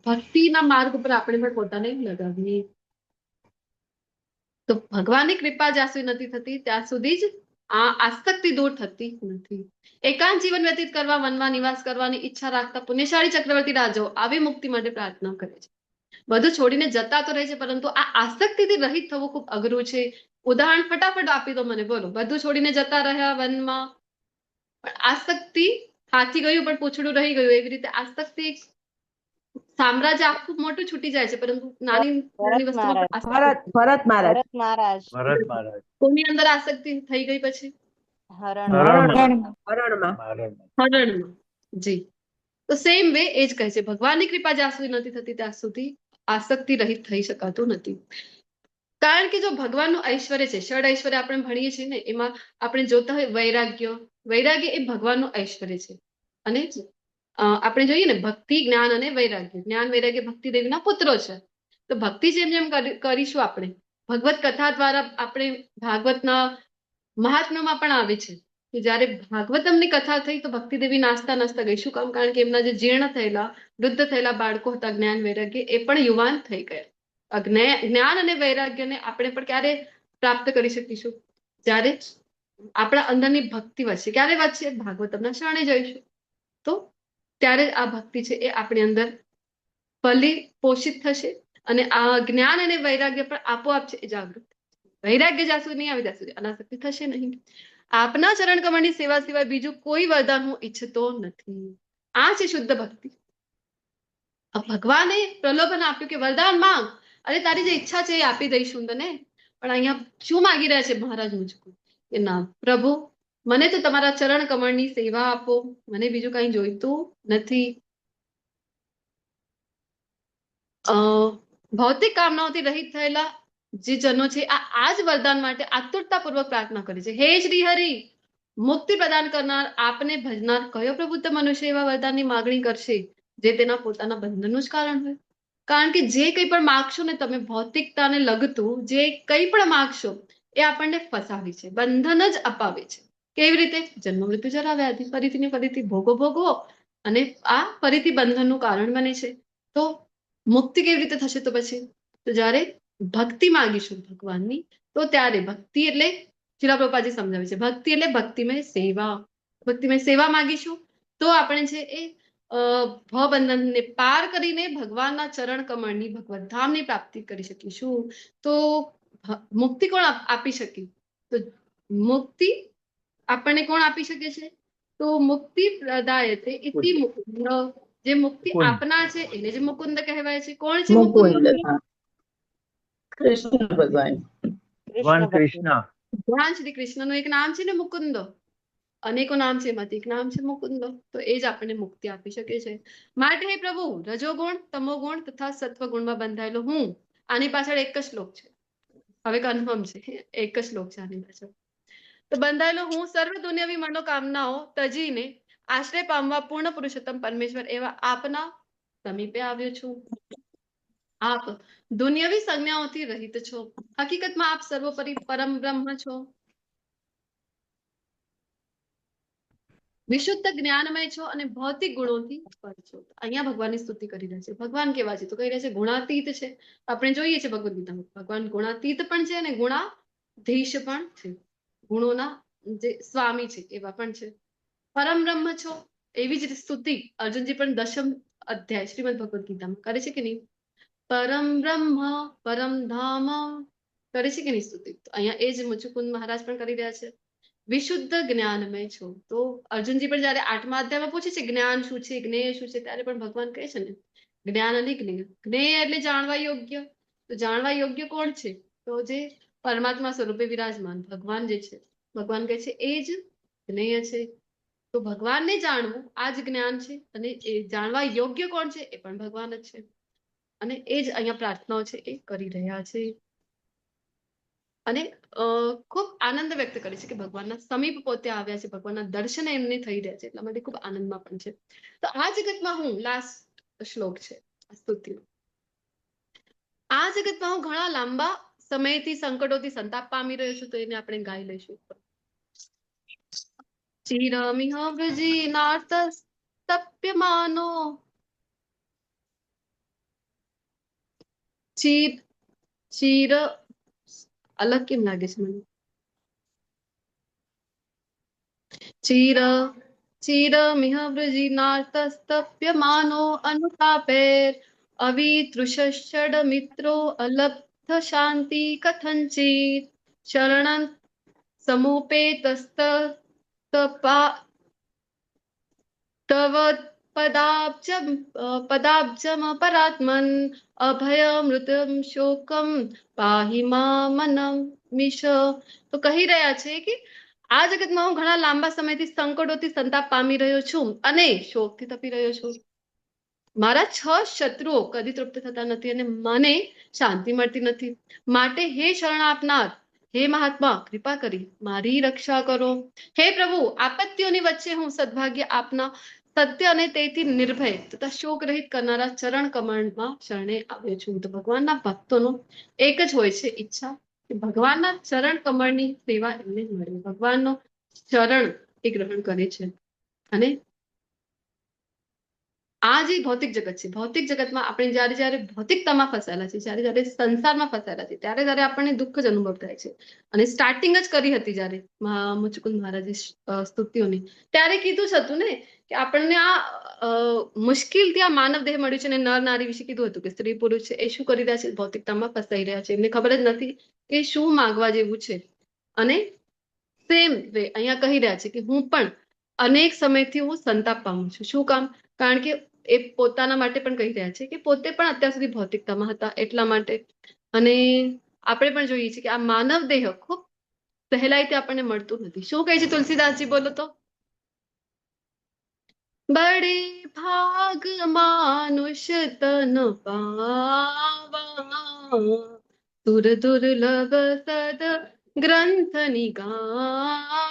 ભક્તિના માર્ગ ઉપર આપણે પણ પોતાને લગાવીએ. તો ભગવાનની કૃપા જ્યાં સુધી નથી થતી ત્યાં સુધી જ આ આસક્તિ દૂર થતી નથી. એકાંત જીવન વ્યતીત કરવા, વનમાં નિવાસ કરવાની ઈચ્છા રાખતા પુણ્યશાળી ચક્રવર્તી રાજાઓ આવી મુક્તિ માટે પ્રાર્થના કરે છે. બધું છોડીને જતા તો રહે છે, પરંતુ આ આસક્તિથી રહિત થવું ખૂબ અઘરું છે. ઉદાહરણ ફટાફટ આપી દો મને, બોલો. બધું છોડીને જતા રહ્યા વનમાં, પણ આસક્તિ હાથી ગયું પણ પૂંછડું રહી ગયું. એવી રીતે આસક્તિ સામ્રાજ્ય આખું મોટું છૂટી જાય છે, પરંતુ નાની નાની વસ્તુમાં પણ આસક્તિ. ભરત મહારાજ. ભરત મહારાજ કોની અંદર આસક્તિ થઈ ગઈ પછી? હરણમાં. હરણમાં. હરણમાં. જી. તો સેમ વે એ જ કહે છે ભગવાનની કૃપા જ્યાં સુધી નથી થતી ત્યાં સુધી આસક્તિ રહિત થઈ શકાતું નથી. કારણ કે જો ભગવાનનું ઐશ્વર્ય છે, ષડ ઐશ્વર્ય આપણે ભણીએ છીએ ને, એમાં આપણે જોતા હોય વૈરાગ્ય. વૈરાગ્ય એ ભગવાનનું ઐશ્વર્ય છે. અને આપણે જોઈએ ને ભક્તિ, જ્ઞાન અને વૈરાગ્ય. જ્ઞાન, વૈરાગ્ય ભક્તિ દેવીના પુત્રો છે. તો ભક્તિ જેમ જેમ કરીશું આપણે, ભગવત કથા દ્વારા આપણે ભાગવતના મહાત્મ્યમાં પણ આવે છે કે જયારે ભાગવતમની કથા થઈ તો ભક્તિ દેવી નાચતા નાચતા ગઈ. શું કામ? કારણ કે એમના જે જીર્ણ થયેલા, વૃદ્ધ થયેલા બાળકો હતા જ્ઞાન વૈરાગ્ય, એ પણ યુવાન થઈ ગયા. જ્ઞાન અને વૈરાગ્યને આપણે પણ ક્યારે પ્રાપ્ત કરી શકીશું? જ્યારે આપણા અંદરની ભક્તિ વધશે. ક્યારે વધશે? ભાગવતમના શરણે જઈશું તો ત્યારે આ ભક્તિ છે એ આપણી અંદર ફલી પોષિત થશે અને આ જ્ઞાન અને વૈરાગ્ય પણ આપોઆપ છે એ જાગૃત. વૈરાગ્ય જ્યાં સુધી નહીં આવે ત્યાં સુધી અનાસક્તિ થશે નહીં. આપના ચરણ કમળની સેવા સિવાય બીજું કોઈ વરદાન હું ઈચ્છતો નથી. આ છે શુદ્ધ ભક્તિ. ભગવાને પ્રલોભન આપ્યું કે વરદાન માંગ, અરે તારી જે ઈચ્છા છે એ આપી દઈશું તને. પણ અહીંયા શું માંગી રહ્યા છે મહારાજ મુજકો? કે ના પ્રભુ, મને તો તમારા ચરણ કમળની સેવા આપો, મને બીજું કઈ જોઈતું નથી. ભૌતિક કામનાઓથી રહિત થયેલા જે જનો છે આ જ વરદાન માટે આતુરતાપૂર્વક પ્રાર્થના કરે છે. હે શ્રી હરિ, મુક્તિ પ્રદાન કરનાર, આપને ભજનાર કયો પ્રબુદ્ધ મનુષ્ય એવા વરદાનની માગણી કરશે જે તેના પોતાના બંધનનું જ કારણ હોય? કારણ કે જે કંઈ પણ માગશો ને તમે, ભૌતિકતાને લગતું જે કંઈ પણ માગશો એ આપણને ફસાવે છે, બંધન જ અપાવે છે. કેવી રીતે? જન્મ મૃત્યુ જરા વ્યાધિ, ફરીથી ને ફરીથી ભોગો ભોગવો અને આ ફરીથી બંધનનું કારણ બને છે. તો મુક્તિ કેવી રીતે થશે? તો પછી તો જ્યારે ભક્તિ માગીશું ભગવાનની, તો ત્યારે ભક્તિ એટલે શ્રીલ પ્રભુપાદજી સમજાવે છે, ભક્તિ એટલે ભક્તિમય સેવા. ભક્તિમય સેવા માગીશું તો આપણે છે એ ભવબંધનને પાર કરીને ભગવાનના ચરણ કમળની, ભગવત ધામની પ્રાપ્તિ કરી શકીશું. તો મુક્તિ કોણ આપી શકે? તો મુક્તિ આપણને કોણ આપી શકે છે? તો મુક્તિ પ્રદાયતે ઇતિ મુકુંદ. જે મુક્તિ આપનાર છે એને જ મુકુંદ કહેવાય છે. કોણ છે મુકુંદ? કૃષ્ણ ભગવાન. ભગવાન કૃષ્ણ. ભગવાન શ્રી કૃષ્ણનું એક નામ છે ને મુકુંદ. અનેકો નામ છે, એમાંથી એક નામ છે મુકુંદ. તો એ જ આપણને મુક્તિ આપી શકે છે. માટે હે પ્રભુ, રજોગુણ, તમોગુણ તથા સત્વગુણમાં બંધાયેલો હું. આની પાછળ એક જ શ્લોક છે, હવે કન્ફર્મ છે, એક જ શ્લોક છે આની પાછળ. તો બંધાયેલો હું સર્વ દુનિયાવી મનોકામનાઓ તજીને આશ્રય પામવા પૂર્ણ પુરુષોત્તમ પરમેશ્વર એવા આપના સમીપે આવ્યો છું. આપ દુનિયાવી સંજ્ઞાઓથી રહિત છો. હકીકતમાં આપ સર્વોપરી પરમ બ્રહ્મ છો. વિશુદ્ધ જ્ઞાનમય છો અને ભૌતિક ગુણોથી પર છો. અહીંયા ભગવાનની સ્તુતિ કરી રહ્યા છે. ભગવાન કેવા છે? તો કહી રહ્યા છે ગુણાતીત છે. આપણે જોઈએ છે ભગવદ ગીતામાં ભગવાન ગુણાતીત પણ છે અને ગુણાધીશ પણ છે. ગુણોના જે સ્વામી છે એવા પણ છે. પરમ બ્રહ્મ છો એવી જ સ્તુતિ અર્જુનજી પણ દશમ અધ્યાય શ્રીમદ ભગવદ ગીતામાં કરે છે કે નહીં? પરમ બ્રહ્મ પરમ ધામ કરે છે કે નહીં સ્તુતિ? તો અહીંયા એ જ મુચુકુંદ મહારાજ પણ કરી રહ્યા છે. વિશુદ્ધ જ્ઞાનમય છો. તો અર્જુનજી પણ જયારે 8મા અધ્યાયમાં પૂછે છે જ્ઞાન શું છે, જ્ઞેય શું છે, ત્યારે પણ ભગવાન કહે છે ને જ્ઞાન અને જ્ઞેય. જ્ઞેય એટલે જાણવા યોગ્ય. તો જાણવા યોગ્ય કોણ છે? તો જે પરમાત્મા સ્વરૂપે વિરાજમાન ભગવાન જે છે, ભગવાન કહે છે એ જ જ્ઞેય છે. તો ભગવાનને જાણવું આ જ જ્ઞાન છે અને એ જાણવા યોગ્ય કોણ છે? એ પણ ભગવાન જ છે. અને એ જ અહીંયા પ્રાર્થનાઓ છે એ કરી રહ્યા છે. અને ખૂબ આનંદ વ્યક્ત કરે છે કે ભગવાનના સમીપ પોતે આવ્યા છે, ભગવાનના દર્શન એમને થઈ રહ્યા છે, એટલા માટે ખૂબ આનંદમાં પણ છે. તો આ જગતમાં હું લાસ્ટ શ્લોક છે આ સ્તુતિનો. આ જગતમાં હું ઘણા લાંબા સમયથી સંકટોથી સંતાપ પામી રહ્યો છું. તો એને આપણે ગાઈ લઈશું. ચિરમિહ વૃજીનાર્તસ્તપ્યમાનો ચીર અલગ કેમ લાગે છે મને? ચિરમિહ વૃજીનાર્તસ્તપ્યમાનો અનુતાપેર અવિતૃષડ મિત્રો અલબ્ધ શાંતિ કથંચિત શરણ સમુપેતસ્તપા તવ પદાબ્જમ પરાત્મન અભયમૃતમ શોકમ પાહિ મામનમ મિશ. તો કહી રહ્યા છે કે આ જગતમાં હું ઘણા લાંબા સમયથી સંકટોથી સંતાપ પામી રહ્યો છું અને શોકથી તપી રહ્યો છું. મારા 6 શત્રુઓ કદી તૃપ્ત થતા નથી અને મને શાંતિ મળતી નથી. માટે હે શરણ આપનાર, હે મહાત્મા, કૃપા કરી મારી રક્ષા કરો. હે પ્રભુ, આપત્તિઓની વચ્ચે હું સદભાગ્ય આપના સત્ય અને તેથી નિર્ભય તથા શોક રહિત કરનારા ચરણ કમળમાં શરણે આવ્યો છું. તો ભગવાનના ભક્તોનો એક જ હોય છે ઈચ્છા કે ભગવાનના ચરણ કમળની સેવા એમને મળે, ભગવાનનો ચરણ એ ગ્રહણ કરે છે. અને આ જે ભૌતિક જગત છે, ભૌતિક જગતમાં આપણે જયારે જયારે ભૌતિકતામાં ફસાયેલા છે, જયારે જયારે સંસારમાં ફસાયેલા છે, ત્યારે ત્યારે આપણને દુઃખ જ અનુભવ થાય છે. અને સ્ટાર્ટિંગ જ કરી હતી જયારે મુચુકુંદ મહારાજે સ્તુતિઓની, ત્યારે કીધું જ હતું ને કે આપણને આ મુશ્કેલથી આ માનવ દેહ મળ્યું છે. અને નર નારી વિશે કીધું હતું કે સ્ત્રી પુરુષ છે એ શું કરી રહ્યા છે? ભૌતિકતામાં ફસાઈ રહ્યા છે. એમને ખબર જ નથી કે શું માગવા જેવું છે. અને સેમ વે અહીંયા કહી રહ્યા છે કે હું પણ અનેક સમયથી હું સંતાપ પામું છું. શું કામ? કારણ કે એ પોતાના માટે પણ કહી રહ્યા છે કે પોતે પણ અત્યાર સુધી ભૌતિકતામાં હતા એટલા માટે. અને આપણે પણ જોઈએ છીએ કે આ માનવ દેહ ખૂબ સહેલાઈથી આપણને મળતું નથી. શું કહે છે તુલસીદાસજી? બોલો તો. બડે ભાગ માનુષ તન પાવા સુર દુર્લભ સદ ગ્રંથ નિગાવા.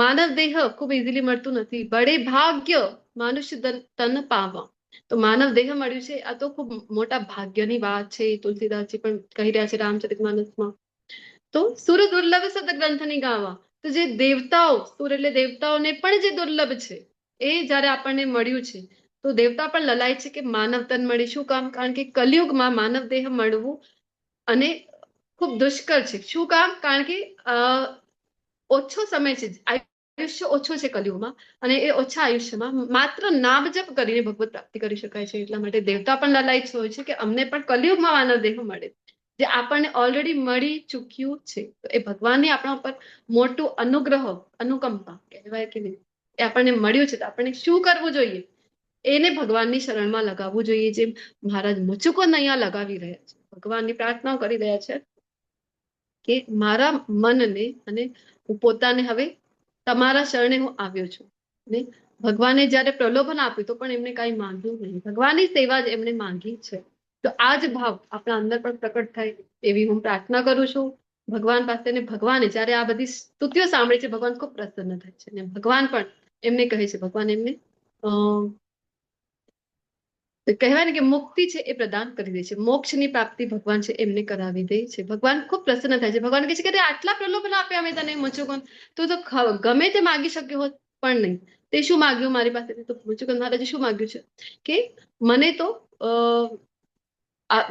માનવ દેહ ખૂબ ઇઝીલી મળતું નથી. બડે ભાગ્ય મનુષ્ય તન પાવા. તો માનવ દેહ મળ્યું છે આ તો ખૂબ મોટા ભાગ્યની વાત છે. તુલસીદાસજી પણ કહી રહ્યા છે રામચરિતમાનસમાં. તો સુર દુર્લભ સદ ગ્રંથની ગાવા. તો જે દેવતાઓ, સુર એટલે દેવતાઓને પણ જે દુર્લભ છે એ જયારે આપણને મળ્યું છે તો દેવતા પણ લલાય છે કે માનવ તન મળે. શું કામ? કારણ કે કલિયુગમાં માનવ દેહ મળવું અને ખૂબ દુષ્કર છે. શું કામ? કારણ કે ઓછો સમય છે, આયુષ્ય ઓછો છે કલિયુગમાં, અને એ ઓછા આયુષ્યમાં માત્ર નામ જપ કરીને ભગવત પ્રાપ્તિ કરી શકાય છે. એટલા માટે દેવતા પણ લલાયત હોય છે કે અમને પણ કલિયુગમાં માનવ દેહ મળે, જે આપણને ઓલરેડી મળી ચૂક્યું છે. તો એ ભગવાનની આપણા ઉપર મોટું અનુગ્રહ, અનુકંપા કહેવાય કે નહીં, એ આપણને મળ્યું છે. તો આપણે શું કરવું જોઈએ? એને ભગવાનની શરણમાં લગાવવું જોઈએ, જેમ મહારાજ મુચુકુંદ અહીંયા લગાવી રહ્યા છે. ભગવાનની પ્રાર્થના કરી રહ્યા છે કે મારા મનને, અને હું પોતાને હવે તમારા શરણે હું આવ્યો છું. ને ભગવાને જયારે પ્રલોભન આપ્યું તો પણ એમને કાંઈ માંગ્યું નહીં, ભગવાનની સેવા જ એમને માંગી છે. તો આ જ ભાવ આપણા અંદર પણ પ્રકટ થાય એવી હું પ્રાર્થના કરું છું. ભગવાન પાસે અને ભગવાને જ્યારે આ બધી સ્તુતિઓ સાંભળે છે ભગવાન ખૂબ પ્રસન્ન થાય છે અને ભગવાન પણ એમને કહે છે ભગવાન એમને કહેવાય ને કે મુક્તિ છે એ પ્રદાન કરી દે છે, મોક્ષની પ્રાપ્તિ ભગવાન છે એમને કરાવી દે છે. ભગવાન ખૂબ પ્રસન્ન થાય છે. ભગવાન કહે છે કે આટલા પ્રલોભન આપ્યા અમે તને મુચુકુંદ, તું તો ગમે તે માગી શક્યો હોત પણ નહીં. તે શું માગ્યું મારી પાસેથી? તો મુચુકુંદ મહારાજે શું માગ્યું છે કે મને તો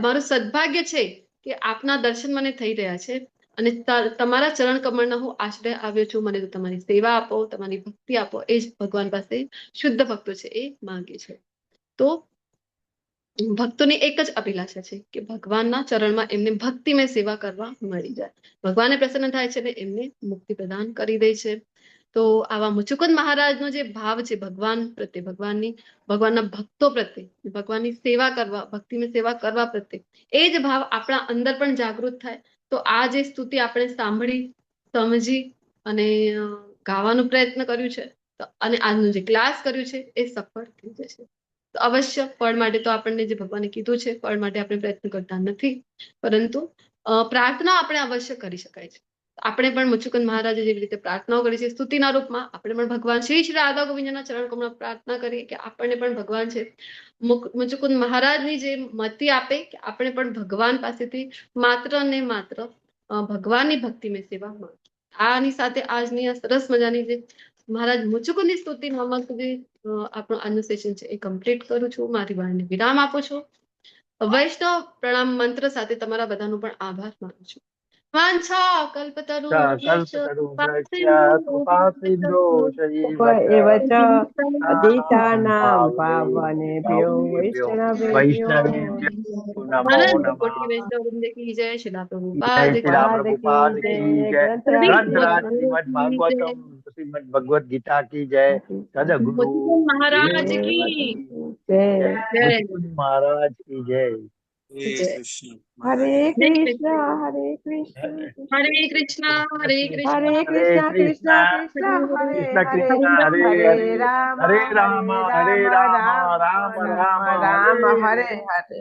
મારું સદભાગ્ય છે કે આપના દર્શન મને થઈ રહ્યા છે અને તમારા ચરણ કમળના હું આશ્રય આવ્યો છું. મને તો તમારી સેવા આપો, તમારી ભક્તિ આપો. એ જ ભગવાન પાસે શુદ્ધ ભક્તો છે એ માંગે છે. તો ભક્તોની એક જ અભિલાષા છે કે ભગવાનના ચરણમાં એમને ભક્તિમય સેવા કરવા મળી જાય. ભગવાને પ્રસન્ન થાય છે ને એમને મુક્તિ પ્રદાન કરી દે છે. તો આવા મુચુકુંદ મહારાજનો જે ભાવ છે ભગવાન પ્રત્યે, ભગવાનના ભક્તો પ્રત્યે, ભગવાનની સેવા કરવા, ભક્તિમય સેવા કરવા પ્રત્યે, એ જ ભાવ આપણા અંદર પણ જાગૃત થાય તો આ જે સ્તુતિ આપણે સાંભળી, સમજી અને ગાવાનો પ્રયત્ન કર્યું છે અને આજનું જે ક્લાસ કર્યું છે એ સફળ થઈ જશે. તો અવશ્ય ફળ માટે તો આપણને જે ભગવાને કીધું છે ફળ માટે આપણે પ્રયત્ન કરતા નથી, પરંતુ પ્રાર્થના આપણે અવશ્ય કરી શકાય છે. આપણે પણ મુચુકુંદ મહારાજે જેવી રીતે પ્રાર્થનાઓ કરી છે સ્તુતિના રૂપમાં, આપણે પણ ભગવાન શ્રી રાધા ગોવિંદના ચરણ કમળમાં પ્રાર્થના કરીએ કે આપણને પણ ભગવાન છે મુચુકુંદ મહારાજની જે મતિ આપે કે આપણે પણ ભગવાન પાસેથી માત્ર ને માત્ર ભગવાનની ભક્તિમય સેવા માંગીએ. આની સાથે આજની આ સરસ મજાની જે મહારાજ મુચુકુંદની સ્તુતિ નામક જે આપણું આજનું સેશન છે એ કમ્પ્લીટ કરું છું. મારી વાણીને વિરામ આપું છું. વૈષ્ણવ પ્રણામ મંત્ર સાથે તમારા બધાનો પણ આભાર માનું છું. વાંછા કલ્પતરુભ્યશ્ચ એવ ચ પતિતાનાં પાવનેભ્યો વૈષ્ણવેભ્યો અનંત કોટી વૈષ્ણવ વૃંદ કી જય. શ્રીલા પ્રભુપાદ કી પાદ કી જય. ગ્રંથરાજ શ્રીમદ ભાગવતમ શ્રીમદ ભગવદ ગીતા કી જય. સદગુરુ મુચુકુંદ મહારાજ કી જય. જય. મુચુકુંદ મહારાજ કી જય. જય. હરે કૃષ્ણ હરે કૃષ્ણ હરે કૃષ્ણ હરે કૃષ્ણ હરે કૃષ્ણ કૃષ્ણ કૃષ્ણ હરે હરે હરે રામ હરે રામ રામ રામ રામ હરે હરે.